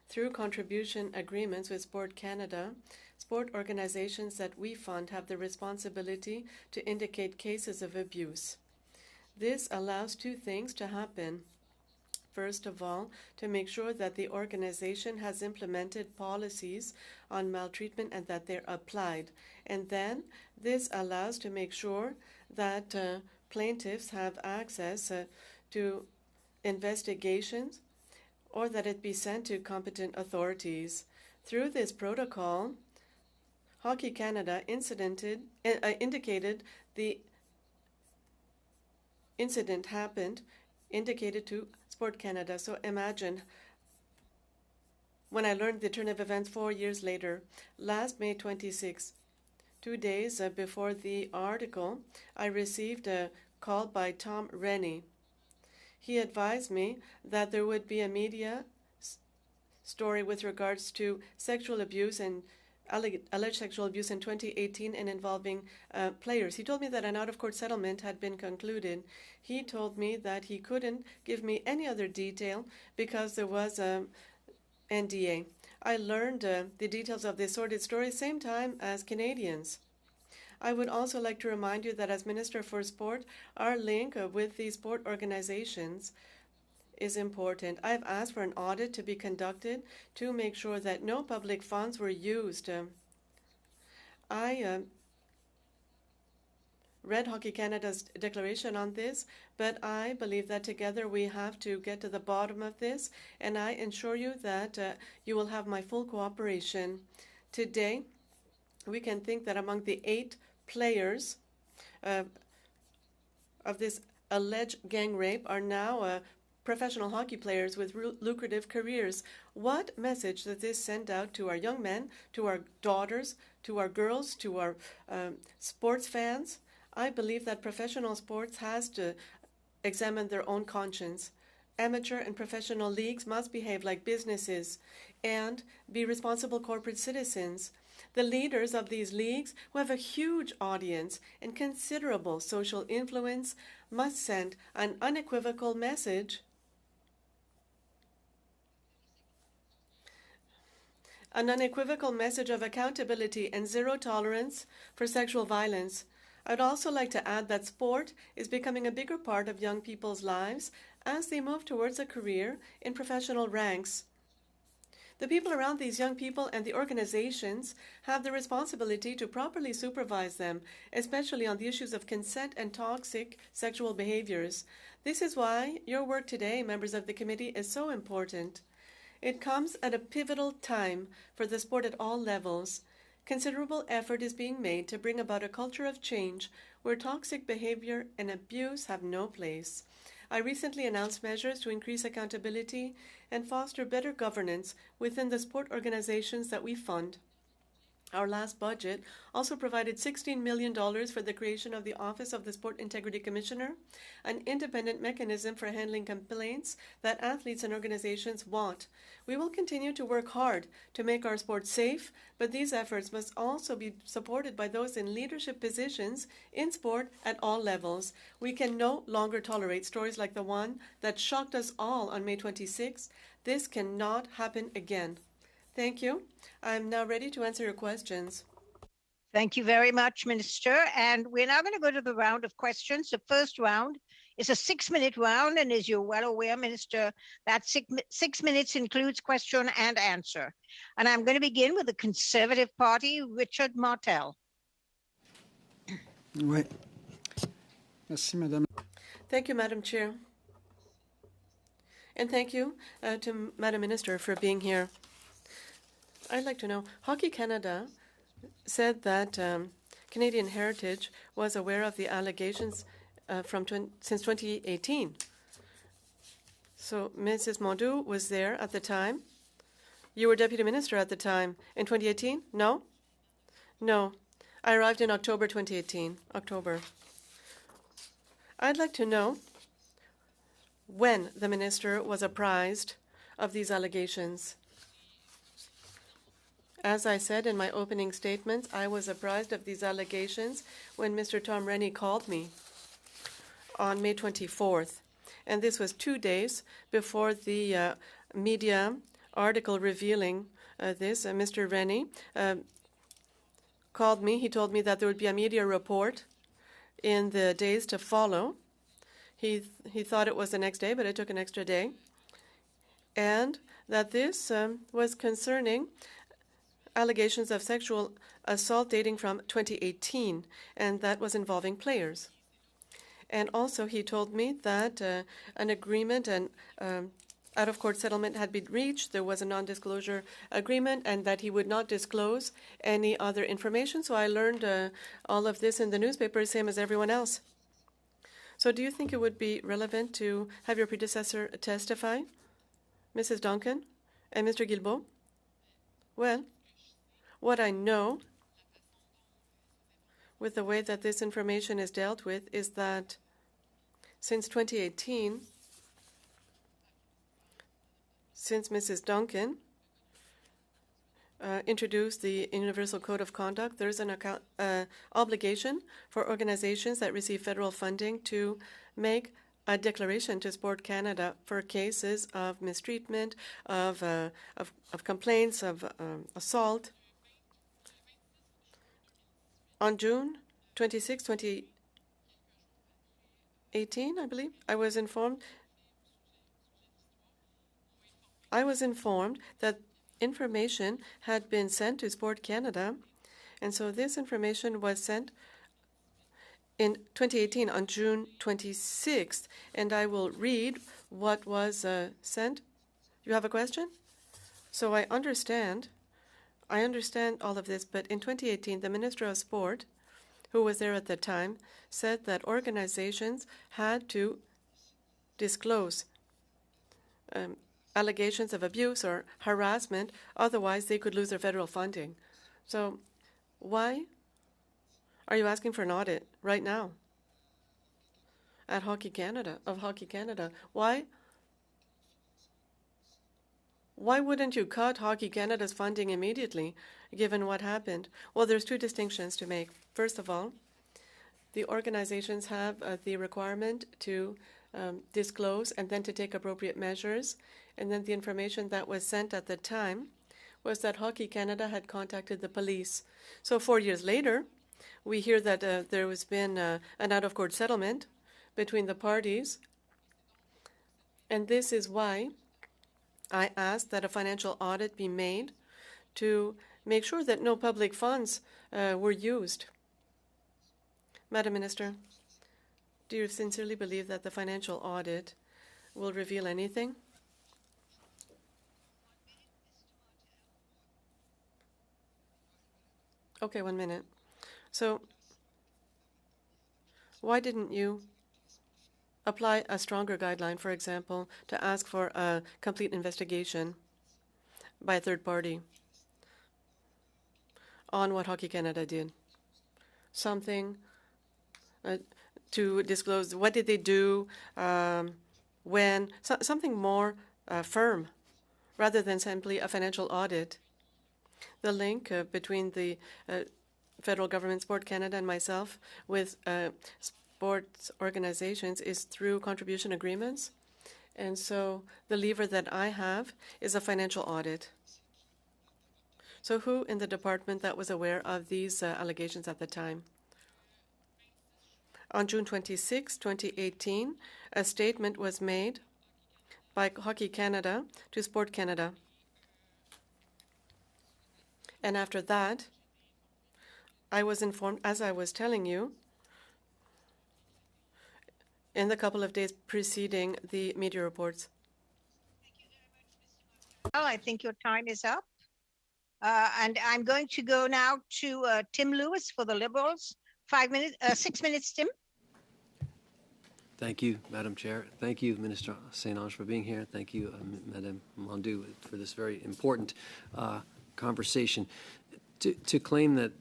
through contribution agreements with Sport Canada, sport organizations that we fund have the responsibility to indicate cases of abuse. This allows two things to happen. First of all, to make sure that the organization has implemented policies on maltreatment and that they're applied. And then this allows to make sure that plaintiffs have access to investigations or that it be sent to competent authorities. Through this protocol, Hockey Canada indicated the incident happened, indicated to Sport Canada. So imagine when I learned the turn of events 4 years later, last May 26, 2 days before the article, I received a call by Tom Rennie. He advised me that there would be a media story with regards to sexual abuse and alleged sexual abuse in 2018 and involving players. He told me that an out-of-court settlement had been concluded. He told me that he couldn't give me any other detail because there was an NDA. I learned the details of this sordid story same time as Canadians. I would also like to remind you that as Minister for Sport, our link with the sport organizations is important. I've asked for an audit to be conducted to make sure that no public funds were used. I read Hockey Canada's declaration on this, but I believe that together we have to get to the bottom of this, and I assure you that you will have my full cooperation. Today, we can think that among the 8 players of this alleged gang rape are now professional hockey players with lucrative careers. What message does this send out to our young men, to our daughters, to our girls, to our sports fans? I believe that professional sports has to examine their own conscience. Amateur and professional leagues must behave like businesses and be responsible corporate citizens. The leaders of these leagues, who have a huge audience and considerable social influence, must send an unequivocal message of accountability and zero tolerance for sexual violence. I'd also like to add that sport is becoming a bigger part of young people's lives as they move towards a career in professional ranks. The people around these young people and the organizations have the responsibility to properly supervise them, especially on the issues of consent and toxic sexual behaviors. This is why your work today, members of the committee, is so important. It comes at a pivotal time for the sport at all levels. Considerable effort is being made to bring about a culture of change where toxic behavior and abuse have no place. I recently announced measures to increase accountability and foster better governance within the sport organizations that we fund. Our last budget also provided $16 million for the creation of the Office of the Sport Integrity Commissioner, an independent mechanism for handling complaints that athletes and organizations want. We will continue to work hard to make our sport safe, but these efforts must also be supported by those in leadership positions in sport at all levels. We can no longer tolerate stories like the one that shocked us all on May 26. This cannot happen again. Thank you. I'm now ready to answer your questions. Thank you very much, Minister. And we're now going to go to the round of questions. The first round is a 6-minute round, and as you're well aware, Minister, that 6 minutes includes question and answer. And I'm going to begin with the Conservative Party, Richard Martel. Oui. Merci, Madame. Thank you, Madam Chair. And thank you to Madam Minister for being here. I'd like to know, Hockey Canada said that Canadian Heritage was aware of the allegations since 2018. So Mrs. Mondeau was there at the time. You were Deputy Minister at the time. In 2018? No? No. I arrived in October 2018. October. I'd like to know when the Minister was apprised of these allegations. As I said in my opening statements, I was apprised of these allegations when Mr. Tom Rennie called me on May 24th. And this was 2 days before the media article revealing this. Mr. Rennie called me. He told me that there would be a media report in the days to follow. He thought it was the next day, but it took an extra day. And that this was concerning allegations of sexual assault dating from 2018, and that was involving players. And also he told me that an agreement and out-of-court settlement had been reached. There was a non-disclosure agreement, and that he would not disclose any other information. So I learned all of this in the newspaper, same as everyone else. So do you think it would be relevant to have your predecessor testify, Mrs. Duncan and Mr. Guilbeault? Well, what I know with the way that this information is dealt with is that since 2018, since Mrs. Duncan introduced the Universal Code of Conduct, there's an obligation for organizations that receive federal funding to make a declaration to Sport Canada for cases of mistreatment, of complaints, of assault. On June 26, 2018, I believe, I was informed that information had been sent to Sport Canada, and so this information was sent in 2018 on June 26th, and I will read what was sent. You have a question? So I understand all of this, but in 2018, the Minister of Sport, who was there at the time, said that organizations had to disclose allegations of abuse or harassment, otherwise they could lose their federal funding. So why are you asking for an audit right now at Hockey Canada, of Hockey Canada? Why wouldn't you cut Hockey Canada's funding immediately, given what happened? Well, there's two distinctions to make. First of all, the organizations have the requirement to disclose and then to take appropriate measures. And then the information that was sent at the time was that Hockey Canada had contacted the police. So 4 years later, we hear that there has been an out-of-court settlement between the parties. And this is why I asked that a financial audit be made to make sure that no public funds were used. Madam Minister, do you sincerely believe that the financial audit will reveal anything? Okay, 1 minute. So why didn't you apply a stronger guideline, for example, to ask for a complete investigation by a third party on what Hockey Canada did? Something to disclose what did they do, when, something more firm, rather than simply a financial audit. The link between the federal government, Sport Canada, and myself with sports organizations is through contribution agreements. And so the lever that I have is a financial audit. So who in the department that was aware of these allegations at the time? On June 26, 2018, a statement was made by Hockey Canada to Sport Canada. And after that, I was informed, as I was telling you, in the couple of days preceding the media reports. Well, I think your time is up. And I'm going to go now to Tim Lewis for the Liberals. 6 minutes, Tim. Thank you, Madam Chair. Thank you, Minister St. Ange, for being here. Thank you, Madame Mondu, for this very important conversation. To claim that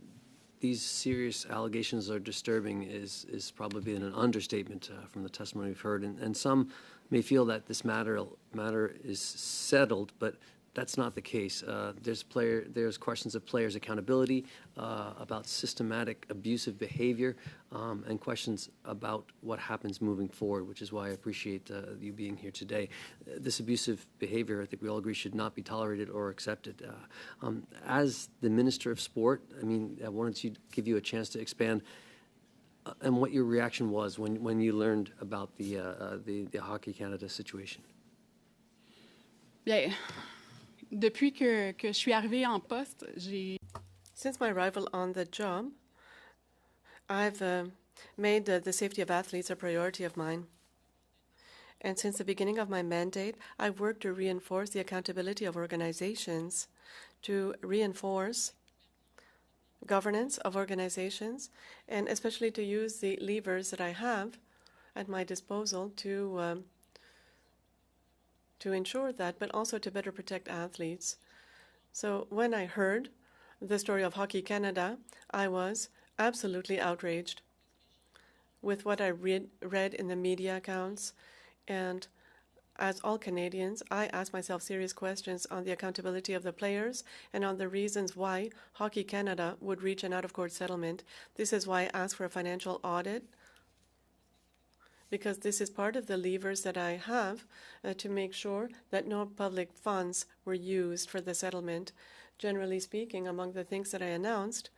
these serious allegations are disturbing is probably an understatement from the testimony we've heard. And some may feel that this matter is settled, but that's not the case. There's questions of players' accountability, about systematic abusive behavior, and questions about what happens moving forward, which is why I appreciate you being here today. This abusive behavior, I think we all agree, should not be tolerated or accepted. As the Minister of Sport, I wanted to give you a chance to expand and what your reaction was when you learned about the Hockey Canada situation. Bien. Depuis que je suis arrivée en poste, Since my arrival on the job, I've made the safety of athletes a priority of mine. And since the beginning of my mandate, I've worked to reinforce the accountability of organizations, to reinforce governance of organizations, and especially to use the levers that I have at my disposal to ensure that, but also to better protect athletes. So when I heard the story of Hockey Canada, I was absolutely outraged with what I read in the media accounts. And as all Canadians, I asked myself serious questions on the accountability of the players and on the reasons why Hockey Canada would reach an out-of-court settlement. This is why I asked for a financial audit, because this is part of the levers that I have to make sure that no public funds were used for the settlement. Generally speaking, among the things that I announced,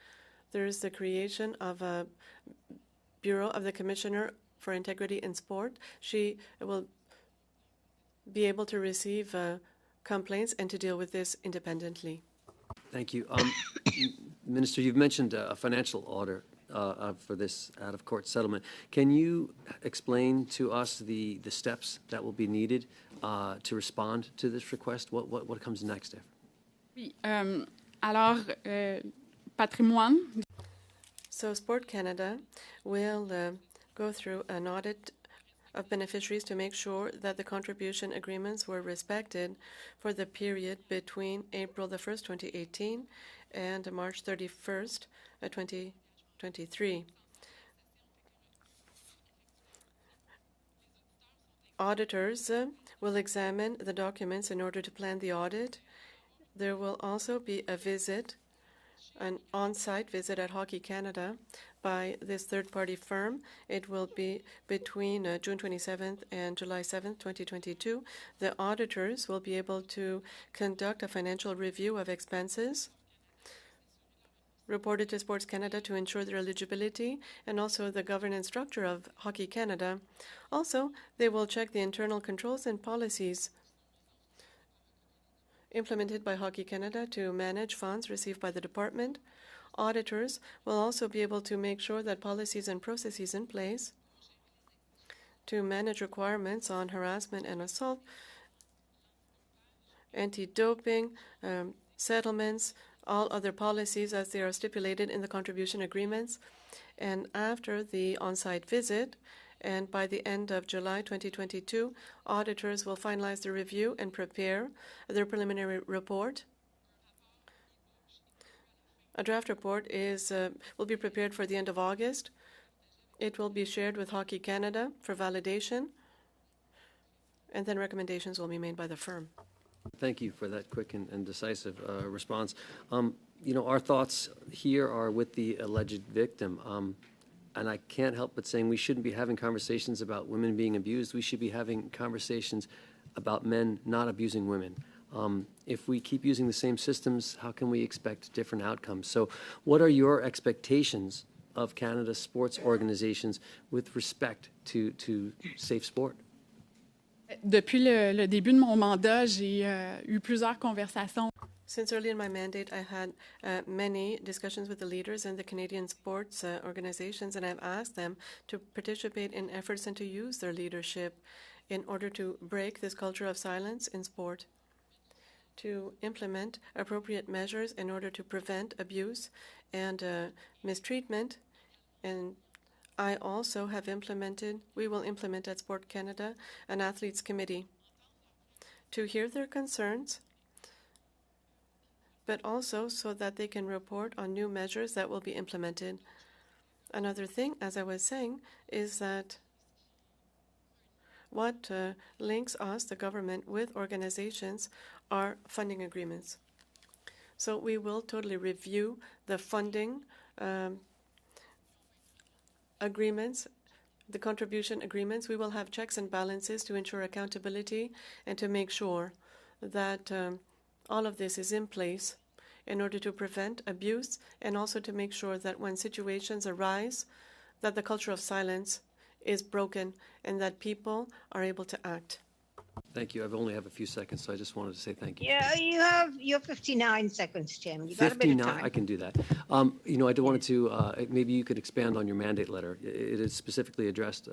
there is the creation of a Bureau of the Commissioner for Integrity in Sport. She will be able to receive complaints and to deal with this independently. Thank you. Minister, you've mentioned a financial for this out-of-court settlement. Can you explain to us the steps that will be needed to respond to this request? What comes next? Oui. Alors, patrimoine. So Sport Canada will go through an audit of beneficiaries to make sure that the contribution agreements were respected for the period between April the 1st, 2018 and March 31st, 2023. Auditors will examine the documents in order to plan the audit. There will also be a visit, an on-site visit at Hockey Canada by this third-party firm. It will be between June 27th and July 7th, 2022. The auditors will be able to conduct a financial review of expenses reported to Sports Canada to ensure their eligibility and also the governance structure of Hockey Canada. Also, they will check the internal controls and policies implemented by Hockey Canada to manage funds received by the department. Auditors will also be able to make sure that policies and processes in place to manage requirements on harassment and assault, anti-doping, settlements, all other policies as they are stipulated in the contribution agreements. And after the on-site visit, and by the end of July 2022, auditors will finalize the review and prepare their preliminary report. A draft report will be prepared for the end of August. It will be shared with Hockey Canada for validation, and then recommendations will be made by the firm. Thank you for that quick and decisive response. Our thoughts here are with the alleged victim. And I can't help but saying we shouldn't be having conversations about women being abused. We should be having conversations about men not abusing women. If we keep using the same systems, how can we expect different outcomes? So what are your expectations of Canada's sports organizations with respect to safe sport? Depuis le début de mon mandat, j'ai eu plusieurs conversations. Since early in my mandate, I had many discussions with the leaders in the Canadian sports organizations, and I've asked them to participate in efforts and to use their leadership in order to break this culture of silence in sport, to implement appropriate measures in order to prevent abuse and mistreatment. And I also have we will implement at Sport Canada an athletes committee to hear their concerns, but also so that they can report on new measures that will be implemented. Another thing, as I was saying, is that what links us, the government, with organizations are funding agreements. So we will totally review the funding agreements, the contribution agreements. We will have checks and balances to ensure accountability and to make sure that all of this is in place in order to prevent abuse and also to make sure that when situations arise, that the culture of silence is broken and that people are able to act. Thank you. I only have a few seconds, so I just wanted to say thank you. Yeah, you have your 59 seconds, Tim. You got a bit of time. I can do that. I wanted to, maybe you could expand on your mandate letter. It is specifically addressed,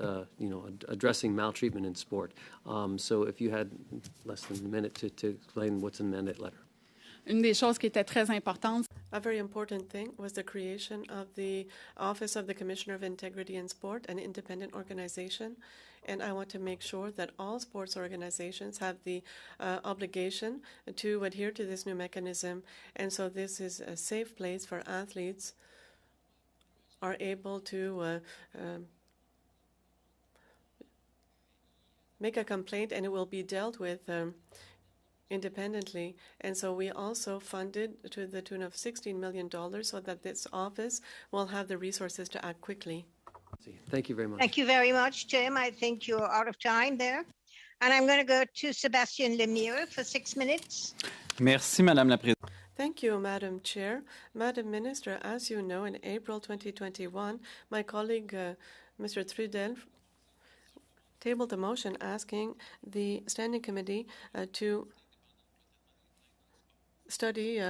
addressing maltreatment in sport. So if you had less than a minute to explain what's in the mandate letter. Une des choses qui était très importante. A very important thing was the creation of the Office of the Commissioner of Integrity in Sport, an independent organization. And I want to make sure that all sports organizations have the obligation to adhere to this new mechanism. And so this is a safe place for athletes are able to make a complaint, and it will be dealt with independently. And so we also funded to the tune of $16 million so that this office will have the resources to act quickly. Thank you very much. Thank you very much, Tim. I think you're out of time there. And I'm going to go to Sébastien Lemire for 6 minutes. Merci, Madame la Présidente. Thank you, Madam Chair. Madam Minister, as you know, in April 2021, my colleague, Mr. Trudel, tabled a motion asking the Standing Committee to study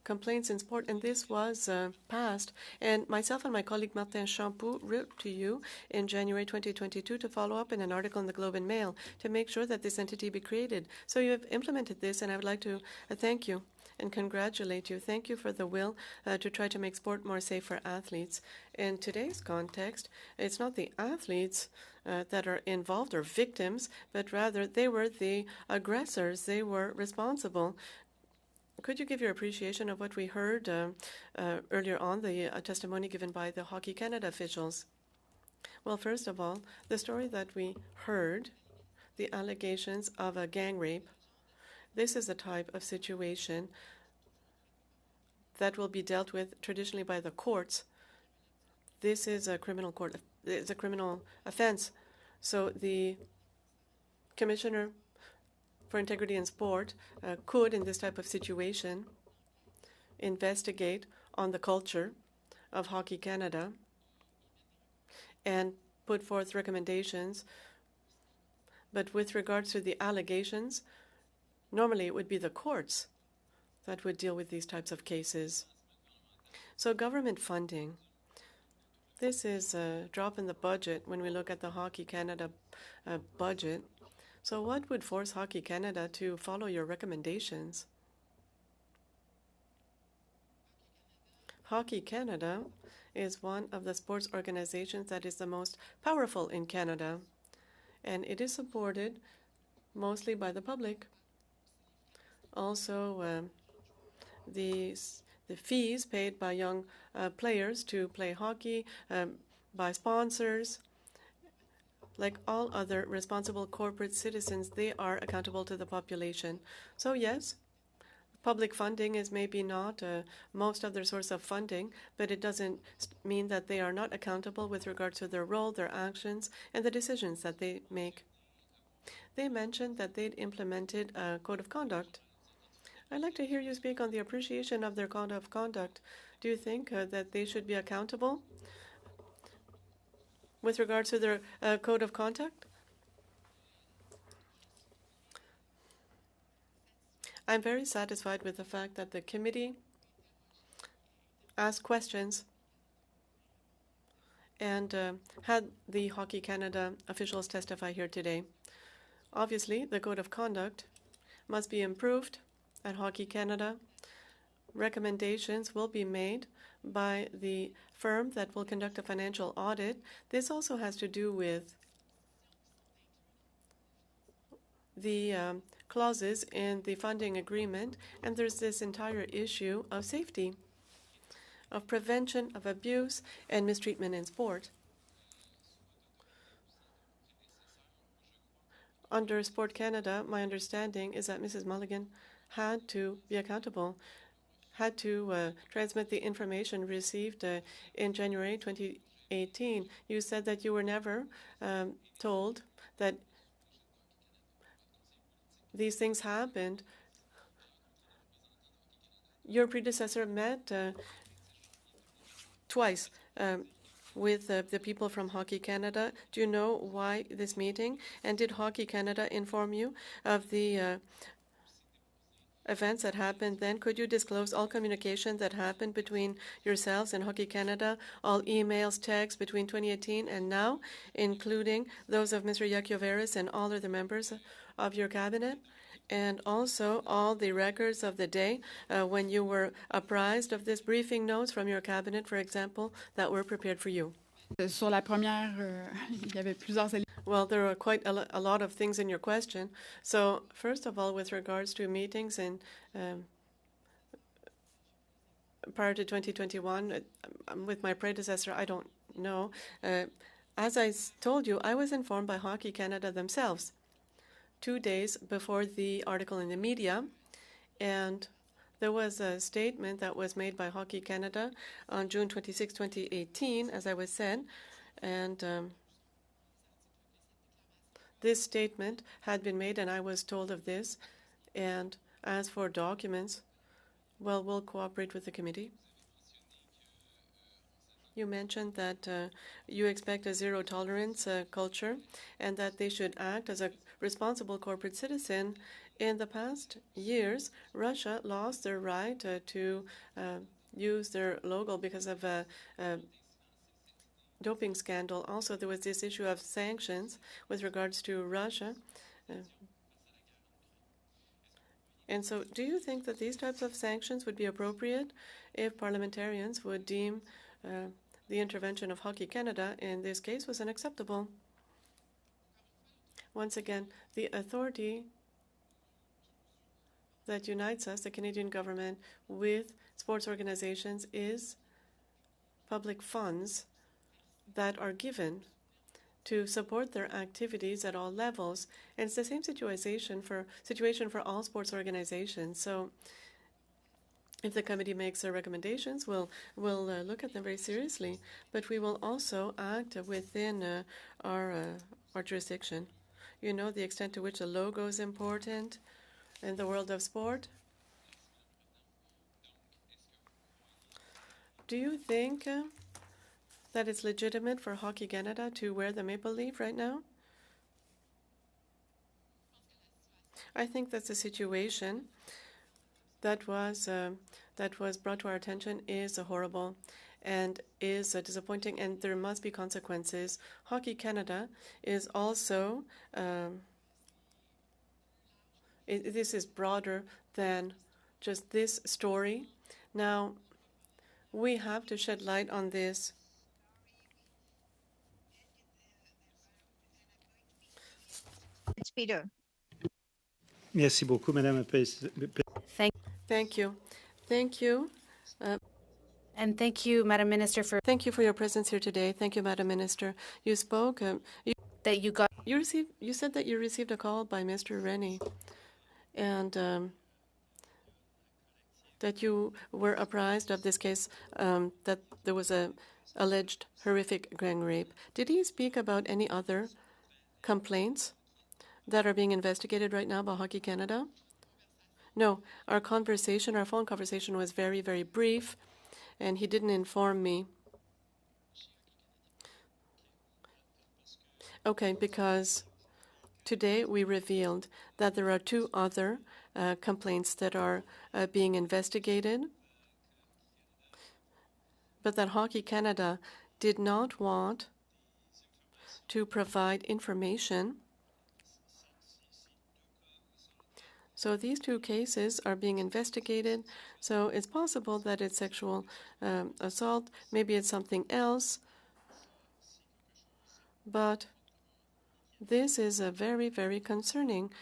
complaints in sport, and this was passed. And myself and my colleague Martin Champoux wrote to you in January 2022 to follow up in an article in the Globe and Mail to make sure that this entity be created. So you have implemented this, and I would like to thank you and congratulate you. Thank you for the will to try to make sport more safe for athletes. In today's context, it's not the athletes that are involved or victims, but rather they were the aggressors. They were responsible. Could you give your appreciation of what we heard earlier on, the testimony given by the Hockey Canada officials? Well, first of all, the story that we heard, the allegations of a gang rape, this is a type of situation that will be dealt with traditionally by the courts. This is a criminal court. It's a criminal offense. So the Commissioner for Integrity in Sport could, in this type of situation, investigate on the culture of Hockey Canada and put forth recommendations. But with regards to the allegations, normally it would be the courts that would deal with these types of cases. So government funding, this is a drop in the budget when we look at the Hockey Canada budget. So what would force Hockey Canada to follow your recommendations? Hockey Canada is one of the sports organizations that is the most powerful in Canada, and it is supported mostly by the public. Also, the fees paid by young players to play hockey, by sponsors, like all other responsible corporate citizens, they are accountable to the population. So yes, public funding is maybe not most of their source of funding, but it doesn't mean that they are not accountable with regard to their role, their actions, and the decisions that they make. They mentioned that they'd implemented a code of conduct. I'd like to hear you speak on the appreciation of their code of conduct. Do you think that they should be accountable with regards to their code of conduct? I'm very satisfied with the fact that the committee asked questions and had the Hockey Canada officials testify here today. Obviously, the code of conduct must be improved at Hockey Canada. Recommendations will be made by the firm that will conduct a financial audit. This also has to do with the clauses in the funding agreement, and there's this entire issue of safety, of prevention of abuse and mistreatment in sport. Under Sport Canada, my understanding is that Mrs. Mulligan had to be accountable, had to transmit the information received in January 2018. You said that you were never told that these things happened. Your predecessor met twice with the people from Hockey Canada. Do you know why this meeting? And did Hockey Canada inform you of the events that happened then? Could you disclose all communication that happened between yourselves and Hockey Canada, all emails, texts between 2018 and now, including those of Mr. Yakoveris and all other members of your cabinet? And also all the records of the day when you were apprised of this, briefing notes from your cabinet, for example, that were prepared for you? Sur la première, il y avait plusieurs éléments. Well, there are quite a lot of things in your question. So first of all, with regards to meetings in prior to 2021, with my predecessor, I don't know. As I told you, I was informed by Hockey Canada themselves 2 days before the article in the media, and there was a statement that was made by Hockey Canada on June 26, 2018, as I was said, and this statement had been made, and I was told of this. And as for documents, well, we'll cooperate with the committee. You mentioned that you expect a zero-tolerance culture and that they should act as a responsible corporate citizen In the past years, Russia lost their right to use their logo because of a doping scandal. Also, there was this issue of sanctions with regards to Russia. And so, do you think that these types of sanctions would be appropriate if parliamentarians would deem the intervention of Hockey Canada in this case was unacceptable? Once again, the authority that unites us, the Canadian government, with sports organizations is public funds that are given to support their activities at all levels. And it's the same situation for all sports organizations. So if the committee makes their recommendations, we'll look at them very seriously, but we will also act within our jurisdiction. You know the extent to which a logo is important in the world of sport. Do you think that it's legitimate for Hockey Canada to wear the maple leaf right now? I think that's a situation that was brought to our attention is horrible and is disappointing, and there must be consequences. Hockey Canada is also this is broader than just this story. Now, we have to shed light on this. It's Peter. Merci beaucoup, Madame la Présidente. Thank you. Thank you. And thank you, Madam Minister, for Thank you for your presence here today. Thank you, Madam Minister. You spoke. You said that you received a call by Mr. Rennie, and that you were apprised of this case, that there was a alleged horrific gang rape. Did he speak about any other complaints that are being investigated right now by Hockey Canada? No, our phone conversation was very, very brief, and he didn't inform me. Okay, because today we revealed that there are 2 other complaints that are being investigated, but that Hockey Canada did not want to provide information. So these 2 cases are being investigated. So it's possible that it's sexual assault. Maybe it's something else. But this is a very, very concerning.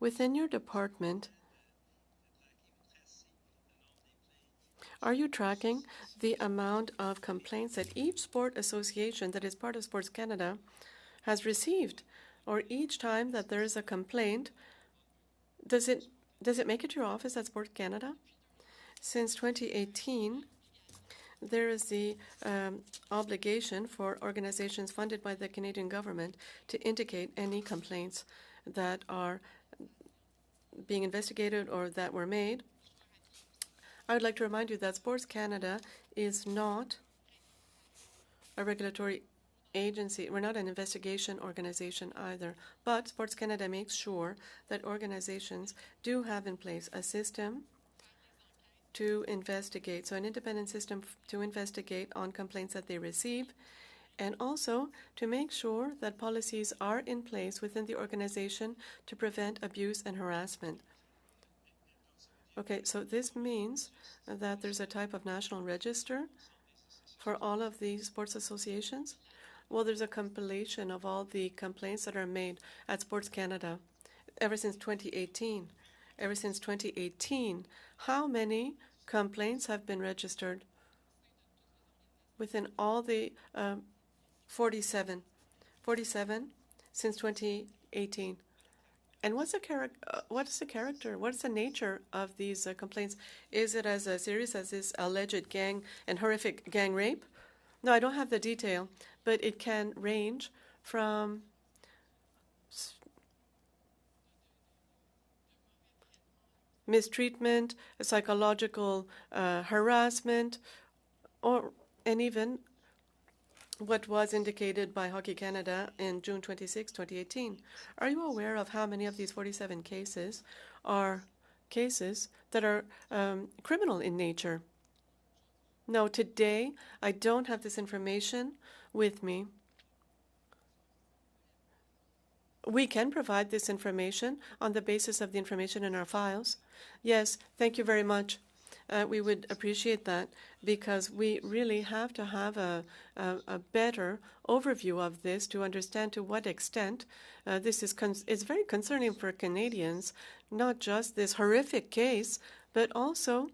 Within your department, are you tracking the amount of complaints that each sport association that is part of Sports Canada has received? Or each time that there is a complaint, does it make it to your office at Sports Canada? Since 2018, there is the obligation for organizations funded by the Canadian government to indicate any complaints that are being investigated or that were made. I would like to remind you that Sports Canada is not a regulatory agency. We're not an investigation organization either, but Sports Canada makes sure that organizations do have in place a system to investigate, so an independent system to investigate on complaints that they receive, and also to make sure that policies are in place within the organization to prevent abuse and harassment. Okay, so this means that there's a type of national register for all of these sports associations. Well, there's a compilation of all the complaints that are made at Sports Canada ever since 2018. Ever since 2018, how many complaints have been registered within all the 47 since 2018? And what's the character? What's the nature of these complaints? Is it as serious as this alleged gang and horrific gang rape? No, I don't have the detail, but it can range from mistreatment, psychological harassment, and even what was indicated by Hockey Canada in June 26, 2018. Are you aware of how many of these 47 cases are cases that are criminal in nature? No, today I don't have this information with me. We can provide this information on the basis of the information in our files. Yes, thank you very much. We would appreciate that because we really have to have a better overview of this to understand to what extent this is very concerning for Canadians, not just this horrific case, but also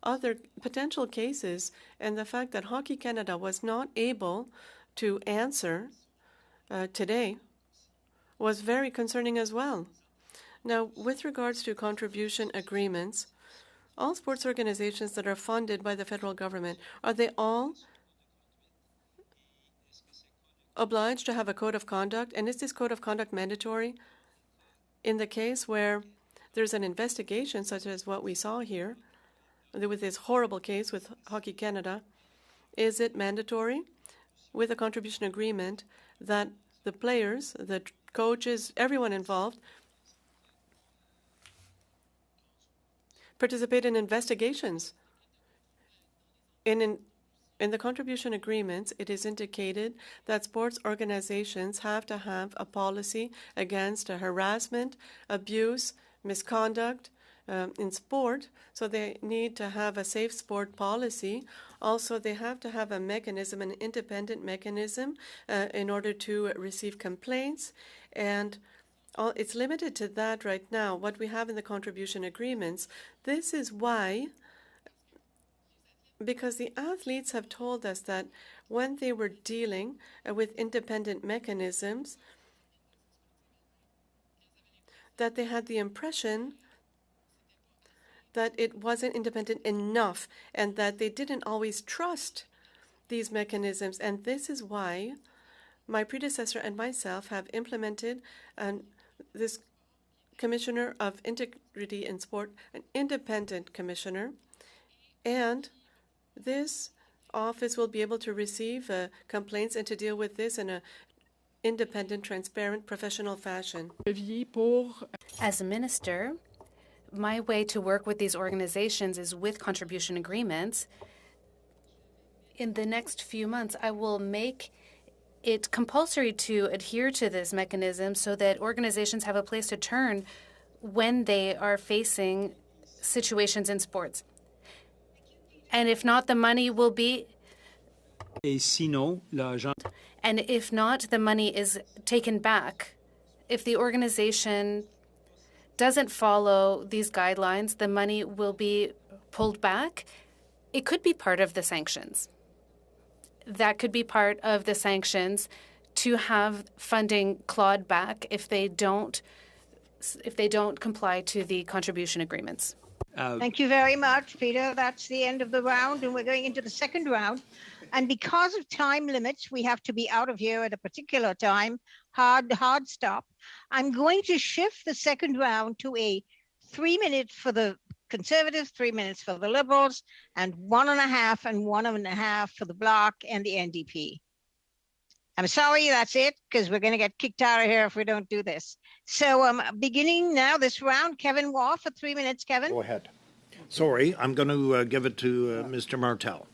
other potential cases, and the fact that Hockey Canada was not able to answer today was very concerning as well. Now, with regards to contribution agreements, all sports organizations that are funded by the federal government, are they all obliged to have a code of conduct? And is this code of conduct mandatory? In the case where there's an investigation, such as what we saw here, with this horrible case with Hockey Canada, is it mandatory with a contribution agreement that the players, the coaches, everyone involved participate in investigations? In the contribution agreements, it is indicated that sports organizations have to have a policy against harassment, abuse, misconduct in sport. So they need to have a safe sport policy. Also, they have to have a mechanism, an independent mechanism, in order to receive complaints. And it's limited to that right now, what we have in the contribution agreements. This is why, because the athletes have told us that when they were dealing with independent mechanisms, that they had the impression that it wasn't independent enough and that they didn't always trust these mechanisms. And this is why my predecessor and myself have implemented this Commissioner of Integrity in Sport, an independent commissioner, and this office will be able to receive complaints and to deal with this in an independent, transparent, professional fashion. As a minister, my way to work with these organizations is with contribution agreements. In the next few months, I will make it compulsory to adhere to this mechanism so that organizations have a place to turn when they are facing situations in sports. And if not, the money will be... And if not, the money is taken back. If the organization doesn't follow these guidelines, the money will be pulled back. It could be part of the sanctions. That could be part of the sanctions to have funding clawed back if they don't comply to the contribution agreements. Thank you very much, Peter. That's the end of the round, and we're going into the second round. And because of time limits, we have to be out of here at a particular time, hard stop. I'm going to shift the second round to a 3 minute for the Conservatives, 3 minutes for the Liberals, and 1.5 and 1.5 for the Bloc and the NDP. I'm sorry, that's it, because we're going to get kicked out of here if we don't do this. So beginning now this round, Kevin Waugh for 3 minutes. Kevin? Go ahead. Sorry, I'm going to give it to Mr. Martel.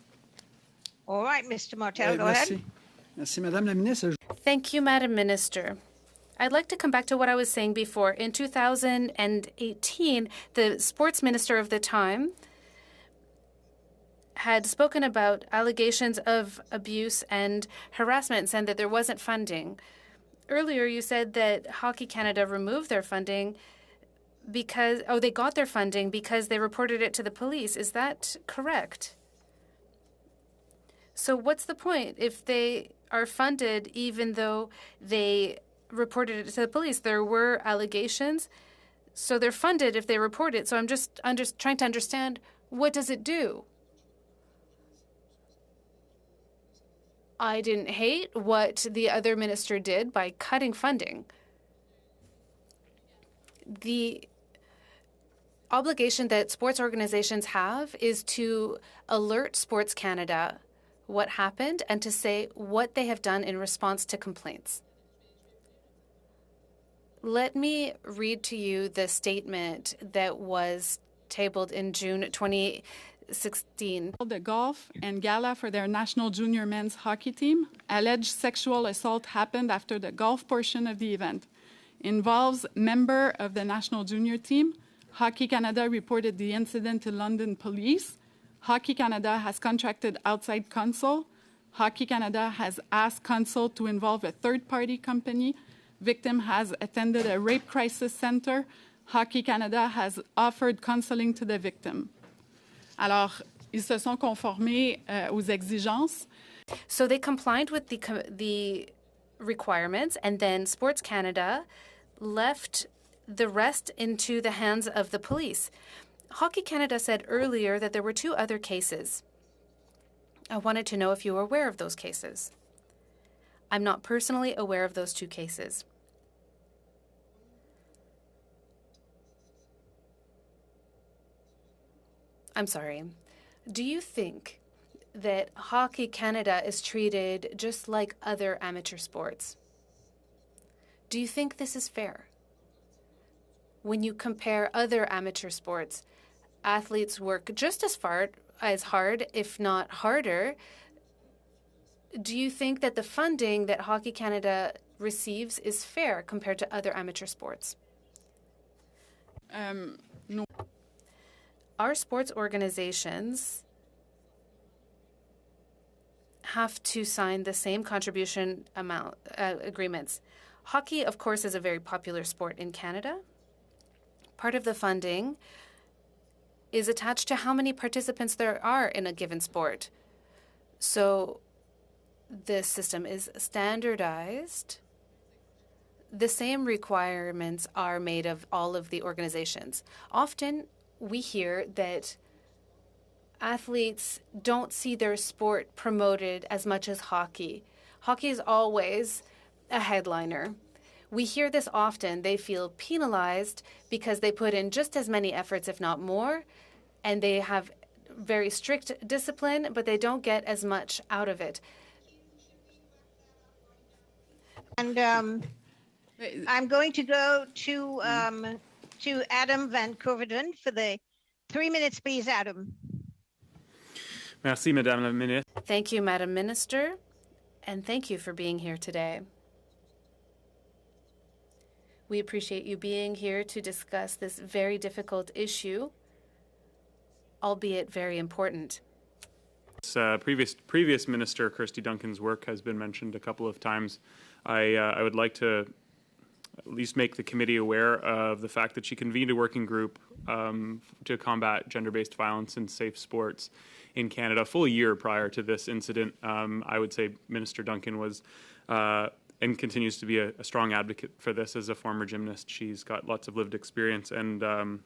All right, Mr. Martel, go ahead. Merci, Madame la Ministre. Thank you, Madam Minister. I'd like to come back to what I was saying before. In 2018, the sports minister of the time had spoken about allegations of abuse and harassment and said that there wasn't funding. Earlier, you said that Hockey Canada removed their funding because, they got their funding because they reported it to the police. Is that correct? So what's the point if they are funded even though they reported it to the police? There were allegations, so they're funded if they report it. So I'm just trying to understand, what does it do? I didn't hate what the other minister did by cutting funding. The obligation that sports organizations have is to alert Sports Canada what happened and to say what they have done in response to complaints. Let me read to you the statement that was tabled in June 2016. The golf and gala for their national junior men's hockey team. Alleged sexual assault happened after the golf portion of the event. Involves member of the national junior team. Hockey Canada reported the incident to London police. Hockey Canada has contracted outside counsel. Hockey Canada has asked counsel to involve a third-party company. Victim has attended a rape crisis center. Hockey Canada has offered counseling to the victim. Alors, ils se sont conformés aux exigences. So they complied with the requirements, and then Sports Canada left the rest into the hands of the police. Hockey Canada said earlier that there were 2 other cases. I wanted to know if you were aware of those cases. I'm not personally aware of those 2 cases. I'm sorry. Do you think that Hockey Canada is treated just like other amateur sports? Do you think this is fair? When you compare other amateur sports, athletes work just as hard, if not harder. Do you think that the funding that Hockey Canada receives is fair compared to other amateur sports? No. Our sports organizations have to sign the same contribution amount agreements. Hockey, of course, is a very popular sport in Canada. Part of the funding is attached to how many participants there are in a given sport. So the system is standardized. The same requirements are made of all of the organizations. Often we hear that athletes don't see their sport promoted as much as hockey. Hockey is always a headliner. We hear this often. They feel penalized because they put in just as many efforts, if not more, and they have very strict discipline, but they don't get as much out of it. And I'm going to go to Adam Van Coverden for the 3 minutes, please, Adam. Merci, Madame la Ministre. Thank you, Madam Minister, and thank you for being here today. We appreciate you being here to discuss this very difficult issue, albeit very important. Previous Minister Kirsty Duncan's work has been mentioned a couple of times. I would like to at least make the committee aware of the fact that she convened a working group to combat gender-based violence in safe sports in Canada a full year prior to this incident. I would say Minister Duncan was and continues to be a strong advocate for this as a former gymnast. She's got lots of lived experience, and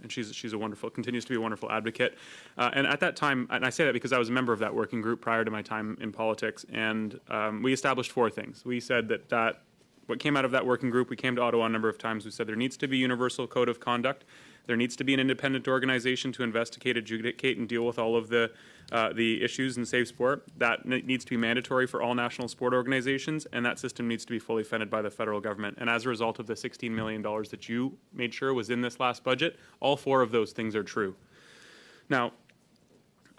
she's a wonderful, continues to be a wonderful advocate. And at that time, and I say that because I was a member of that working group prior to my time in politics, and we established 4 things. We said that what came out of that working group, we came to Ottawa a number of times. We said there needs to be a universal code of conduct. There needs to be an independent organization to investigate, adjudicate, and deal with all of the issues in safe sport. That needs to be mandatory for all national sport organizations, and that system needs to be fully funded by the federal government. And as a result of the $16 million that you made sure was in this last budget, all 4 of those things are true. Now,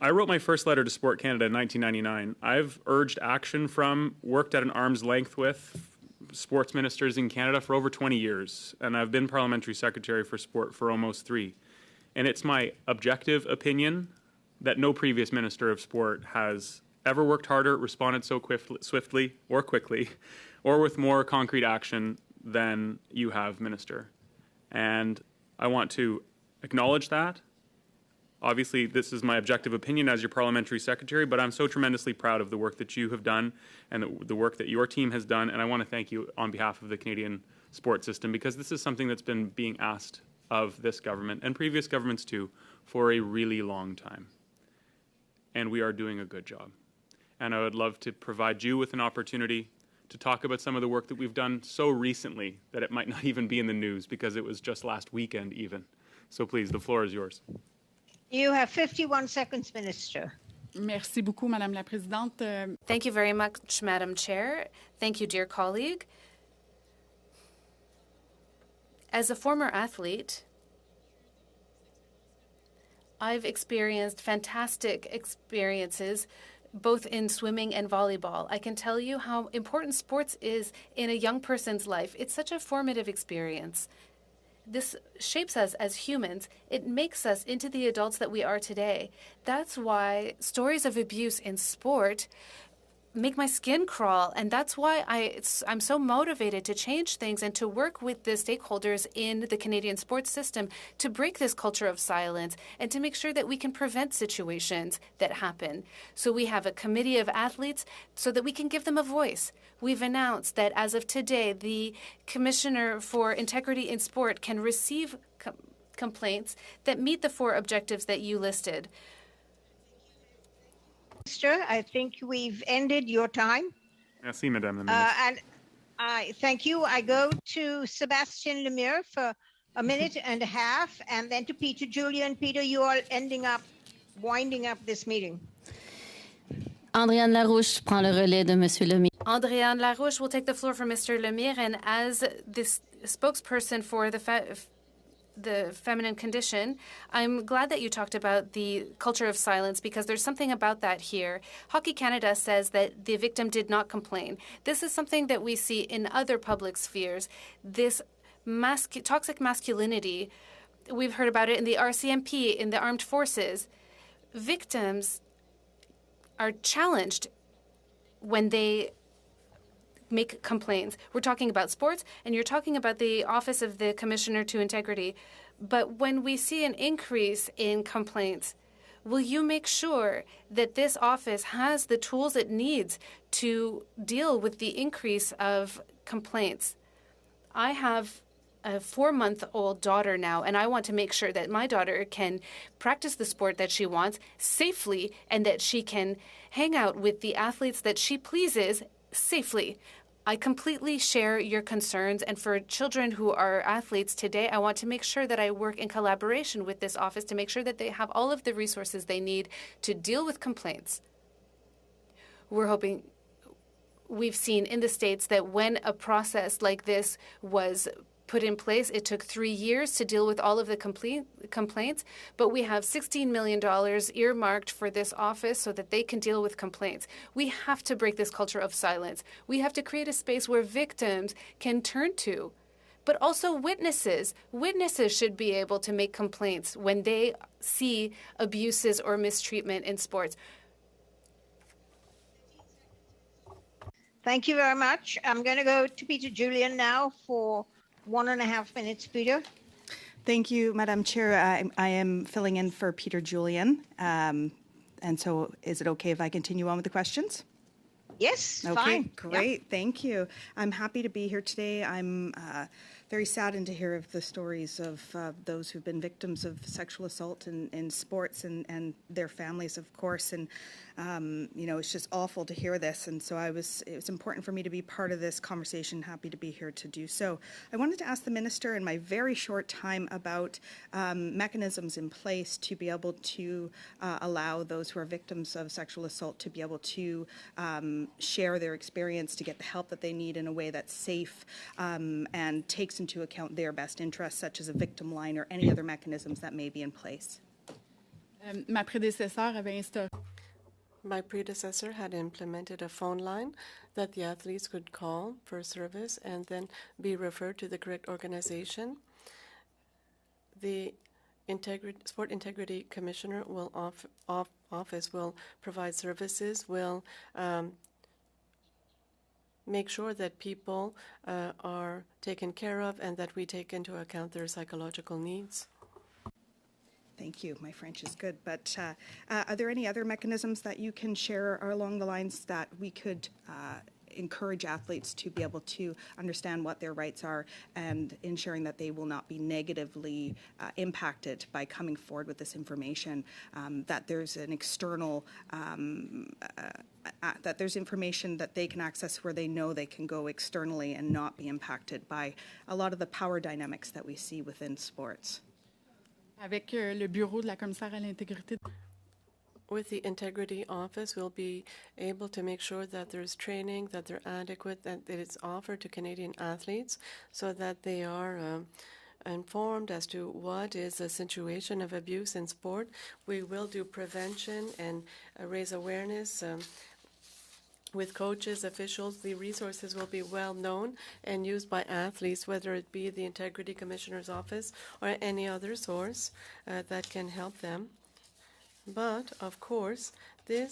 I wrote my first letter to Sport Canada in 1999. I've urged action from, worked at an arm's length with sports ministers in Canada for over 20 years, and I've been parliamentary secretary for sport for almost 3. And it's my objective opinion that no previous minister of sport has ever worked harder, responded so swiftly or quickly, or with more concrete action than you have, Minister. And I want to acknowledge that. Obviously, this is my objective opinion as your parliamentary secretary, but I'm so tremendously proud of the work that you have done and the work that your team has done, and I want to thank you on behalf of the Canadian sports system, because this is something that's been being asked of this government, and previous governments too, for a really long time. And we are doing a good job. And I would love to provide you with an opportunity to talk about some of the work that we've done so recently that it might not even be in the news, because it was just last weekend even. So please, the floor is yours. You have 51 seconds, Minister. Merci beaucoup, Madame la Présidente. Thank you very much, Madam Chair. Thank you, dear colleague. As a former athlete, I've experienced fantastic experiences both in swimming and volleyball. I can tell you how important sports is in a young person's life. It's such a formative experience. This shapes us as humans. It makes us into the adults that we are today. That's why stories of abuse in sport make my skin crawl, and that's why I'm so motivated to change things and to work with the stakeholders in the Canadian sports system to break this culture of silence and to make sure that we can prevent situations that happen. So we have a committee of athletes so that we can give them a voice. We've announced that as of today, the Commissioner for Integrity in Sport can receive complaints that meet the 4 objectives that you listed. Minister, I think we've ended your time. Merci, Madame la Ministre. And I thank you. I go to Sébastien Lemire for a minute and a half, and then to Peter Julian. Peter, you are winding up this meeting. Andréane Larouche prend le relais de Monsieur Lemire. Andréane Larouche will take the floor for Mr. Lemire, and as this spokesperson for the feminine condition, I'm glad that you talked about the culture of silence because there's something about that here. Hockey Canada says that the victim did not complain. This is something that we see in other public spheres. This toxic masculinity, we've heard about it in the RCMP, in the armed forces. Victims are challenged when they make complaints. We're talking about sports, and you're talking about the Office of the Commissioner to Integrity. But when we see an increase in complaints, will you make sure that this office has the tools it needs to deal with the increase of complaints? I have a 4-month-old daughter now, and I want to make sure that my daughter can practice the sport that she wants safely and that she can hang out with the athletes that she pleases safely. I completely share your concerns, and for children who are athletes today, I want to make sure that I work in collaboration with this office to make sure that they have all of the resources they need to deal with complaints. We've seen in the States that when a process like this was put in place, it took 3 years to deal with all of the complaints, but we have $16 million earmarked for this office so that they can deal with complaints. We have to break this culture of silence. We have to create a space where victims can turn to, but also witnesses. Witnesses should be able to make complaints when they see abuses or mistreatment in sports. Thank you very much. I'm going to go to Peter Julian now for 1.5 minutes, Peter. Thank you, Madam Chair. I am filling in for Peter Julian. And so is it okay if I continue on with the questions? Yes, okay, fine. Great. Yep. Thank you. I'm happy to be here today. I'm very saddened to hear of the stories of those who've been victims of sexual assault in sports and their families, of course. And it's just awful to hear this. And so it was important for me to be part of this conversation. Happy to be here to do so. I wanted to ask the Minister in my very short time about mechanisms in place to be able to allow those who are victims of sexual assault to be able to share their experience, to get the help that they need in a way that's safe and takes into account their best interests, such as a victim line or any other mechanisms that may be in place. My predecessor had implemented a phone line that the athletes could call for service and then be referred to the correct organization. The Sport Integrity Commissioner office will provide services, will make sure that people are taken care of and that we take into account their psychological needs. Thank you. My French is good. But are there any other mechanisms that you can share along the lines that we could encourage athletes to be able to understand what their rights are and ensuring that they will not be negatively impacted by coming forward with this information, that there's an external that there's information that they can access where they know they can go externally and not be impacted by a lot of the power dynamics that we see within sports? Avec le bureau de la commissaire à l'intégrité. with the Integrity Office, we'll be able to make sure that there's training, that they're adequate, that it's offered to Canadian athletes so that they are informed as to what is a situation of abuse in sport. We will do prevention and raise awareness with coaches, officials. The resources will be well known and used by athletes, whether it be the Integrity Commissioner's Office or any other source that can help them. But, of course, the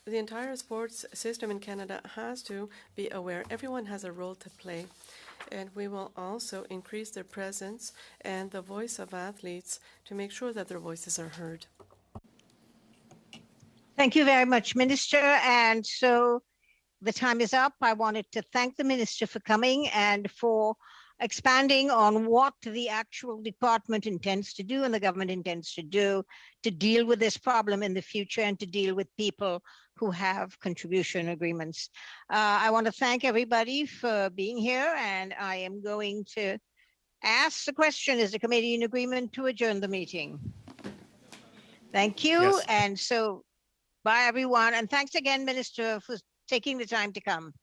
entire sports system in Canada has to be aware. Everyone has a role to play. And we will also increase their presence and the voice of athletes to make sure that their voices are heard. Thank you very much, Minister. And so the time is up. I wanted to thank the Minister for coming and for expanding on what the actual department intends to do and the government intends to do to deal with this problem in the future and to deal with people who have contribution agreements. I want to thank everybody for being here, and I am going to ask the question, is the committee in agreement to adjourn the meeting? Thank you. Yes. And so bye, everyone. And thanks again, Minister, for taking the time to come.